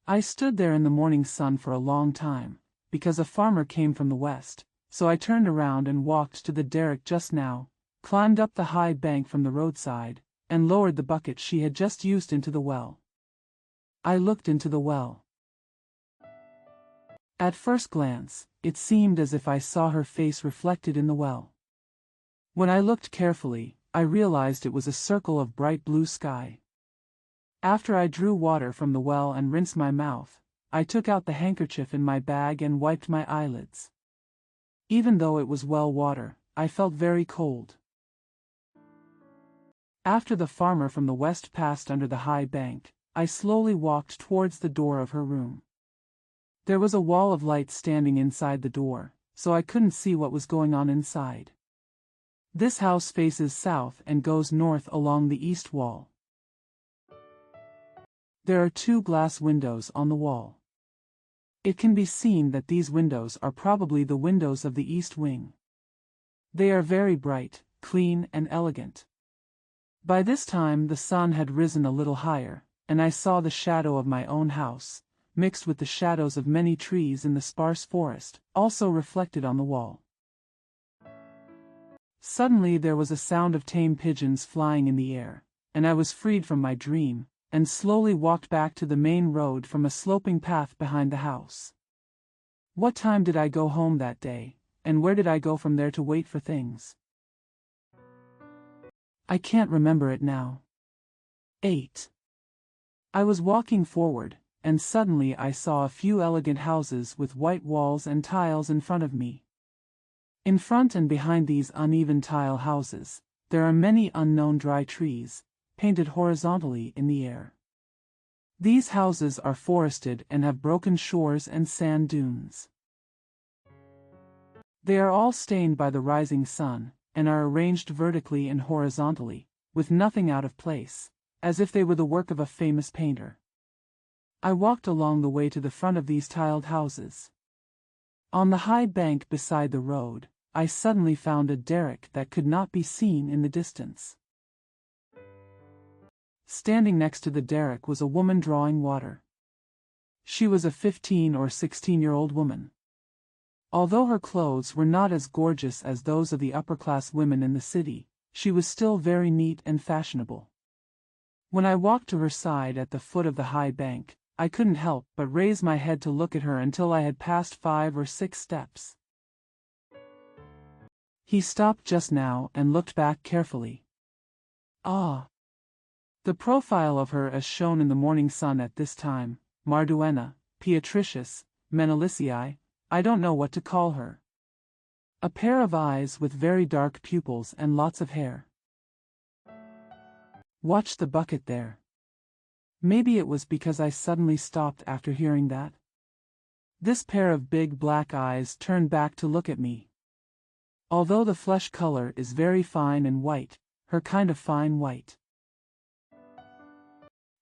A: I stood there in the morning sun for a long time, because a farmer came from the west, so I turned around and walked to the derrick just now, climbed up the high bank from the roadside, and lowered the bucket she had just used into the well. I looked into the well. At first glance, it seemed as if I saw her face reflected in the well. When I looked carefully, I realized it was a circle of bright blue sky. After I drew water from the well and rinsed my mouth, I took out the handkerchief in my bag and wiped my eyelids. Even though it was well water, I felt very cold. After the farmer from the west passed under the high bank, I slowly walked towards the door of her room. There was a wall of light standing inside the door, so I couldn't see what was going on inside. This house faces south and goes north along the east wall. There are 2 glass windows on the wall. It can be seen that these windows are probably the windows of the east wing. They are very bright, clean, and elegant. By this time the sun had risen a little higher, and I saw the shadow of my own house, mixed with the shadows of many trees in the sparse forest, also reflected on the wall. Suddenly there was a sound of tame pigeons flying in the air, and I was freed from my dream, and slowly walked back to the main road from a sloping path behind the house. What time did I go home that day, and where did I go from there to wait for things? I can't remember it now. 8. I was walking forward, and suddenly I saw a few elegant houses with white walls and tiles in front of me. In front and behind these uneven tile houses, there are many unknown dry trees, painted horizontally in the air. These houses are forested and have broken shores and sand dunes. They are all stained by the rising sun, and are arranged vertically and horizontally, with nothing out of place, as if they were the work of a famous painter. I walked along the way to the front of these tiled houses. On the high bank beside the road, I suddenly found a derrick that could not be seen in the distance. Standing next to the derrick was a woman drawing water. She was a 15 or 16-year-old woman. Although her clothes were not as gorgeous as those of the upper-class women in the city, she was still very neat and fashionable. When I walked to her side at the foot of the high bank, I couldn't help but raise my head to look at her until I had passed 5 or 6 steps. He stopped just now and looked back carefully. Ah! The profile of her as shown in the morning sun at this time, Marduena, Beatricius, Menelicii, I don't know what to call her. A pair of eyes with very dark pupils and lots of hair. Watch the bucket there. Maybe it was because I suddenly stopped after hearing that. This pair of big black eyes turned back to look at me. Although the flesh color is very fine and white, her kind of fine white.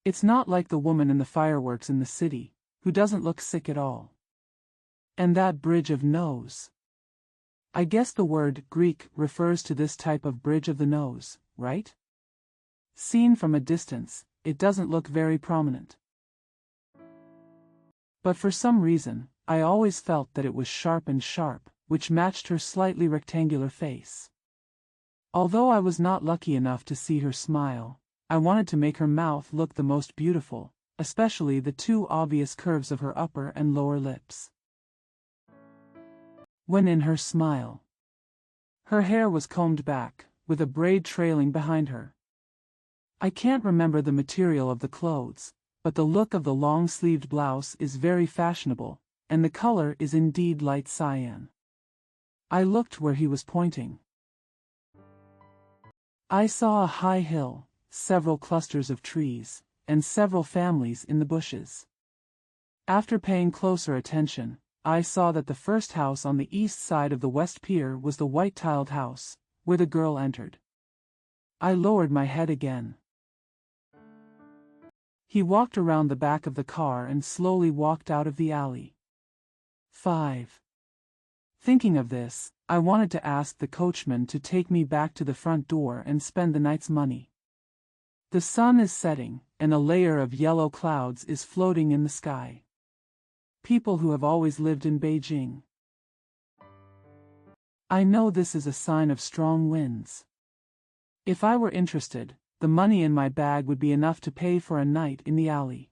A: It's not like the woman in the fireworks in the city, who doesn't look sick at all. And that bridge of nose. I guess the word Greek refers to this type of bridge of the nose, right? Seen from a distance, it doesn't look very prominent. But for some reason, I always felt that it was sharp, which matched her slightly rectangular face. Although I was not lucky enough to see her smile, I wanted to make her mouth look the most beautiful, especially the 2 obvious curves of her upper and lower lips. When in her smile, her hair was combed back, with a braid trailing behind her. I can't remember the material of the clothes, but the look of the long-sleeved blouse is very fashionable, and the color is indeed light cyan. I looked where he was pointing. I saw a high hill, several clusters of trees, and several families in the bushes. After paying closer attention, I saw that the first house on the east side of the west pier was the white-tiled house, where the girl entered. I lowered my head again. He walked around the back of the car and slowly walked out of the alley. 5. Thinking of this, I wanted to ask the coachman to take me back to the front door and spend the night's money. The sun is setting, and a layer of yellow clouds is floating in the sky. People who have always lived in Beijing. I know this is a sign of strong winds. If I were interested, the money in my bag would be enough to pay for a night in the alley.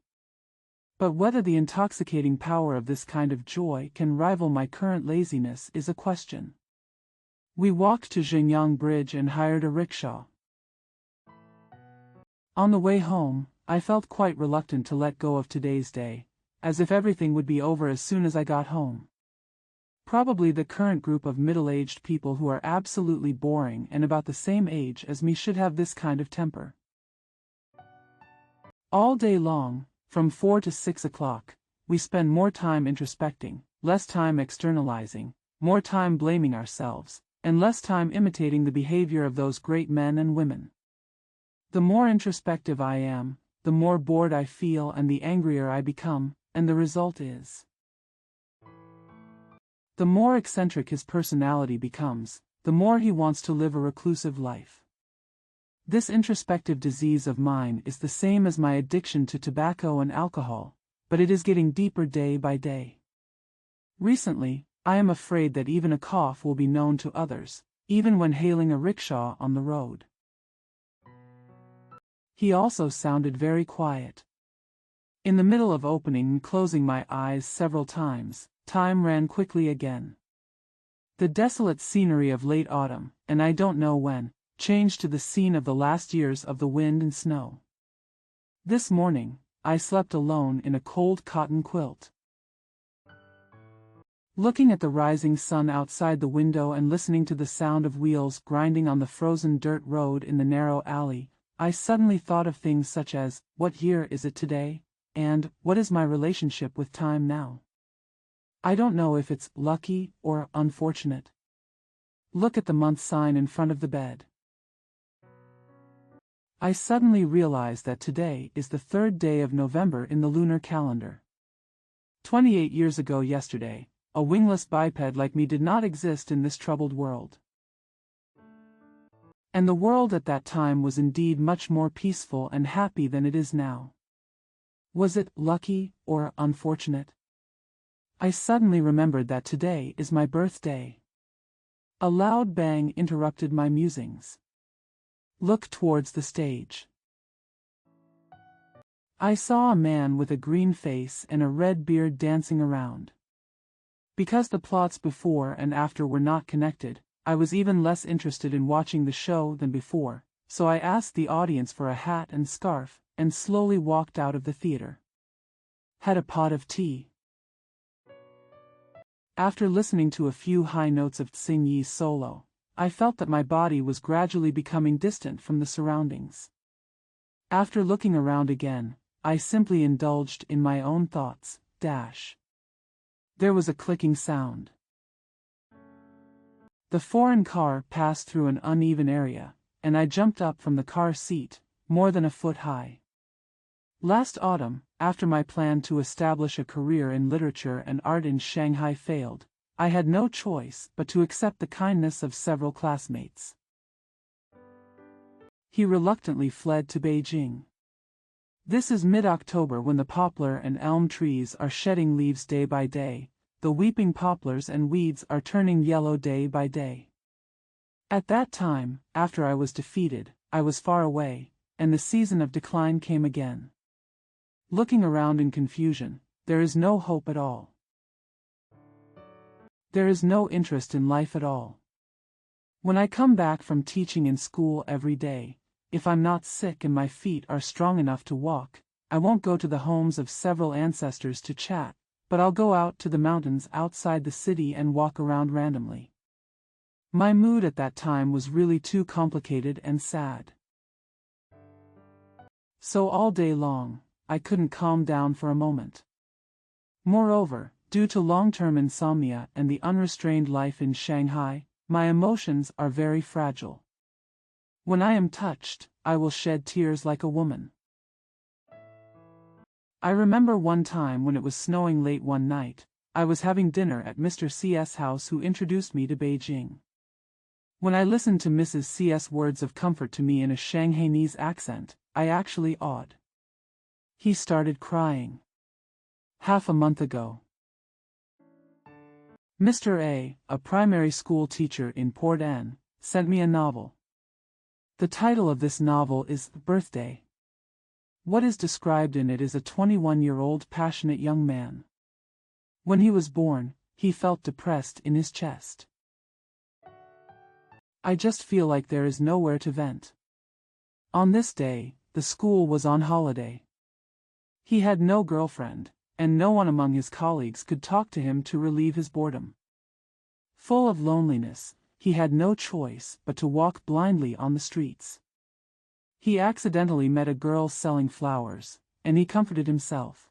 A: But whether the intoxicating power of this kind of joy can rival my current laziness is a question. We walked to Shenyang Bridge and hired a rickshaw. On the way home, I felt quite reluctant to let go of today's day, as if everything would be over as soon as I got home. Probably the current group of middle-aged people who are absolutely boring and about the same age as me should have this kind of temper. All day long, from 4 to 6 o'clock, we spend more time introspecting, less time externalizing, more time blaming ourselves, and less time imitating the behavior of those great men and women. The more introspective I am, the more bored I feel and the angrier I become, and the result is the more eccentric his personality becomes, the more he wants to live a reclusive life. This introspective disease of mine is the same as my addiction to tobacco and alcohol, but it is getting deeper day by day. Recently, I am afraid that even a cough will be known to others, even when hailing a rickshaw on the road. He also sounded very quiet. In the middle of opening and closing my eyes several times, time ran quickly again. The desolate scenery of late autumn, and I don't know when, changed to the scene of the last years of the wind and snow. This morning, I slept alone in a cold cotton quilt. Looking at the rising sun outside the window and listening to the sound of wheels grinding on the frozen dirt road in the narrow alley, I suddenly thought of things such as, what year is it today, and what is my relationship with time now? I don't know if it's lucky or unfortunate. Look at the month sign in front of the bed. I suddenly realized that today is the 3rd day of November in the lunar calendar. 28 years ago yesterday, a wingless biped like me did not exist in this troubled world. And the world at that time was indeed much more peaceful and happy than it is now. Was it lucky or unfortunate? I suddenly remembered that today is my birthday. A loud bang interrupted my musings. Look towards the stage. I saw a man with a green face and a red beard dancing around. Because the plots before and after were not connected, I was even less interested in watching the show than before, so I asked the audience for a hat and scarf, and slowly walked out of the theater. Had a pot of tea. After listening to a few high notes of Tsing Yi's solo, I felt that my body was gradually becoming distant from the surroundings. After looking around again, I simply indulged in my own thoughts. There was a clicking sound. The foreign car passed through an uneven area, and I jumped up from the car seat, more than a foot high. Last autumn, after my plan to establish a career in literature and art in Shanghai failed, I had no choice but to accept the kindness of several classmates. He reluctantly fled to Beijing. This is mid-October when the poplar and elm trees are shedding leaves day by day, the weeping poplars and weeds are turning yellow day by day. At that time, after I was defeated, I was far away, and the season of decline came again. Looking around in confusion, there is no hope at all. There is no interest in life at all. When I come back from teaching in school every day, if I'm not sick and my feet are strong enough to walk, I won't go to the homes of several ancestors to chat, but I'll go out to the mountains outside the city and walk around randomly. My mood at that time was really too complicated and sad. So all day long, I couldn't calm down for a moment. Moreover, due to long-term insomnia and the unrestrained life in Shanghai, my emotions are very fragile. When I am touched, I will shed tears like a woman. I remember one time when it was snowing late one night, I was having dinner at Mr. C.'s house who introduced me to Beijing. When I listened to Mrs. C.'s words of comfort to me in a Shanghainese accent, I actually awed. He started crying. Half a month ago. Mr. A primary school teacher in Part1, sent me a novel. The title of this novel is Birthday. What is described in it is a 21-year-old passionate young man. When he was born, he felt depressed in his chest. I just feel like there is nowhere to vent. On this day, the school was on holiday. He had no girlfriend, and no one among his colleagues could talk to him to relieve his boredom. Full of loneliness, he had no choice but to walk blindly on the streets. He accidentally met a girl selling flowers, and he comforted himself.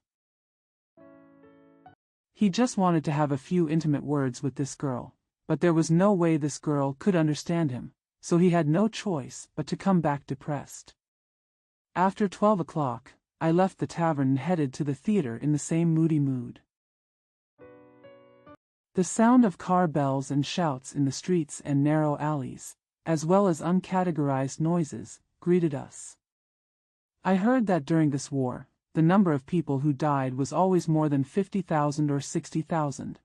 A: He just wanted to have a few intimate words with this girl, but there was no way this girl could understand him, so he had no choice but to come back depressed. After 12 o'clock, I left the tavern and headed to the theater in the same moody mood. The sound of car bells and shouts in the streets and narrow alleys, as well as uncategorized noises, greeted us. I heard that during this war, the number of people who died was always more than 50,000 or 60,000.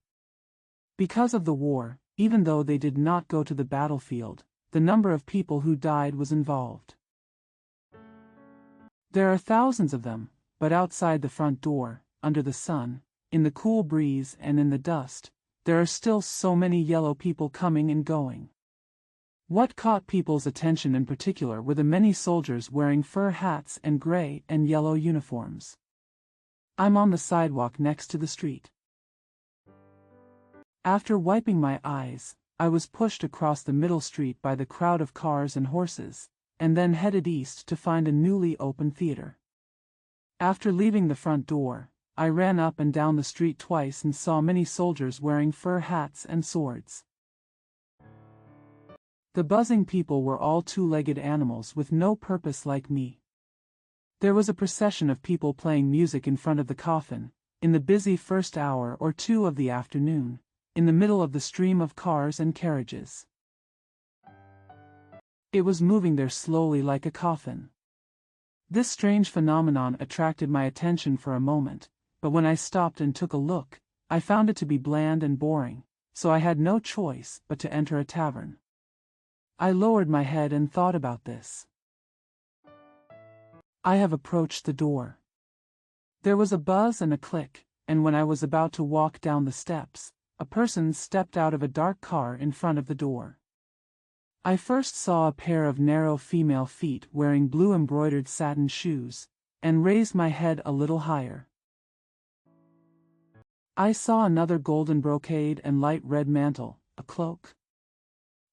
A: Because of the war, even though they did not go to the battlefield, the number of people who died was involved. There are thousands of them, but outside the front door, under the sun, in the cool breeze and in the dust, there are still so many yellow people coming and going. What caught people's attention in particular were the many soldiers wearing fur hats and gray and yellow uniforms. I'm on the sidewalk next to the street. After wiping my eyes, I was pushed across the middle street by the crowd of cars and horses, and then headed east to find a newly opened theater. After leaving the front door, I ran up and down the street twice and saw many soldiers wearing fur hats and swords. The buzzing people were all two-legged animals with no purpose like me. There was a procession of people playing music in front of the coffin, in the busy first hour or two of the afternoon, in the middle of the stream of cars and carriages. It was moving there slowly like a coffin. This strange phenomenon attracted my attention for a moment, but when I stopped and took a look, I found it to be bland and boring, so I had no choice but to enter a tavern. I lowered my head and thought about this. I have approached the door. There was a buzz and a click, and when I was about to walk down the steps, a person stepped out of a dark car in front of the door. I first saw a pair of narrow female feet wearing blue embroidered satin shoes, and raised my head a little higher. I saw another golden brocade and light red mantle, a cloak.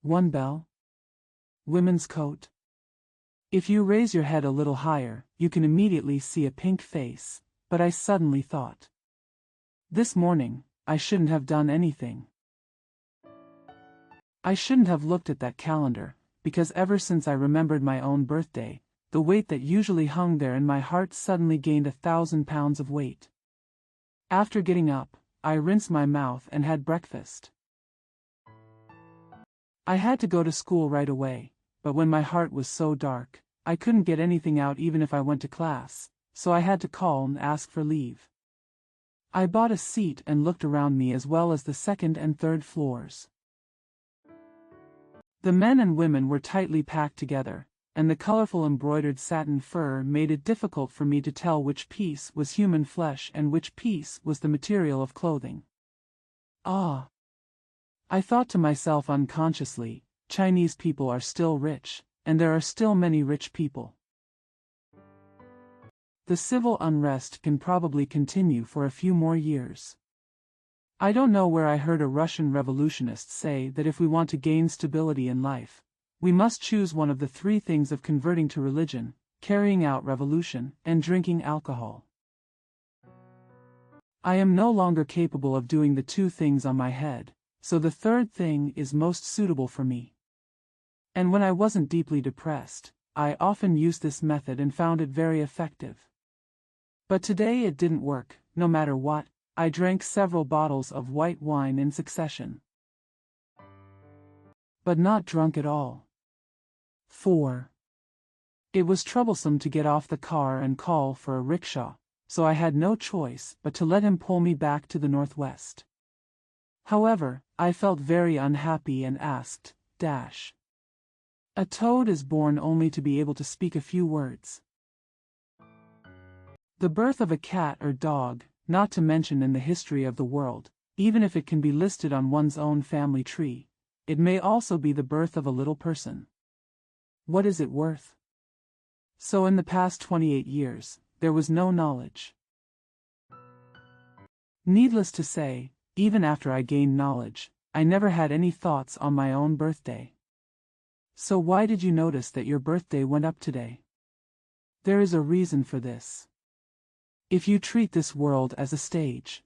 A: One bell. Women's coat. If you raise your head a little higher, you can immediately see a pink face, but I suddenly thought. This morning, I shouldn't have done anything. I shouldn't have looked at that calendar, because ever since I remembered my own birthday, the weight that usually hung there in my heart suddenly gained 1,000 pounds of weight. After getting up, I rinsed my mouth and had breakfast. I had to go to school right away, but when my heart was so dark, I couldn't get anything out even if I went to class, so I had to call and ask for leave. I bought a seat and looked around me as well as the second and third floors. The men and women were tightly packed together, and the colorful embroidered satin fur made it difficult for me to tell which piece was human flesh and which piece was the material of clothing. Ah! I thought to myself unconsciously, Chinese people are still rich, and there are still many rich people. The civil unrest can probably continue for a few more years. I don't know where I heard a Russian revolutionist say that if we want to gain stability in life, we must choose one of the three things of converting to religion, carrying out revolution, and drinking alcohol. I am no longer capable of doing the two things on my head, so the third thing is most suitable for me. And when I wasn't deeply depressed, I often used this method and found it very effective. But today it didn't work. No matter what, I drank several bottles of white wine in succession. But not drunk at all. 4. It was troublesome to get off the car and call for a rickshaw, so I had no choice but to let him pull me back to the northwest. However, I felt very unhappy and asked, Dash. A toad is born only to be able to speak a few words. The birth of a cat or dog, not to mention in the history of the world, even if it can be listed on one's own family tree, it may also be the birth of a little person. What is it worth? So in the past 28 years, there was no knowledge. Needless to say, even after I gained knowledge, I never had any thoughts on my own birthday. So why did you notice that your birthday went up today? There is a reason for this. If you treat this world as a stage,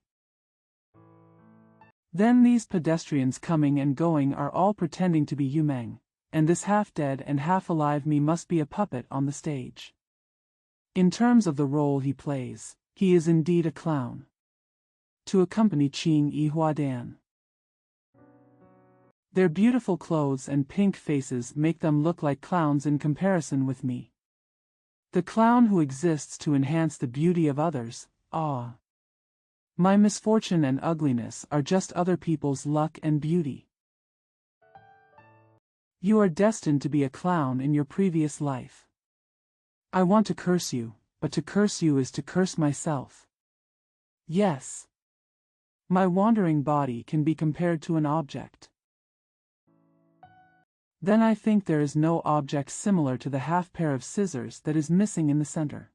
A: then these pedestrians coming and going are all pretending to be Yumeng, and this half-dead and half-alive me must be a puppet on the stage. In terms of the role he plays, he is indeed a clown. To accompany Qing Yi Huadan. Their beautiful clothes and pink faces make them look like clowns in comparison with me. The clown who exists to enhance the beauty of others, ah. My misfortune and ugliness are just other people's luck and beauty. You are destined to be a clown in your previous life. I want to curse you, but to curse you is to curse myself. Yes. My wandering body can be compared to an object. Then I think there is no object similar to the half pair of scissors that is missing in the center.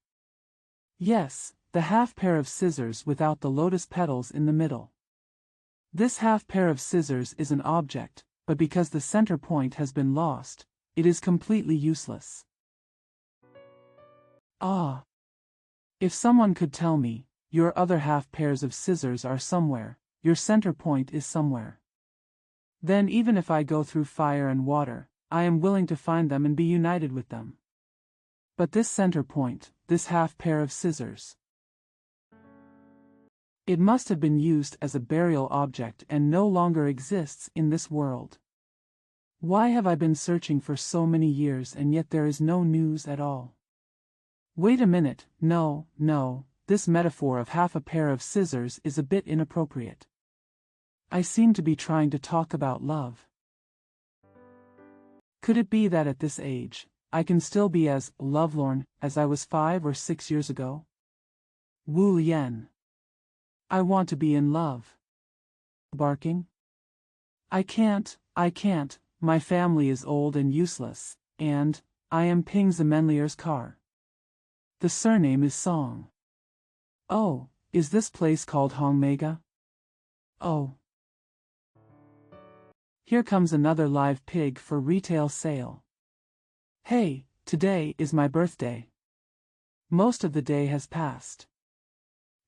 A: Yes, the half pair of scissors without the lotus petals in the middle. This half pair of scissors is an object, but because the center point has been lost, it is completely useless. Ah! If someone could tell me, your other half pairs of scissors are somewhere, your center point is somewhere. Then even if I go through fire and water, I am willing to find them and be united with them. But this center point, this half pair of scissors, it must have been used as a burial object and no longer exists in this world. Why have I been searching for so many years and yet there is no news at all? Wait a minute, no, this metaphor of half a pair of scissors is a bit inappropriate. I seem to be trying to talk about love. Could it be that at this age, I can still be as lovelorn as I was 5 or 6 years ago? Wu Lian. I want to be in love. Barking? I can't, my family is old and useless, and I am Ping Zemenlier's car. The surname is Song. Oh, is this place called Hongmega? Oh. Here comes another live pig for retail sale. Hey, today is my birthday. Most of the day has passed.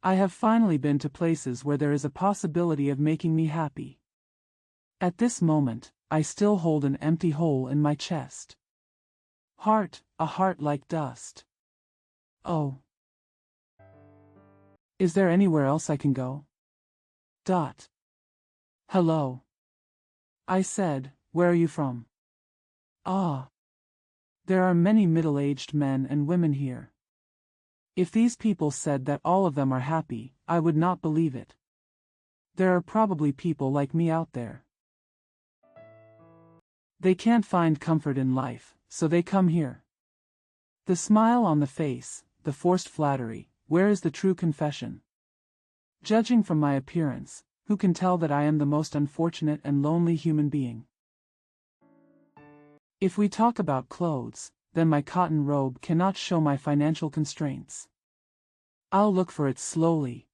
A: I have finally been to places where there is a possibility of making me happy. At this moment, I still hold an empty hole in my chest. A heart like dust. Oh. Is there anywhere else I can go? Hello. I said, where are you from? Ah. There are many middle-aged men and women here. If these people said that all of them are happy, I would not believe it. There are probably people like me out there. They can't find comfort in life, so they come here. The smile on the face, the forced flattery, where is the true confession? Judging from my appearance, who can tell that I am the most unfortunate and lonely human being? If we talk about clothes, then my cotton robe cannot show my financial constraints. I'll look for it slowly.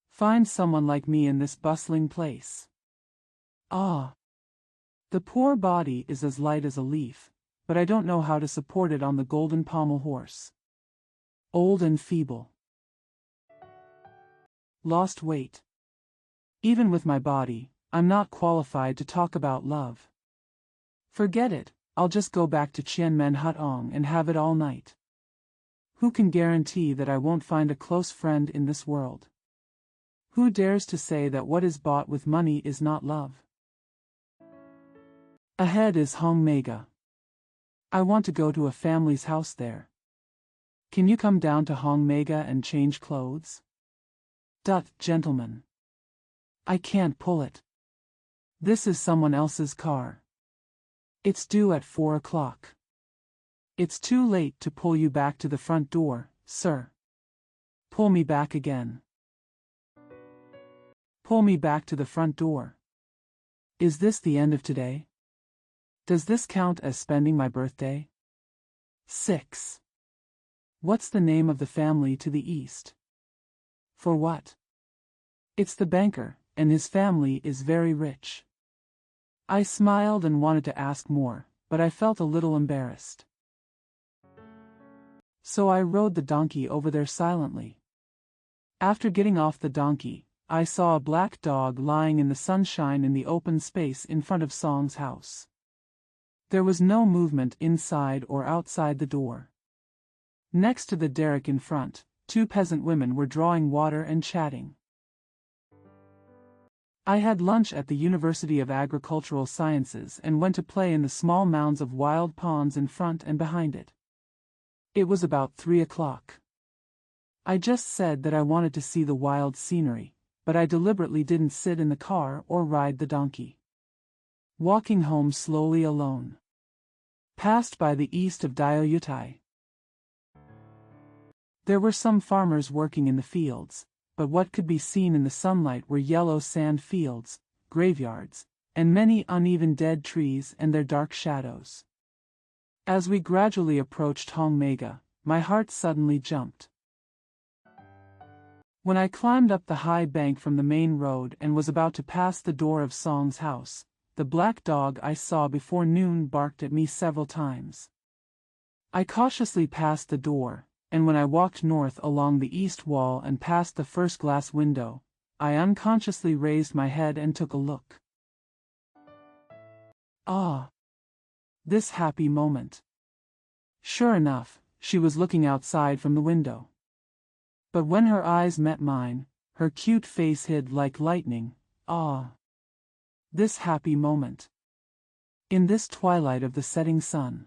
A: Find someone like me in this bustling place. Ah. The poor body is as light as a leaf, but I don't know how to support it on the golden pommel horse. Old and feeble. Lost weight. Even with my body, I'm not qualified to talk about love. Forget it, I'll just go back to Qianmen Hutong and have it all night. Who can guarantee that I won't find a close friend in this world? Who dares to say that what is bought with money is not love? Ahead is Hongmega. I want to go to a family's house there. Can you come down to Hongmega and change clothes? Gentlemen. I can't pull it. This is someone else's car. It's due at 4 o'clock. It's too late to pull you back to the front door, sir. Pull me back again. Pull me back to the front door. Is this the end of today? Does this count as spending my birthday? 6. What's the name of the family to the east? For what? It's the banker, and his family is very rich. I smiled and wanted to ask more, but I felt a little embarrassed. So I rode the donkey over there silently. After getting off the donkey, I saw a black dog lying in the sunshine in the open space in front of Song's house. There was no movement inside or outside the door. Next to the derrick in front, 2 peasant women were drawing water and chatting. I had lunch at the University of Agricultural Sciences and went to play in the small mounds of wild ponds in front and behind it. It was about 3 o'clock. I just said that I wanted to see the wild scenery, but I deliberately didn't sit in the car or ride the donkey. Walking home slowly alone. Passed by the east of Diaoyutai. There were some farmers working in the fields, but what could be seen in the sunlight were yellow sand fields, graveyards, and many uneven dead trees and their dark shadows. As we gradually approached Hongmega, my heart suddenly jumped. When I climbed up the high bank from the main road and was about to pass the door of Song's house, the black dog I saw before noon barked at me several times. I cautiously passed the door, and when I walked north along the east wall and past the first glass window, I unconsciously raised my head and took a look. Ah! This happy moment. Sure enough, she was looking outside from the window. But when her eyes met mine, her cute face hid like lightning. Ah! This happy moment. In this twilight of the setting sun.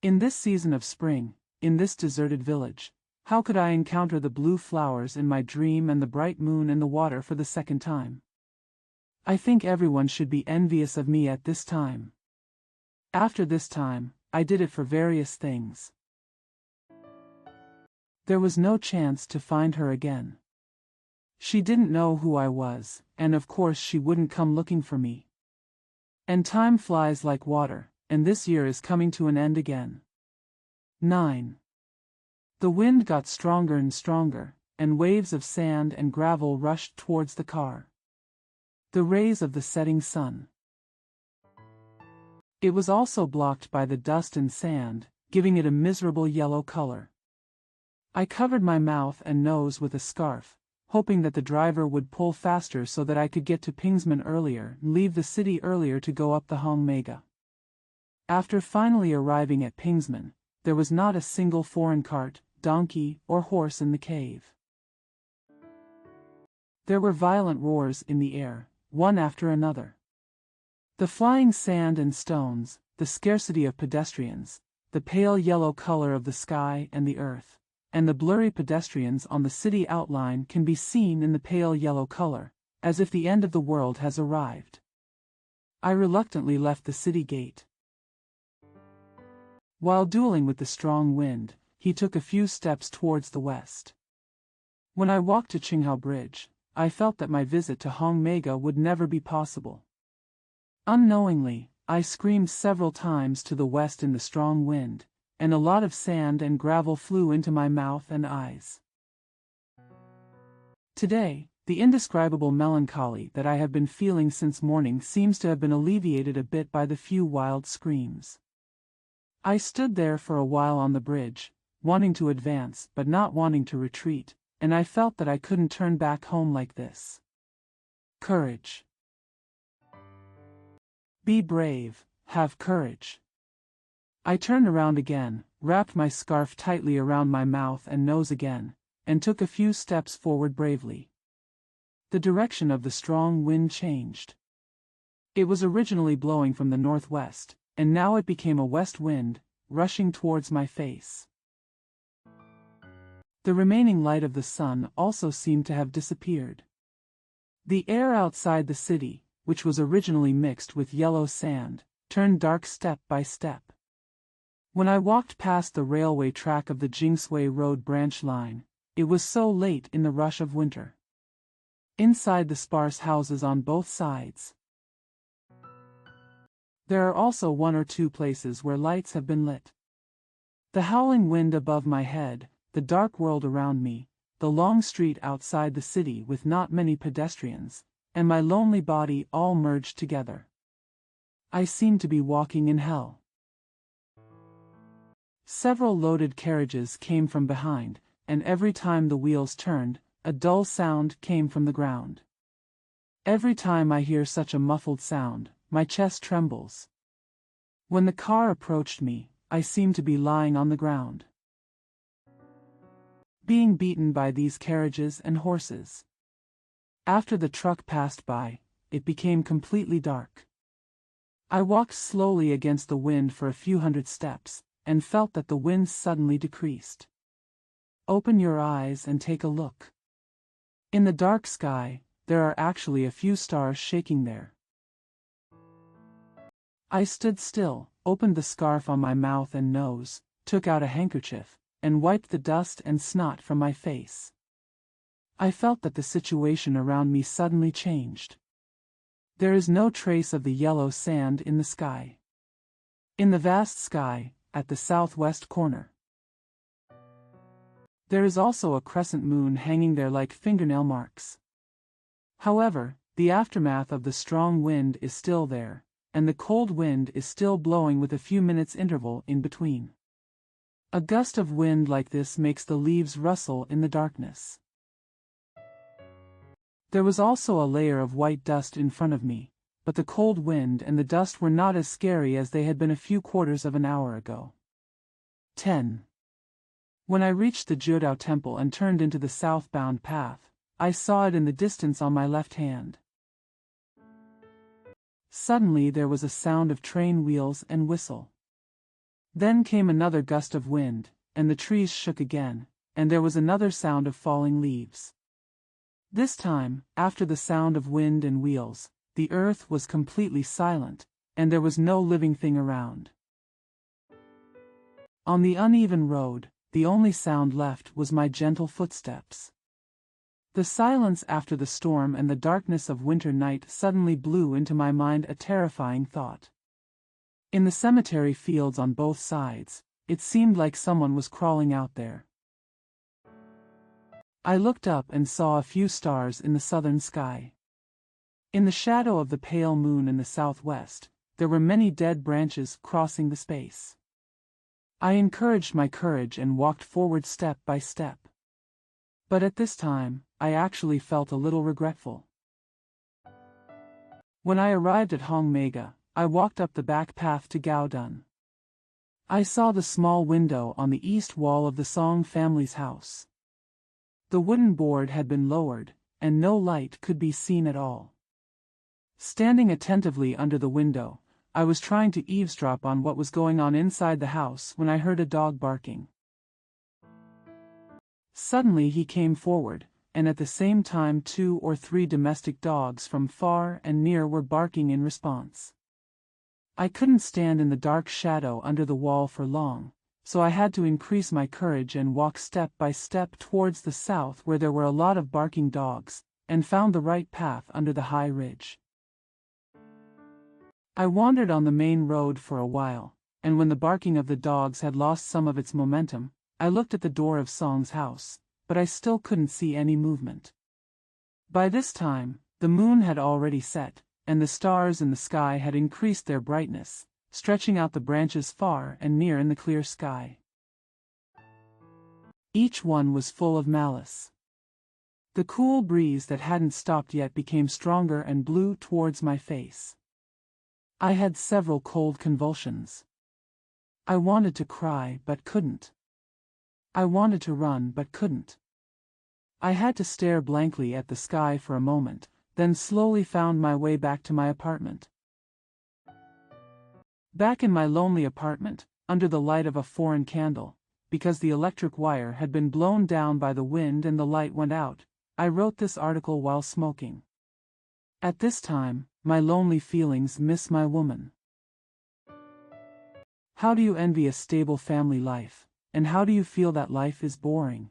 A: In this season of spring, in this deserted village, how could I encounter the blue flowers in my dream and the bright moon in the water for the second time? I think everyone should be envious of me at this time. After this time, I did it for various things. There was no chance to find her again. She didn't know who I was, and of course she wouldn't come looking for me. And time flies like water, and this year is coming to an end again. 9. The wind got stronger and stronger, and waves of sand and gravel rushed towards the car. The rays of the setting sun. It was also blocked by the dust and sand, giving it a miserable yellow color. I covered my mouth and nose with a scarf, hoping that the driver would pull faster so that I could get to Pingsman earlier and leave the city earlier to go up the Hongmega. After finally arriving at Pingsman, there was not a single foreign cart, donkey, or horse in the cave. There were violent roars in the air, one after another. The flying sand and stones, the scarcity of pedestrians, the pale yellow color of the sky and the earth, and the blurry pedestrians on the city outline can be seen in the pale yellow color, as if the end of the world has arrived. I reluctantly left the city gate. While dueling with the strong wind, he took a few steps towards the west. When I walked to Qinghao Bridge, I felt that my visit to Hongmega would never be possible. Unknowingly, I screamed several times to the west in the strong wind, and a lot of sand and gravel flew into my mouth and eyes. Today, the indescribable melancholy that I have been feeling since morning seems to have been alleviated a bit by the few wild screams. I stood there for a while on the bridge, wanting to advance but not wanting to retreat, and I felt that I couldn't turn back home like this. Courage. Be brave, have courage. I turned around again, wrapped my scarf tightly around my mouth and nose again, and took a few steps forward bravely. The direction of the strong wind changed. It was originally blowing from the northwest, and now it became a west wind, rushing towards my face. The remaining light of the sun also seemed to have disappeared. The air outside the city, which was originally mixed with yellow sand, turned dark step by step. When I walked past the railway track of the Jingshui Road branch line, it was so late in the rush of winter. Inside the sparse houses on both sides, there are also one or two places where lights have been lit. The howling wind above my head, the dark world around me, the long street outside the city with not many pedestrians, and my lonely body all merged together. I seemed to be walking in hell. Several loaded carriages came from behind, and every time the wheels turned, a dull sound came from the ground. Every time I hear such a muffled sound, my chest trembles. When the car approached me, I seemed to be lying on the ground, being beaten by these carriages and horses. After the truck passed by, it became completely dark. I walked slowly against the wind for a few hundred steps, and felt that the wind suddenly decreased. Open your eyes and take a look. In the dark sky, there are actually a few stars shaking there. I stood still, opened the scarf on my mouth and nose, took out a handkerchief, and wiped the dust and snot from my face. I felt that the situation around me suddenly changed. There is no trace of the yellow sand in the sky. In the vast sky, at the southwest corner, there is also a crescent moon hanging there like fingernail marks. However, the aftermath of the strong wind is still there, and the cold wind is still blowing with a few minutes interval in between. A gust of wind like this makes the leaves rustle in the darkness. There was also a layer of white dust in front of me, but the cold wind and the dust were not as scary as they had been a few quarters of an hour ago. 10. When I reached the Jiudao Temple and turned into the southbound path, I saw it in the distance on my left hand. Suddenly there was a sound of train wheels and whistle. Then came another gust of wind, and the trees shook again, and there was another sound of falling leaves. This time, after the sound of wind and wheels, the earth was completely silent, and there was no living thing around. On the uneven road, the only sound left was my gentle footsteps. The silence after the storm and the darkness of winter night suddenly blew into my mind a terrifying thought. In the cemetery fields on both sides, it seemed like someone was crawling out there. I looked up and saw a few stars in the southern sky. In the shadow of the pale moon in the southwest, there were many dead branches crossing the space. I encouraged my courage and walked forward step by step. But at this time, I actually felt a little regretful. When I arrived at Hongmega, I walked up the back path to Gaodun. I saw the small window on the east wall of the Song family's house. The wooden board had been lowered, and no light could be seen at all. Standing attentively under the window, I was trying to eavesdrop on what was going on inside the house when I heard a dog barking. Suddenly he came forward, and at the same time 2 or 3 domestic dogs from far and near were barking in response. I couldn't stand in the dark shadow under the wall for long, so I had to increase my courage and walk step by step towards the south where there were a lot of barking dogs, and found the right path under the high ridge. I wandered on the main road for a while, and when the barking of the dogs had lost some of its momentum, I looked at the door of Song's house, but I still couldn't see any movement. By this time, the moon had already set, and the stars in the sky had increased their brightness, stretching out the branches far and near in the clear sky. Each one was full of malice. The cool breeze that hadn't stopped yet became stronger and blew towards my face. I had several cold convulsions. I wanted to cry but couldn't. I wanted to run but couldn't. I had to stare blankly at the sky for a moment, then slowly found my way back to my apartment. Back in my lonely apartment, under the light of a foreign candle, because the electric wire had been blown down by the wind and the light went out, I wrote this article while smoking. At this time, my lonely feelings miss my woman. How do you envy a stable family life, and how do you feel that life is boring?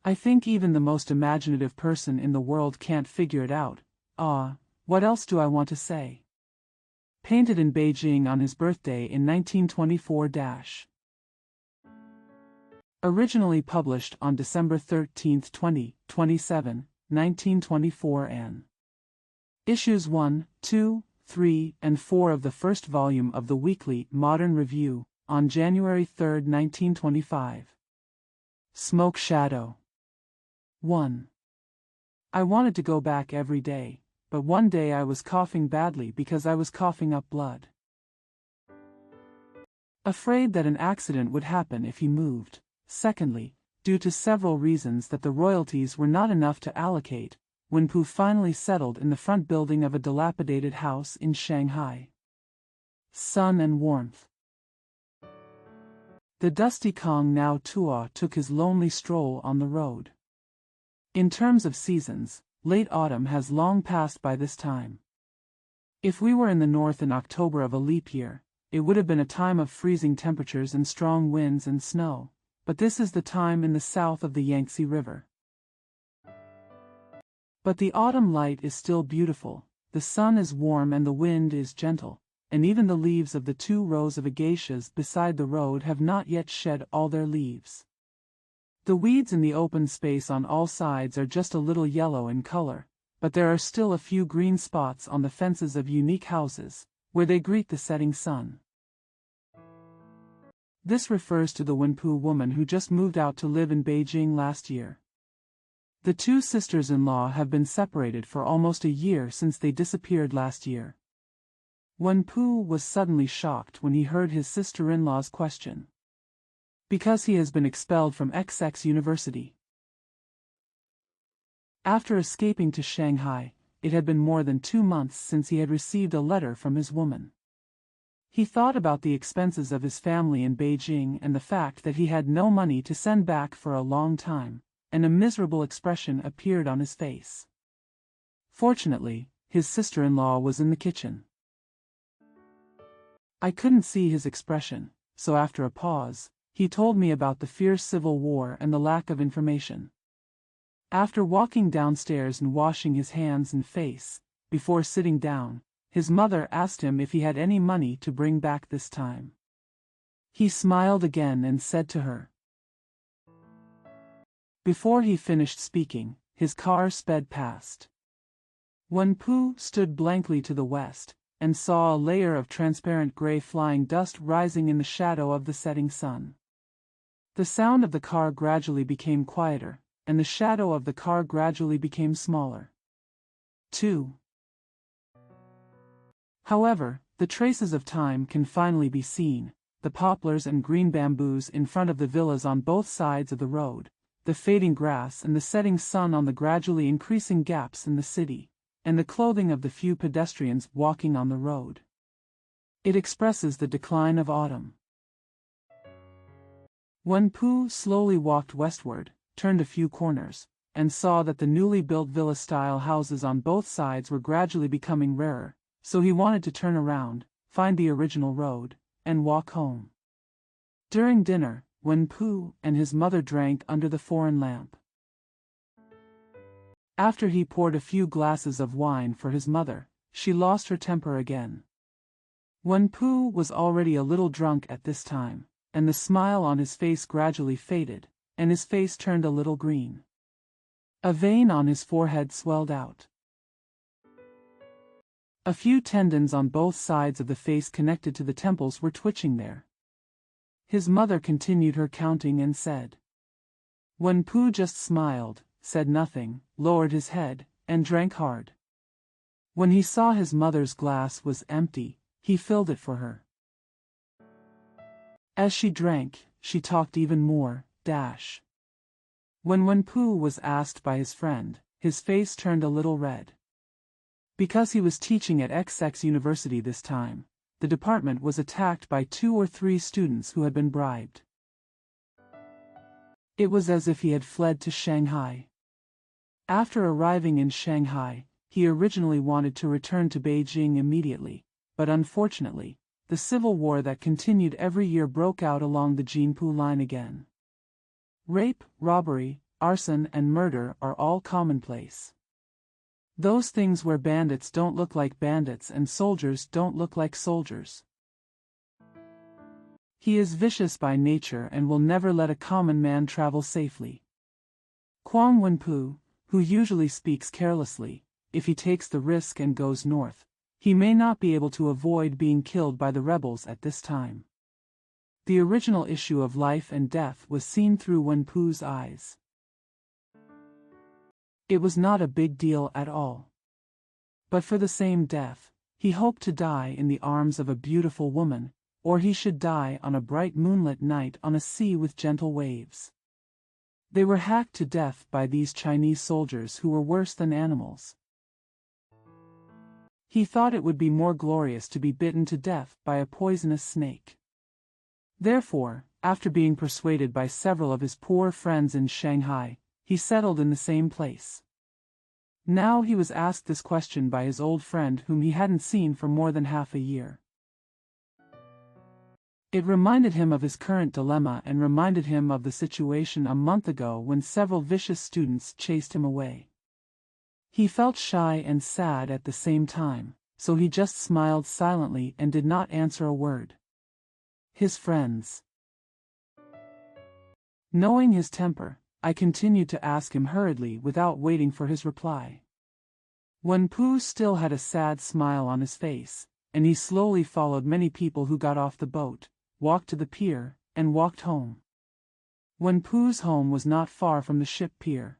A: I think even the most imaginative person in the world can't figure it out. What else do I want to say? Painted in Beijing on his birthday in 1924. Originally published on December 13, 2027, 1924 N. Issues 1, 2, 3, and 4 of the first volume of the weekly Modern Review, on January 3, 1925. Smoke Shadow. 1. I wanted to go back every day, but one day I was coughing badly because I was coughing up blood. Afraid that an accident would happen if he moved. Secondly, due to several reasons that the royalties were not enough to allocate, Wenpu finally settled in the front building of a dilapidated house in Shanghai. Sun and warmth. The dusty Kong Nao Tua took his lonely stroll on the road. In terms of seasons, late autumn has long passed by this time. If we were in the north in October of a leap year, it would have been a time of freezing temperatures and strong winds and snow, but this is the time in the south of the Yangtze River. But the autumn light is still beautiful, the sun is warm and the wind is gentle, and even the leaves of the 2 rows of acacias beside the road have not yet shed all their leaves. The weeds in the open space on all sides are just a little yellow in color, but there are still a few green spots on the fences of unique houses, where they greet the setting sun. This refers to the Wenpu woman who just moved out to live in Beijing last year. The 2 sisters-in-law have been separated for almost a year since they disappeared last year. Wenpu was suddenly shocked when he heard his sister-in-law's question. Because he has been expelled from XX University. After escaping to Shanghai, it had been more than 2 months since he had received a letter from his woman. He thought about the expenses of his family in Beijing and the fact that he had no money to send back for a long time, and a miserable expression appeared on his face. Fortunately, his sister-in-law was in the kitchen. I couldn't see his expression, so after a pause, he told me about the fierce civil war and the lack of information. After walking downstairs and washing his hands and face, before sitting down, his mother asked him if he had any money to bring back this time. He smiled again and said to her. Before he finished speaking, his car sped past. Wenpu stood blankly to the west, and saw a layer of transparent gray flying dust rising in the shadow of the setting sun. The sound of the car gradually became quieter, and the shadow of the car gradually became smaller. 2. However, the traces of time can finally be seen, the poplars and green bamboos in front of the villas on both sides of the road, the fading grass and the setting sun on the gradually increasing gaps in the city, and the clothing of the few pedestrians walking on the road. It expresses the decline of autumn. Wenpu slowly walked westward, turned a few corners, and saw that the newly built villa-style houses on both sides were gradually becoming rarer, so he wanted to turn around, find the original road, and walk home. During dinner, Wenpu and his mother drank under the foreign lamp. After he poured a few glasses of wine for his mother, she lost her temper again. Wenpu was already a little drunk at this time, and the smile on his face gradually faded, and his face turned a little green. A vein on his forehead swelled out. A few tendons on both sides of the face connected to the temples were twitching there. His mother continued her counting and said. Wenpu just smiled, said nothing, lowered his head, and drank hard. When he saw his mother's glass was empty, he filled it for her. As she drank, she talked even more. When Wenpu was asked by his friend, his face turned a little red. Because he was teaching at XX University this time, the department was attacked by 2 or 3 students who had been bribed. It was as if he had fled to Shanghai. After arriving in Shanghai, he originally wanted to return to Beijing immediately, but unfortunately, the civil war that continued every year broke out along the Jinpu line again. Rape, robbery, arson and murder are all commonplace. Those things where bandits don't look like bandits and soldiers don't look like soldiers. He is vicious by nature and will never let a common man travel safely. Kwang Wenpu, who usually speaks carelessly, if he takes the risk and goes north, he may not be able to avoid being killed by the rebels at this time. The original issue of life and death was seen through Wenpu's eyes. It was not a big deal at all. But for the same death, he hoped to die in the arms of a beautiful woman, or he should die on a bright moonlit night on a sea with gentle waves. They were hacked to death by these Chinese soldiers who were worse than animals. He thought it would be more glorious to be bitten to death by a poisonous snake. Therefore, after being persuaded by several of his poor friends in Shanghai, he settled in the same place. Now he was asked this question by his old friend whom he hadn't seen for more than half a year. It reminded him of his current dilemma and reminded him of the situation a month ago when several vicious students chased him away. He felt shy and sad at the same time, so he just smiled silently and did not answer a word. His friends. Knowing his temper, I continued to ask him hurriedly without waiting for his reply. Wenpu still had a sad smile on his face, and he slowly followed many people who got off the boat, walked to the pier, and walked home. Wenpu's home was not far from the ship pier.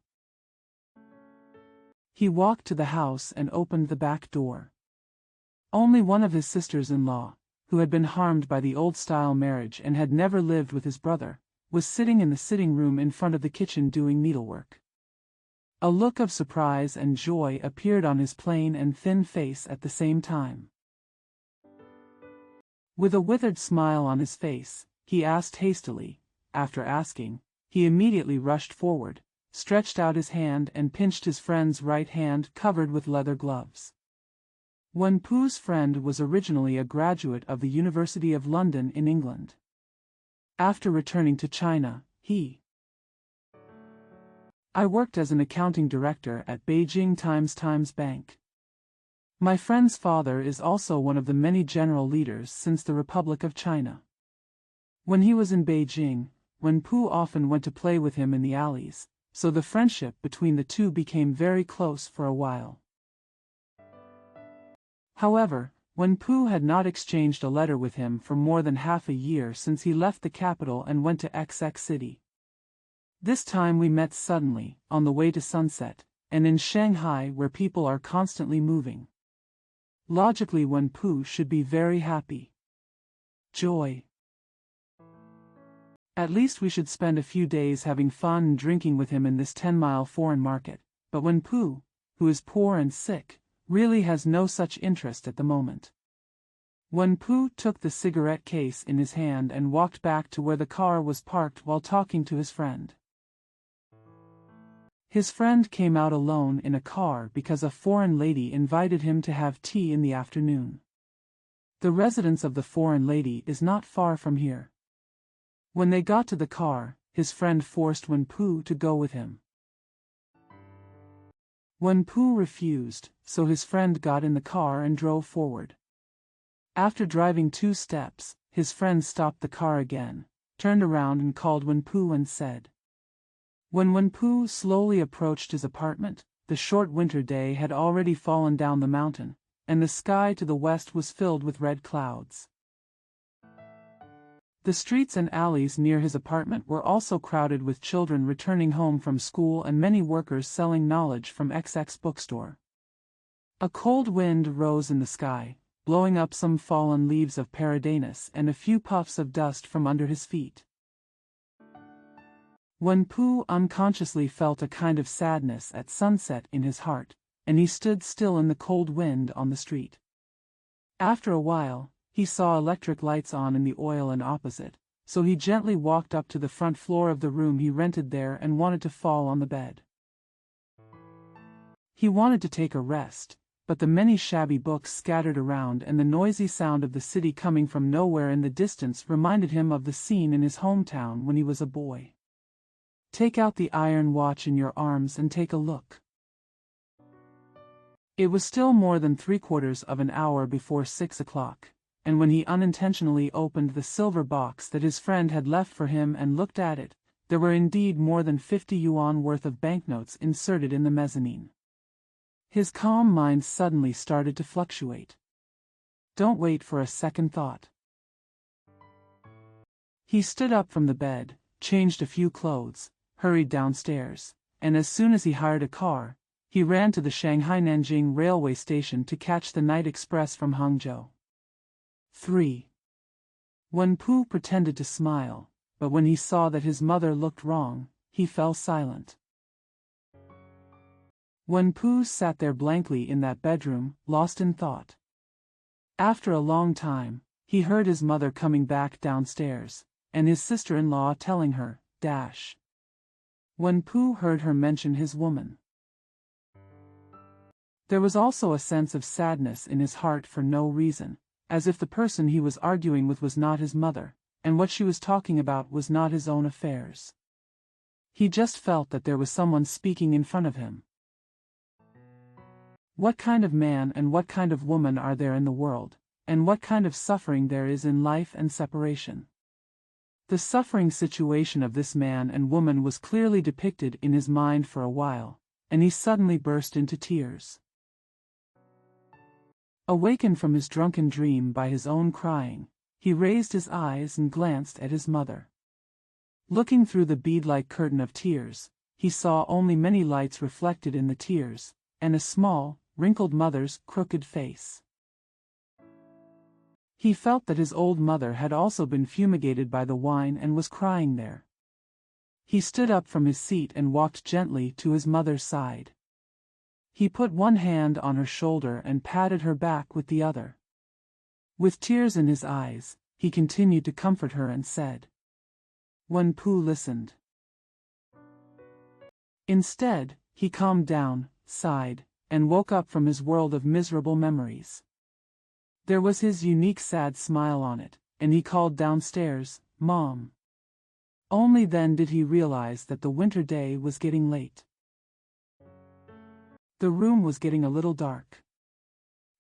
A: He walked to the house and opened the back door. Only one of his sisters-in-law, who had been harmed by the old-style marriage and had never lived with his brother, was sitting in the sitting room in front of the kitchen doing needlework. A look of surprise and joy appeared on his plain and thin face at the same time. With a withered smile on his face, he asked hastily. After asking, he immediately rushed forward, stretched out his hand and pinched his friend's right hand covered with leather gloves. Wenpu's friend was originally a graduate of the University of London in England. After returning to China, I worked as an accounting director at Beijing Times Bank. My friend's father is also one of the many general leaders since the Republic of China. When he was in Beijing, Wenpu often went to play with him in the alleys, so the friendship between the two became very close for a while. However, Wenpu had not exchanged a letter with him for more than half a year since he left the capital and went to XX City. This time we met suddenly, on the way to Sunset, and in Shanghai where people are constantly moving. Logically Wenpu should be very happy. Joy. At least we should spend a few days having fun and drinking with him in this 10-mile foreign market, but Wenpu, who is poor and sick, really has no such interest at the moment. Wenpu took the cigarette case in his hand and walked back to where the car was parked while talking to his friend. His friend came out alone in a car because a foreign lady invited him to have tea in the afternoon. The residence of the foreign lady is not far from here. When they got to the car, his friend forced Wenpu to go with him. Wenpu refused, so his friend got in the car and drove forward. After driving 2 steps, his friend stopped the car again, turned around and called Wenpu and said. When Wenpu slowly approached his apartment, the short winter day had already fallen down the mountain, and the sky to the west was filled with red clouds. The streets and alleys near his apartment were also crowded with children returning home from school and many workers selling knowledge from XX bookstore. A cold wind rose in the sky, blowing up some fallen leaves of paradanus and a few puffs of dust from under his feet. Wenpu unconsciously felt a kind of sadness at sunset in his heart, and he stood still in the cold wind on the street. After a while, he saw electric lights on in the oil and opposite, so he gently walked up to the front floor of the room he rented there and wanted to fall on the bed. He wanted to take a rest, but the many shabby books scattered around and the noisy sound of the city coming from nowhere in the distance reminded him of the scene in his hometown when he was a boy. Take out the iron watch in your arms and take a look. It was still more than 3/4 of an hour before 6 o'clock, and when he unintentionally opened the silver box that his friend had left for him and looked at it, there were indeed more than 50 yuan worth of banknotes inserted in the mezzanine. His calm mind suddenly started to fluctuate. Don't wait for a second thought. He stood up from the bed, changed a few clothes, hurried downstairs, and as soon as he hired a car, he ran to the Shanghai-Nanjing railway station to catch the night express from Hangzhou. 3. Wen-Pu pretended to smile, but when he saw that his mother looked wrong, he fell silent. Wen-Pu sat there blankly in that bedroom, lost in thought. After a long time, he heard his mother coming back downstairs, and his sister-in-law telling her, dash. Wen-Pu heard her mention his woman. There was also a sense of sadness in his heart for no reason, as if the person he was arguing with was not his mother, and what she was talking about was not his own affairs. He just felt that there was someone speaking in front of him. What kind of man and what kind of woman are there in the world, and what kind of suffering there is in life and separation? The suffering situation of this man and woman was clearly depicted in his mind for a while, and he suddenly burst into tears. Awakened from his drunken dream by his own crying, he raised his eyes and glanced at his mother. Looking through the bead-like curtain of tears, he saw only many lights reflected in the tears, and a small, wrinkled mother's crooked face. He felt that his old mother had also been fumigated by the wine and was crying there. He stood up from his seat and walked gently to his mother's side. He put one hand on her shoulder and patted her back with the other. With tears in his eyes, he continued to comfort her and said. Wen-Pu listened. Instead, he calmed down, sighed, and woke up from his world of miserable memories. There was his unique sad smile on it, and he called downstairs, Mom. Only then did he realize that the winter day was getting late. The room was getting a little dark.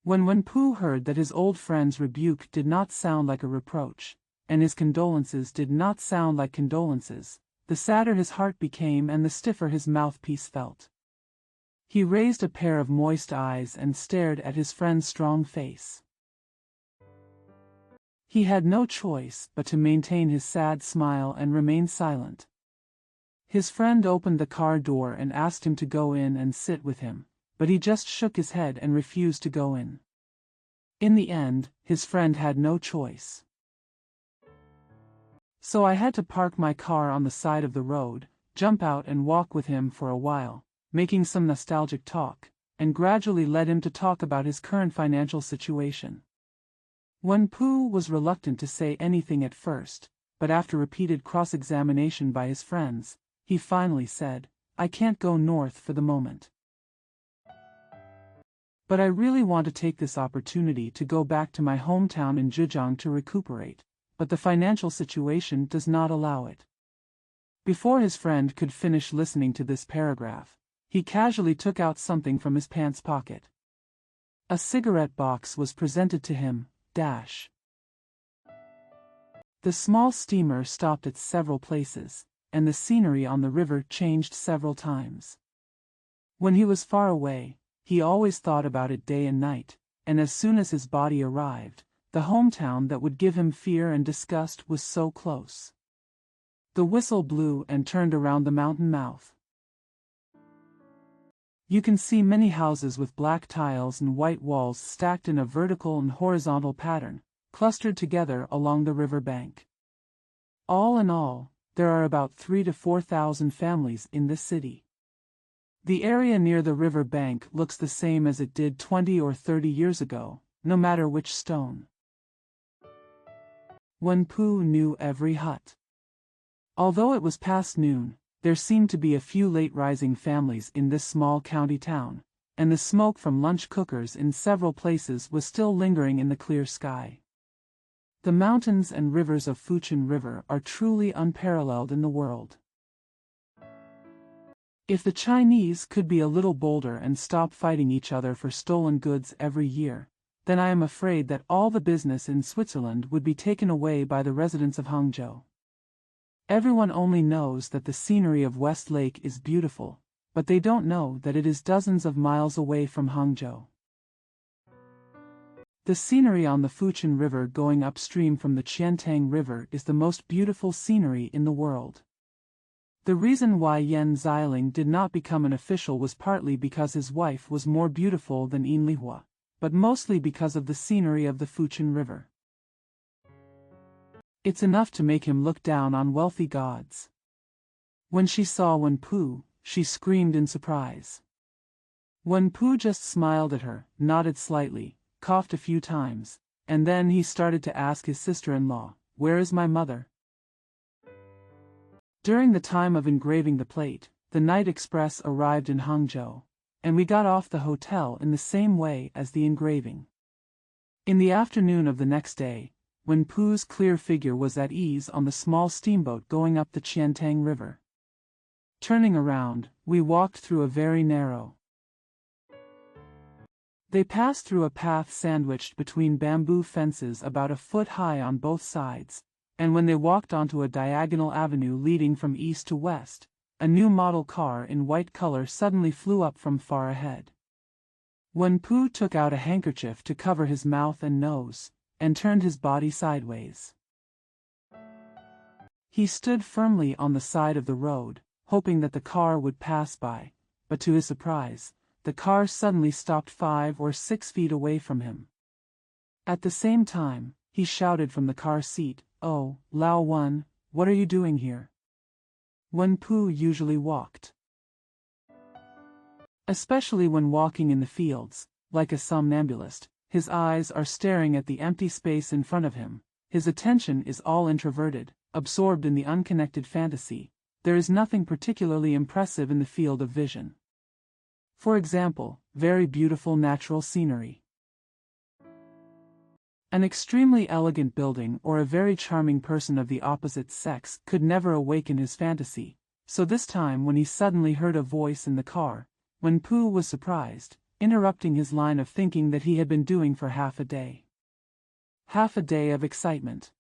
A: When Wen-Pu heard that his old friend's rebuke did not sound like a reproach, and his condolences did not sound like condolences, the sadder his heart became and the stiffer his mouthpiece felt. He raised a pair of moist eyes and stared at his friend's strong face. He had no choice but to maintain his sad smile and remain silent. His friend opened the car door and asked him to go in and sit with him, but he just shook his head and refused to go in. In the end, his friend had no choice. So I had to park my car on the side of the road, jump out and walk with him for a while, making some nostalgic talk, and gradually led him to talk about his current financial situation. Wen-Pu was reluctant to say anything at first, but after repeated cross-examination by his friends, he finally said, I can't go north for the moment. But I really want to take this opportunity to go back to my hometown in Zhejiang to recuperate, but the financial situation does not allow it. Before his friend could finish listening to this paragraph, he casually took out something from his pants pocket. A cigarette box was presented to him, dash. The small steamer stopped at several places, and the scenery on the river changed several times. When he was far away, he always thought about it day and night, and as soon as his body arrived, the hometown that would give him fear and disgust was so close. The whistle blew and turned around the mountain mouth. You can see many houses with black tiles and white walls stacked in a vertical and horizontal pattern, clustered together along the river bank. All in all, there are about 3,000 to 4,000 families in this city. The area near the river bank looks the same as it did 20 or 30 years ago, no matter which stone. Wenpu knew every hut. Although it was past noon, there seemed to be a few late-rising families in this small county town, and the smoke from lunch cookers in several places was still lingering in the clear sky. The mountains and rivers of Fujian River are truly unparalleled in the world. If the Chinese could be a little bolder and stop fighting each other for stolen goods every year, then I am afraid that all the business in Switzerland would be taken away by the residents of Hangzhou. Everyone only knows that the scenery of West Lake is beautiful, but they don't know that it is dozens of miles away from Hangzhou. The scenery on the Fujian River going upstream from the Qiantang River is the most beautiful scenery in the world. The reason why Yan Xiling did not become an official was partly because his wife was more beautiful than Yin Lihua, but mostly because of the scenery of the Fujian River. It's enough to make him look down on wealthy gods. When she saw Wenpu, she screamed in surprise. Wenpu just smiled at her, nodded slightly, coughed a few times, and then he started to ask his sister-in-law, "Where is my mother?" During the time of engraving the plate, the night express arrived in Hangzhou, and we got off the hotel in the same way as the engraving. In the afternoon of the next day, Wenpu's clear figure was at ease on the small steamboat going up the Qiantang River. Turning around, we walked through a very narrow. They passed through a path sandwiched between bamboo fences about a foot high on both sides, and when they walked onto a diagonal avenue leading from east to west, a new model car in white color suddenly flew up from far ahead. Wenpu took out a handkerchief to cover his mouth and nose, and turned his body sideways. He stood firmly on the side of the road, hoping that the car would pass by, but to his surprise, the car suddenly stopped 5 or 6 feet away from him. At the same time, he shouted from the car seat, "Oh, Lao Wen, what are you doing here?" Wenpu usually walked. Especially when walking in the fields, like a somnambulist, his eyes are staring at the empty space in front of him, his attention is all introverted, absorbed in the unconnected fantasy. There is nothing particularly impressive in the field of vision. For example, very beautiful natural scenery. An extremely elegant building or a very charming person of the opposite sex could never awaken his fantasy, so this time when he suddenly heard a voice in the car, Wenpu was surprised, interrupting his line of thinking that he had been doing for half a day. Half a day of excitement.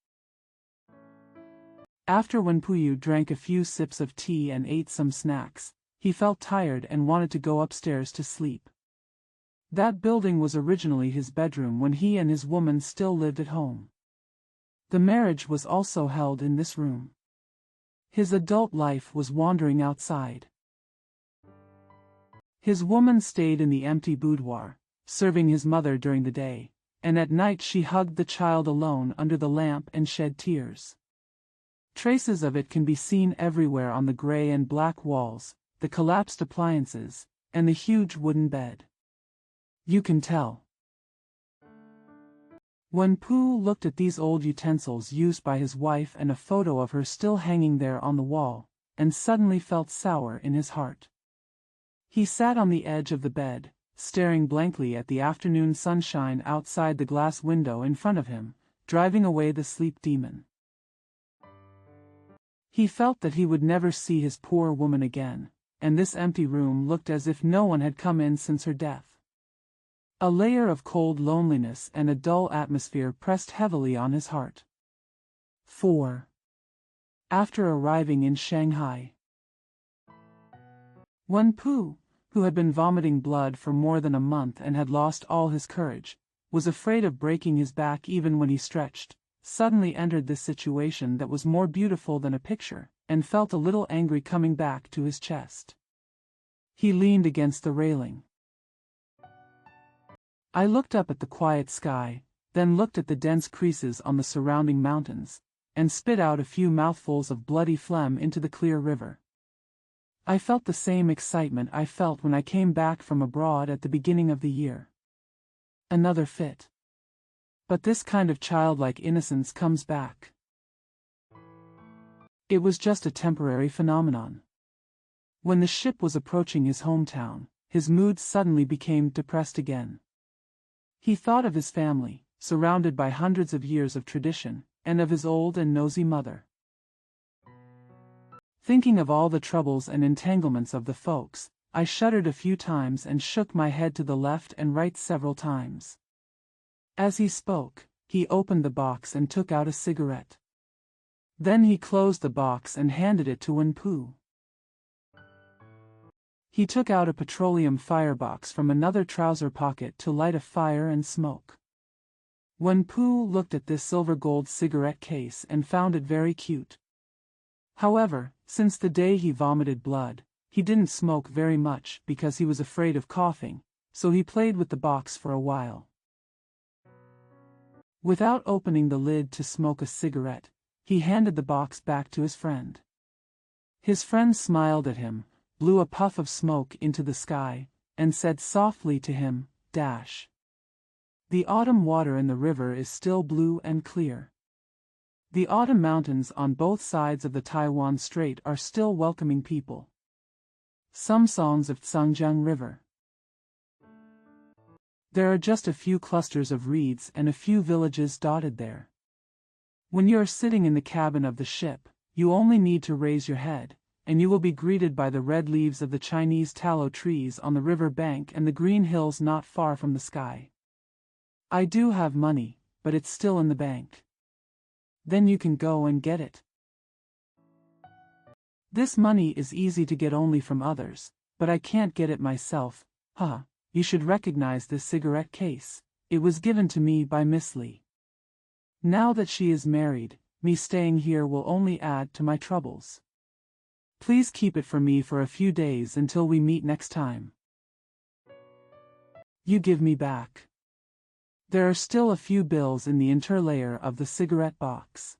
A: After Wenpu drank a few sips of tea and ate some snacks, he felt tired and wanted to go upstairs to sleep. That building was originally his bedroom when he and his woman still lived at home. The marriage was also held in this room. His adult life was wandering outside. His woman stayed in the empty boudoir, serving his mother during the day, and at night she hugged the child alone under the lamp and shed tears. Traces of it can be seen everywhere on the gray and black walls, the collapsed appliances, and the huge wooden bed. You can tell. Wenpu looked at these old utensils used by his wife and a photo of her still hanging there on the wall, and suddenly felt sour in his heart. He sat on the edge of the bed, staring blankly at the afternoon sunshine outside the glass window in front of him, driving away the sleep demon. He felt that he would never see his poor woman again, and this empty room looked as if no one had come in since her death. A layer of cold loneliness and a dull atmosphere pressed heavily on his heart. 4. After arriving in Shanghai, Wenpu, who had been vomiting blood for more than a month and had lost all his courage, was afraid of breaking his back even when he stretched, suddenly entered this situation that was more beautiful than a picture, and felt a little angry coming back to his chest. He leaned against the railing. I looked up at the quiet sky, then looked at the dense creases on the surrounding mountains, and spit out a few mouthfuls of bloody phlegm into the clear river. I felt the same excitement I felt when I came back from abroad at the beginning of the year. Another fit. But this kind of childlike innocence comes back. It was just a temporary phenomenon. When the ship was approaching his hometown, his mood suddenly became depressed again. He thought of his family, surrounded by hundreds of years of tradition, and of his old and nosy mother. Thinking of all the troubles and entanglements of the folks, I shuddered a few times and shook my head to the left and right several times. As he spoke, he opened the box and took out a cigarette. Then he closed the box and handed it to Wenpu. He took out a petroleum firebox from another trouser pocket to light a fire and smoke. Wenpu looked at this silver-gold cigarette case and found it very cute. However, since the day he vomited blood, he didn't smoke very much because he was afraid of coughing, so he played with the box for a while. Without opening the lid to smoke a cigarette, he handed the box back to his friend. His friend smiled at him, blew a puff of smoke into the sky, and said softly to him, "Dash. The autumn water in the river is still blue and clear. The autumn mountains on both sides of the Taiwan Strait are still welcoming people." Some songs of Tsangjiang River. There are just a few clusters of reeds and a few villages dotted there. When you are sitting in the cabin of the ship, you only need to raise your head, and you will be greeted by the red leaves of the Chinese tallow trees on the river bank and the green hills not far from the sky. I do have money, but it's still in the bank. Then you can go and get it. This money is easy to get only from others, but I can't get it myself. You should recognize this cigarette case. It was given to me by Miss Lee. Now that she is married, me staying here will only add to my troubles. Please keep it for me for a few days until we meet next time. You give me back. There are still a few bills in the interlayer of the cigarette box.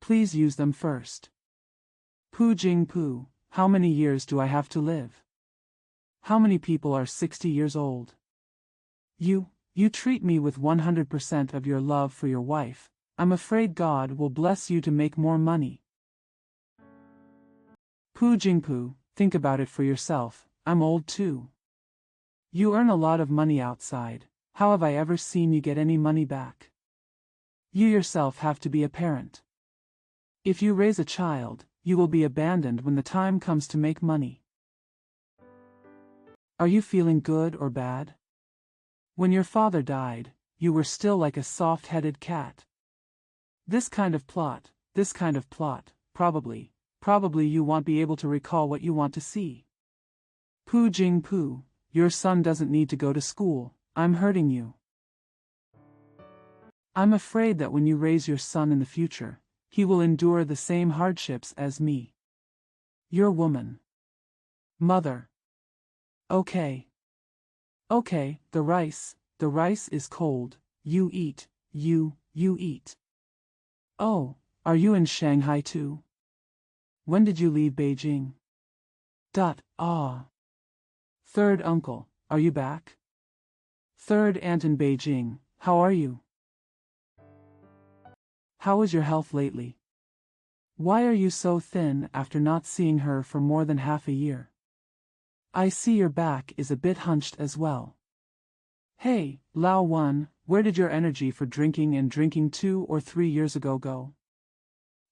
A: Please use them first. Pu Jingpu, how many years do I have to live? How many people are 60 years old? You treat me with 100% of your love for your wife. I'm afraid God will bless you to make more money. Pu Jingpu, think about it for yourself. I'm old too. You earn a lot of money outside. How have I ever seen you get any money back? You yourself have to be a parent. If you raise a child, you will be abandoned when the time comes to make money. Are you feeling good or bad? When your father died, you were still like a soft-headed cat. This kind of plot, probably you won't be able to recall what you want to see. Pu Jingpu, your son doesn't need to go to school. I'm hurting you. I'm afraid that when you raise your son in the future, he will endure the same hardships as me. Your woman. Mother. Okay, the rice is cold. You eat. Oh, are you in Shanghai too? When did you leave Beijing? Third uncle, are you back? Third aunt in Beijing, how are you? How is your health lately? Why are you so thin after not seeing her for more than half a year? I see your back is a bit hunched as well. Hey, Lao Wan, where did your energy for drinking 2 or 3 years ago go?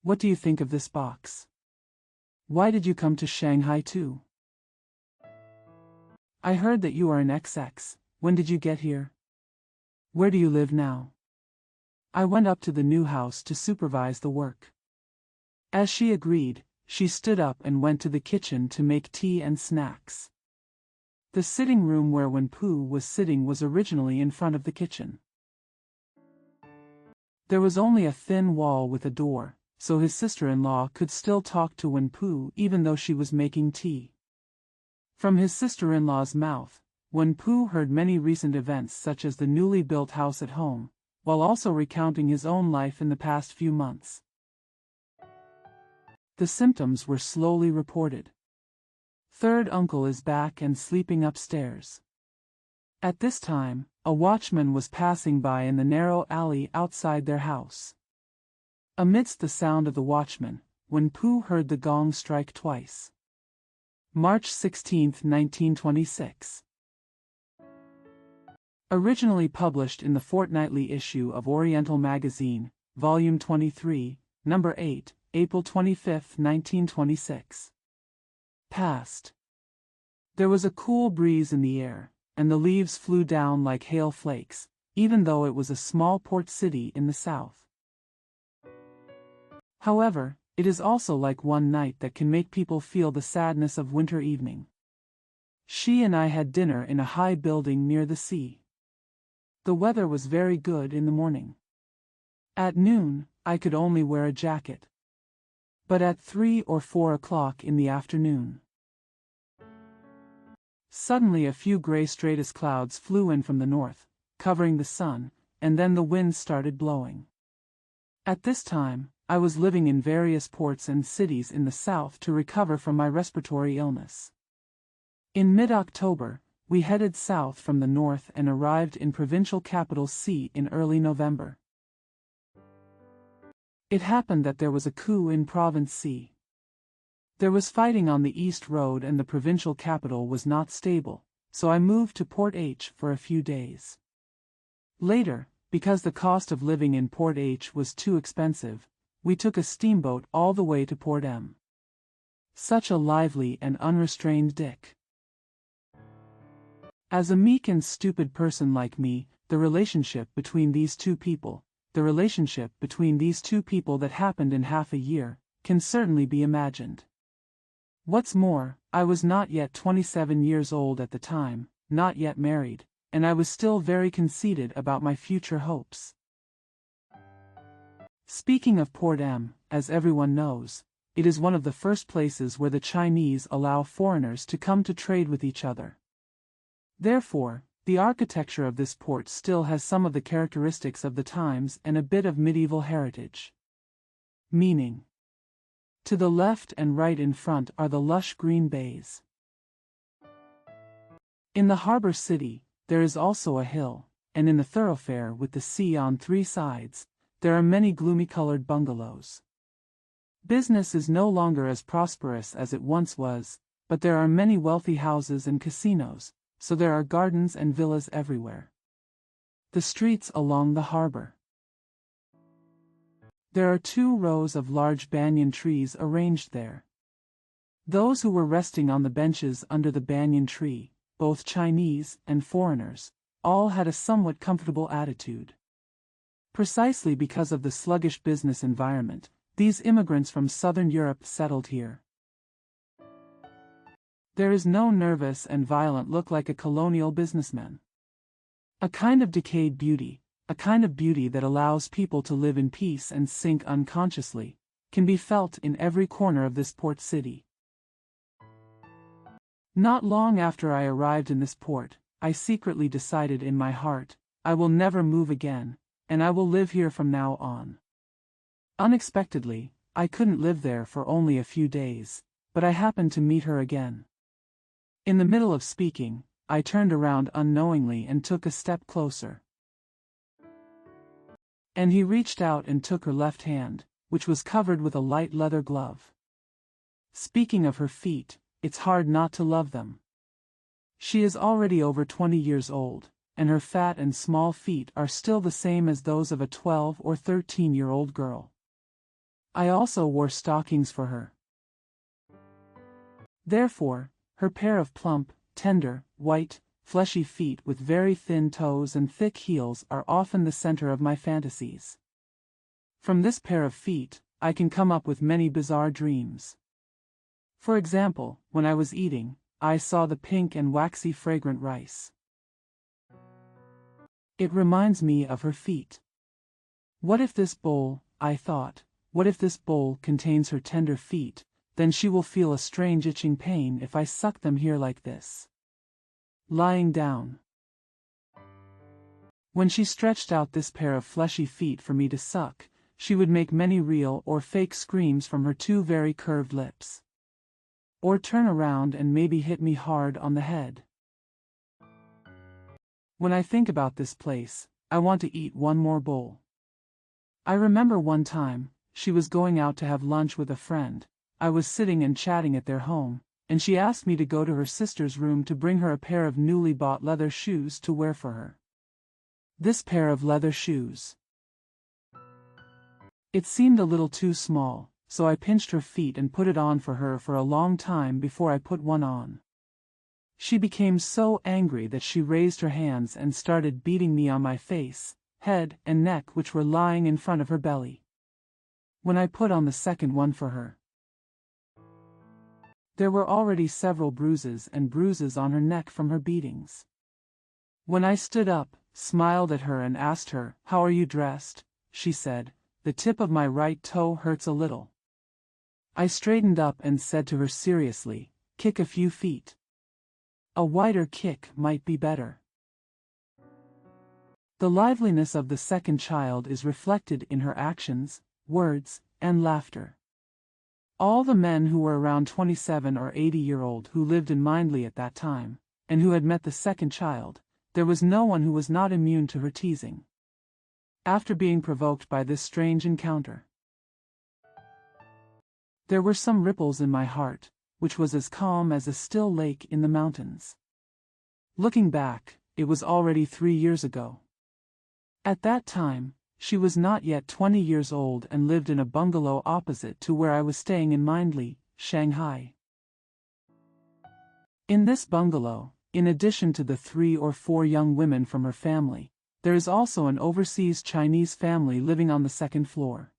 A: What do you think of this box? Why did you come to Shanghai too? I heard that you are an XX. When did you get here? Where do you live now? I went up to the new house to supervise the work. As she agreed, she stood up and went to the kitchen to make tea and snacks. The sitting room where Wenpu was sitting was originally in front of the kitchen. There was only a thin wall with a door, so his sister-in-law could still talk to Wenpu even though she was making tea. From his sister-in-law's mouth, Wenpu heard many recent events such as the newly built house at home, while also recounting his own life in the past few months. The symptoms were slowly reported. Third uncle is back and sleeping upstairs. At this time, a watchman was passing by in the narrow alley outside their house. Amidst the sound of the watchman, when Pooh heard the gong strike twice. March 16, 1926. Originally published in the fortnightly issue of Oriental Magazine, Volume 23, Number 8, April 25, 1926. Past. There was a cool breeze in the air, and the leaves flew down like hail flakes, even though it was a small port city in the south. However, it is also like one night that can make people feel the sadness of winter evening. She and I had dinner in a high building near the sea. The weather was very good in the morning. At noon, I could only wear a jacket. But at 3 or 4 o'clock in the afternoon, suddenly a few gray stratus clouds flew in from the north, covering the sun, and then the wind started blowing. At this time, I was living in various ports and cities in the south to recover from my respiratory illness. In mid-October, we headed south from the north and arrived in provincial capital C in early November. It happened that there was a coup in Province C. There was fighting on the East Road and the provincial capital was not stable, so I moved to Port H for a few days. Later, because the cost of living in Port H was too expensive, we took a steamboat all the way to Port M. Such a lively and unrestrained Dick. As a meek and stupid person like me, the relationship between these two people that happened in half a year, can certainly be imagined. What's more, I was not yet 27 years old at the time, not yet married, and I was still very conceited about my future hopes. Speaking of Port M, as everyone knows, it is one of the first places where the Chinese allow foreigners to come to trade with each other. Therefore, the architecture of this port still has some of the characteristics of the times and a bit of medieval heritage. Meaning, to the left and right in front are the lush green bays. In the harbor city, there is also a hill, and in the thoroughfare with the sea on 3 sides, there are many gloomy-colored bungalows. Business is no longer as prosperous as it once was, but there are many wealthy houses and casinos, so there are gardens and villas everywhere. The streets along the harbor. There are 2 rows of large banyan trees arranged there. Those who were resting on the benches under the banyan tree, both Chinese and foreigners, all had a somewhat comfortable attitude. Precisely because of the sluggish business environment, these immigrants from southern Europe settled here. There is no nervous and violent look like a colonial businessman. A kind of decayed beauty, a kind of beauty that allows people to live in peace and sink unconsciously, can be felt in every corner of this port city. Not long after I arrived in this port, I secretly decided in my heart, I will never move again, and I will live here from now on. Unexpectedly, I couldn't live there for only a few days, but I happened to meet her again. In the middle of speaking, I turned around unknowingly and took a step closer. And he reached out and took her left hand, which was covered with a light leather glove. Speaking of her feet, it's hard not to love them. She is already over 20 years old, and her fat and small feet are still the same as those of a 12 or 13-year-old girl. I also wore stockings for her. Therefore, her pair of plump, tender, white, fleshy feet with very thin toes and thick heels are often the center of my fantasies. From this pair of feet, I can come up with many bizarre dreams. For example, when I was eating, I saw the pink and waxy fragrant rice. It reminds me of her feet. What if this bowl, I thought, what if this bowl contains her tender feet? Then she will feel a strange itching pain if I suck them here like this. Lying down. When she stretched out this pair of fleshy feet for me to suck, she would make many real or fake screams from her 2 very curved lips. Or turn around and maybe hit me hard on the head. When I think about this place, I want to eat one more bowl. I remember one time, she was going out to have lunch with a friend. I was sitting and chatting at their home, and she asked me to go to her sister's room to bring her a pair of newly bought leather shoes to wear for her. This pair of leather shoes. It seemed a little too small, so I pinched her feet and put it on for her for a long time before I put one on. She became so angry that she raised her hands and started beating me on my face, head, and neck, which were lying in front of her belly. When I put on the second one for her, there were already several bruises on her neck from her beatings. When I stood up, smiled at her and asked her, "How are you dressed?" she said, "The tip of my right toe hurts a little." I straightened up and said to her seriously, "Kick a few feet. A wider kick might be better." The liveliness of the second child is reflected in her actions, words, and laughter. All the men who were around 27 or 80-year-old who lived in Mindley at that time, and who had met the second child, there was no one who was not immune to her teasing. After being provoked by this strange encounter, there were some ripples in my heart, which was as calm as a still lake in the mountains. Looking back, it was already 3 years ago. At that time, she was not yet 20 years old and lived in a bungalow opposite to where I was staying in Mindley, Shanghai. In this bungalow, in addition to the 3 or 4 young women from her family, there is also an overseas Chinese family living on the second floor.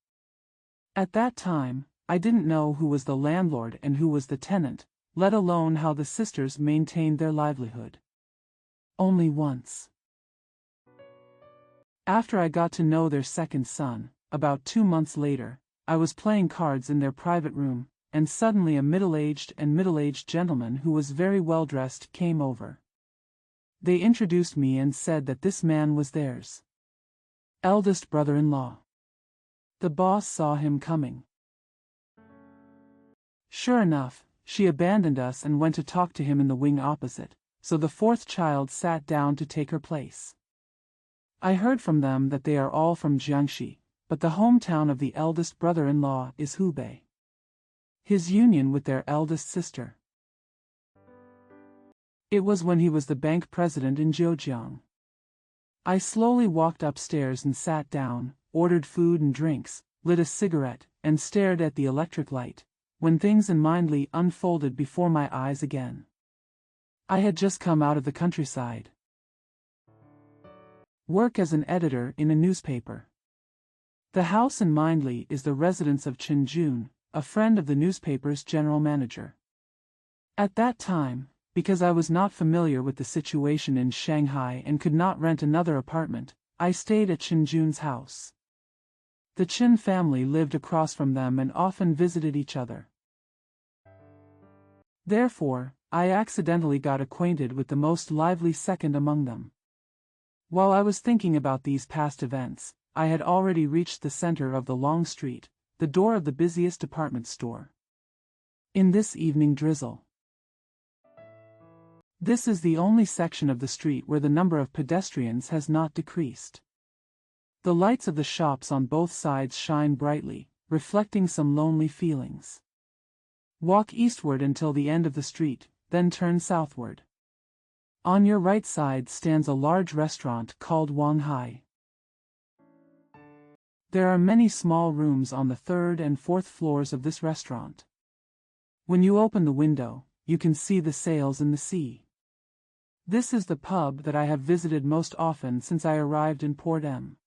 A: At that time, I didn't know who was the landlord and who was the tenant, let alone how the sisters maintained their livelihood. Only once. After I got to know their second son, about 2 months later, I was playing cards in their private room, and suddenly a middle-aged gentleman who was very well-dressed came over. They introduced me and said that this man was theirs eldest brother-in-law. The boss saw him coming. Sure enough, she abandoned us and went to talk to him in the wing opposite, so the 4th child sat down to take her place. I heard from them that they are all from Jiangxi, but the hometown of the eldest brother-in-law is Hubei. His union with their eldest sister. It was when he was the bank president in Zhejiang. I slowly walked upstairs and sat down, ordered food and drinks, lit a cigarette, and stared at the electric light, when things in Mindley unfolded before my eyes again. I had just come out of the countryside. Work as an editor in a newspaper. The house in Mindley is the residence of Chen Jun, a friend of the newspaper's general manager. At that time, because I was not familiar with the situation in Shanghai and could not rent another apartment, I stayed at Chen Jun's house. The Chen family lived across from them and often visited each other. Therefore, I accidentally got acquainted with the most lively second among them. While I was thinking about these past events, I had already reached the center of the long street, the door of the busiest department store. In this evening drizzle. This is the only section of the street where the number of pedestrians has not decreased. The lights of the shops on both sides shine brightly, reflecting some lonely feelings. Walk eastward until the end of the street, then turn southward. On your right side stands a large restaurant called Wang Hai. There are many small rooms on the 3rd and 4th floors of this restaurant. When you open the window, you can see the sails in the sea. This is the pub that I have visited most often since I arrived in Port M.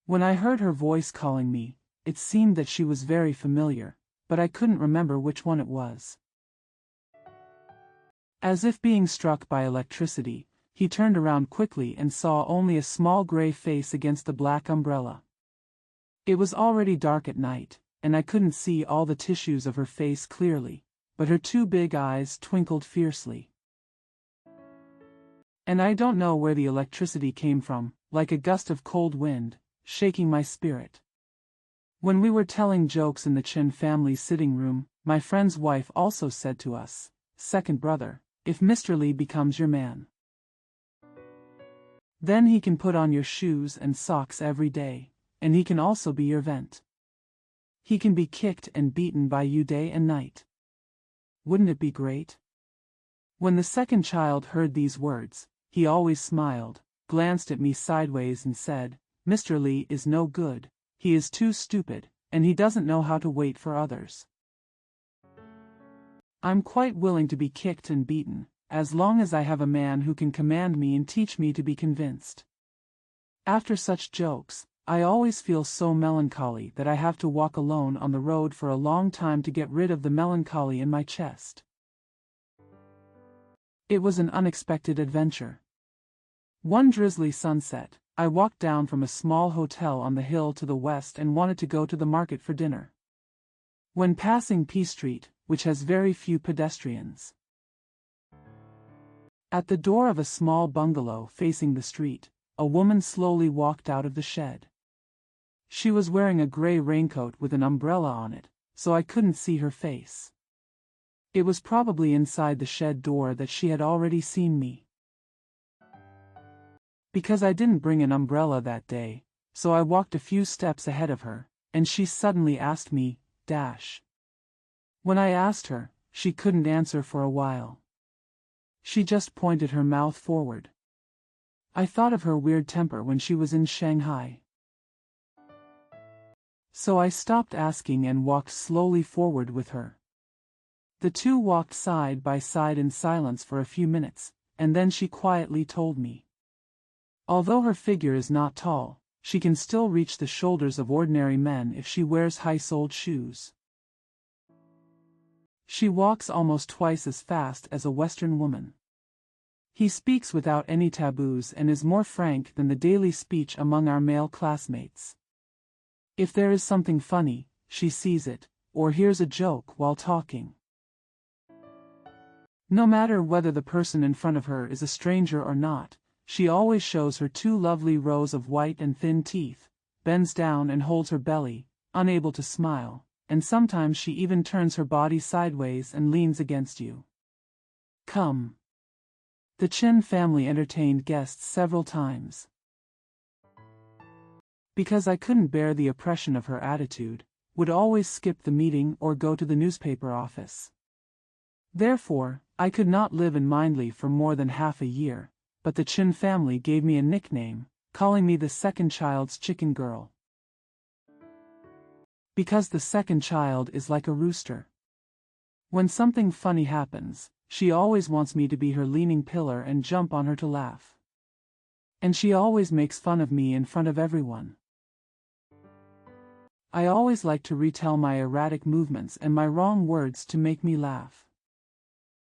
A: When I heard her voice calling me, it seemed that she was very familiar, but I couldn't remember which one it was. As if being struck by electricity, he turned around quickly and saw only a small gray face against the black umbrella. It was already dark at night, and I couldn't see all the tissues of her face clearly, but her 2 big eyes twinkled fiercely. And I don't know where the electricity came from, like a gust of cold wind, shaking my spirit. When we were telling jokes in the Chen family's sitting room, my friend's wife also said to us, "Second brother, if Mr. Li becomes your man, then he can put on your shoes and socks every day, and he can also be your vent." He can be kicked and beaten by you day and night. Wouldn't it be great? When the second child heard these words, he always smiled, glanced at me sideways and said, "Mr. Lee is no good, he is too stupid, and he doesn't know how to wait for others." I'm quite willing to be kicked and beaten, as long as I have a man who can command me and teach me to be convinced. After such jokes, I always feel so melancholy that I have to walk alone on the road for a long time to get rid of the melancholy in my chest. It was an unexpected adventure. One drizzly sunset, I walked down from a small hotel on the hill to the west and wanted to go to the market for dinner. When passing P Street, which has very few pedestrians, at the door of a small bungalow facing the street, a woman slowly walked out of the shed. She was wearing a gray raincoat with an umbrella on it, so I couldn't see her face. It was probably inside the shed door that she had already seen me. Because I didn't bring an umbrella that day, so I walked a few steps ahead of her, and she suddenly asked me, Dash. When I asked her, she couldn't answer for a while. She just pointed her mouth forward. I thought of her weird temper when she was in Shanghai. So I stopped asking and walked slowly forward with her. The two walked side by side in silence for a few minutes, and then she quietly told me. Although her figure is not tall, she can still reach the shoulders of ordinary men if she wears high-soled shoes. She walks almost twice as fast as a Western woman. He speaks without any taboos and is more frank than the daily speech among our male classmates. If there is something funny, she sees it, or hears a joke while talking. No matter whether the person in front of her is a stranger or not, she always shows her two lovely rows of white and thin teeth, bends down and holds her belly, unable to smile, and sometimes she even turns her body sideways and leans against you. Come. The Chen family entertained guests several times. Because I couldn't bear the oppression of her attitude, would always skip the meeting or go to the newspaper office. Therefore, I could not live in Mindley for more than half a year, but the Chen family gave me a nickname, calling me the second child's chicken girl. Because the second child is like a rooster. When something funny happens, she always wants me to be her leaning pillar and jump on her to laugh. And she always makes fun of me in front of everyone. I always like to retell my erratic movements and my wrong words to make me laugh.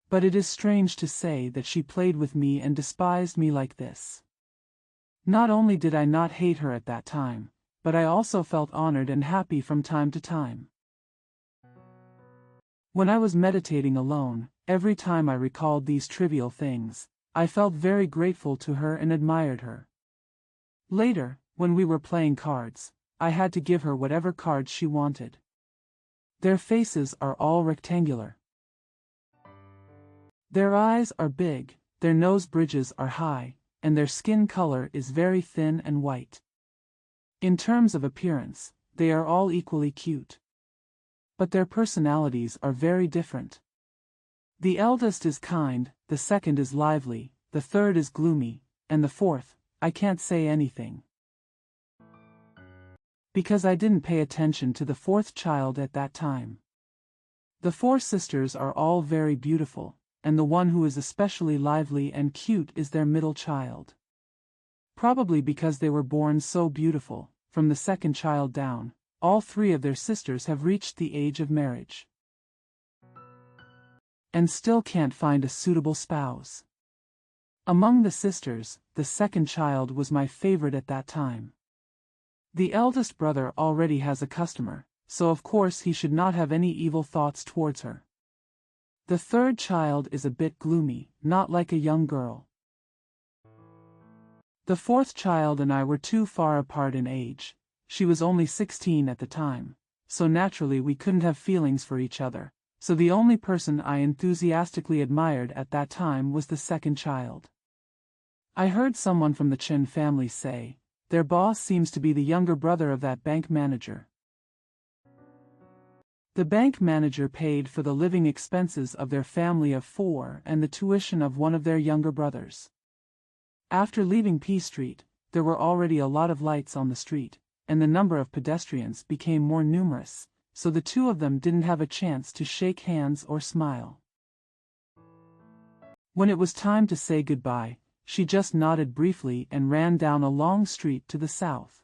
A: But it is strange to say that she played with me and despised me like this. Not only did I not hate her at that time, but I also felt honored and happy from time to time. When I was meditating alone, every time I recalled these trivial things, I felt very grateful to her and admired her. Later, when we were playing cards, I had to give her whatever cards she wanted. Their faces are all rectangular. Their eyes are big, their nose bridges are high, and their skin color is very thin and white. In terms of appearance, they are all equally cute. But their personalities are very different. The eldest is kind, the second is lively, the third is gloomy, and the fourth, I can't say anything. Because I didn't pay attention to the fourth child at that time. The four sisters are all very beautiful, and the one who is especially lively and cute is their middle child. Probably because they were born so beautiful, from the second child down, all three of their sisters have reached the age of marriage. And still can't find a suitable spouse. Among the sisters, the second child was my favorite at that time. The eldest brother already has a customer, so of course he should not have any evil thoughts towards her. The third child is a bit gloomy, not like a young girl. The fourth child and I were too far apart in age. She was only 16 at the time, so naturally we couldn't have feelings for each other, so the only person I enthusiastically admired at that time was the second child. I heard someone from the Chen family say, their boss seems to be the younger brother of that bank manager. The bank manager paid for the living expenses of their family of 4 and the tuition of one of their younger brothers. After leaving P Street, there were already a lot of lights on the street, and the number of pedestrians became more numerous, so the two of them didn't have a chance to shake hands or smile. When it was time to say goodbye, she just nodded briefly and ran down a long street to the south.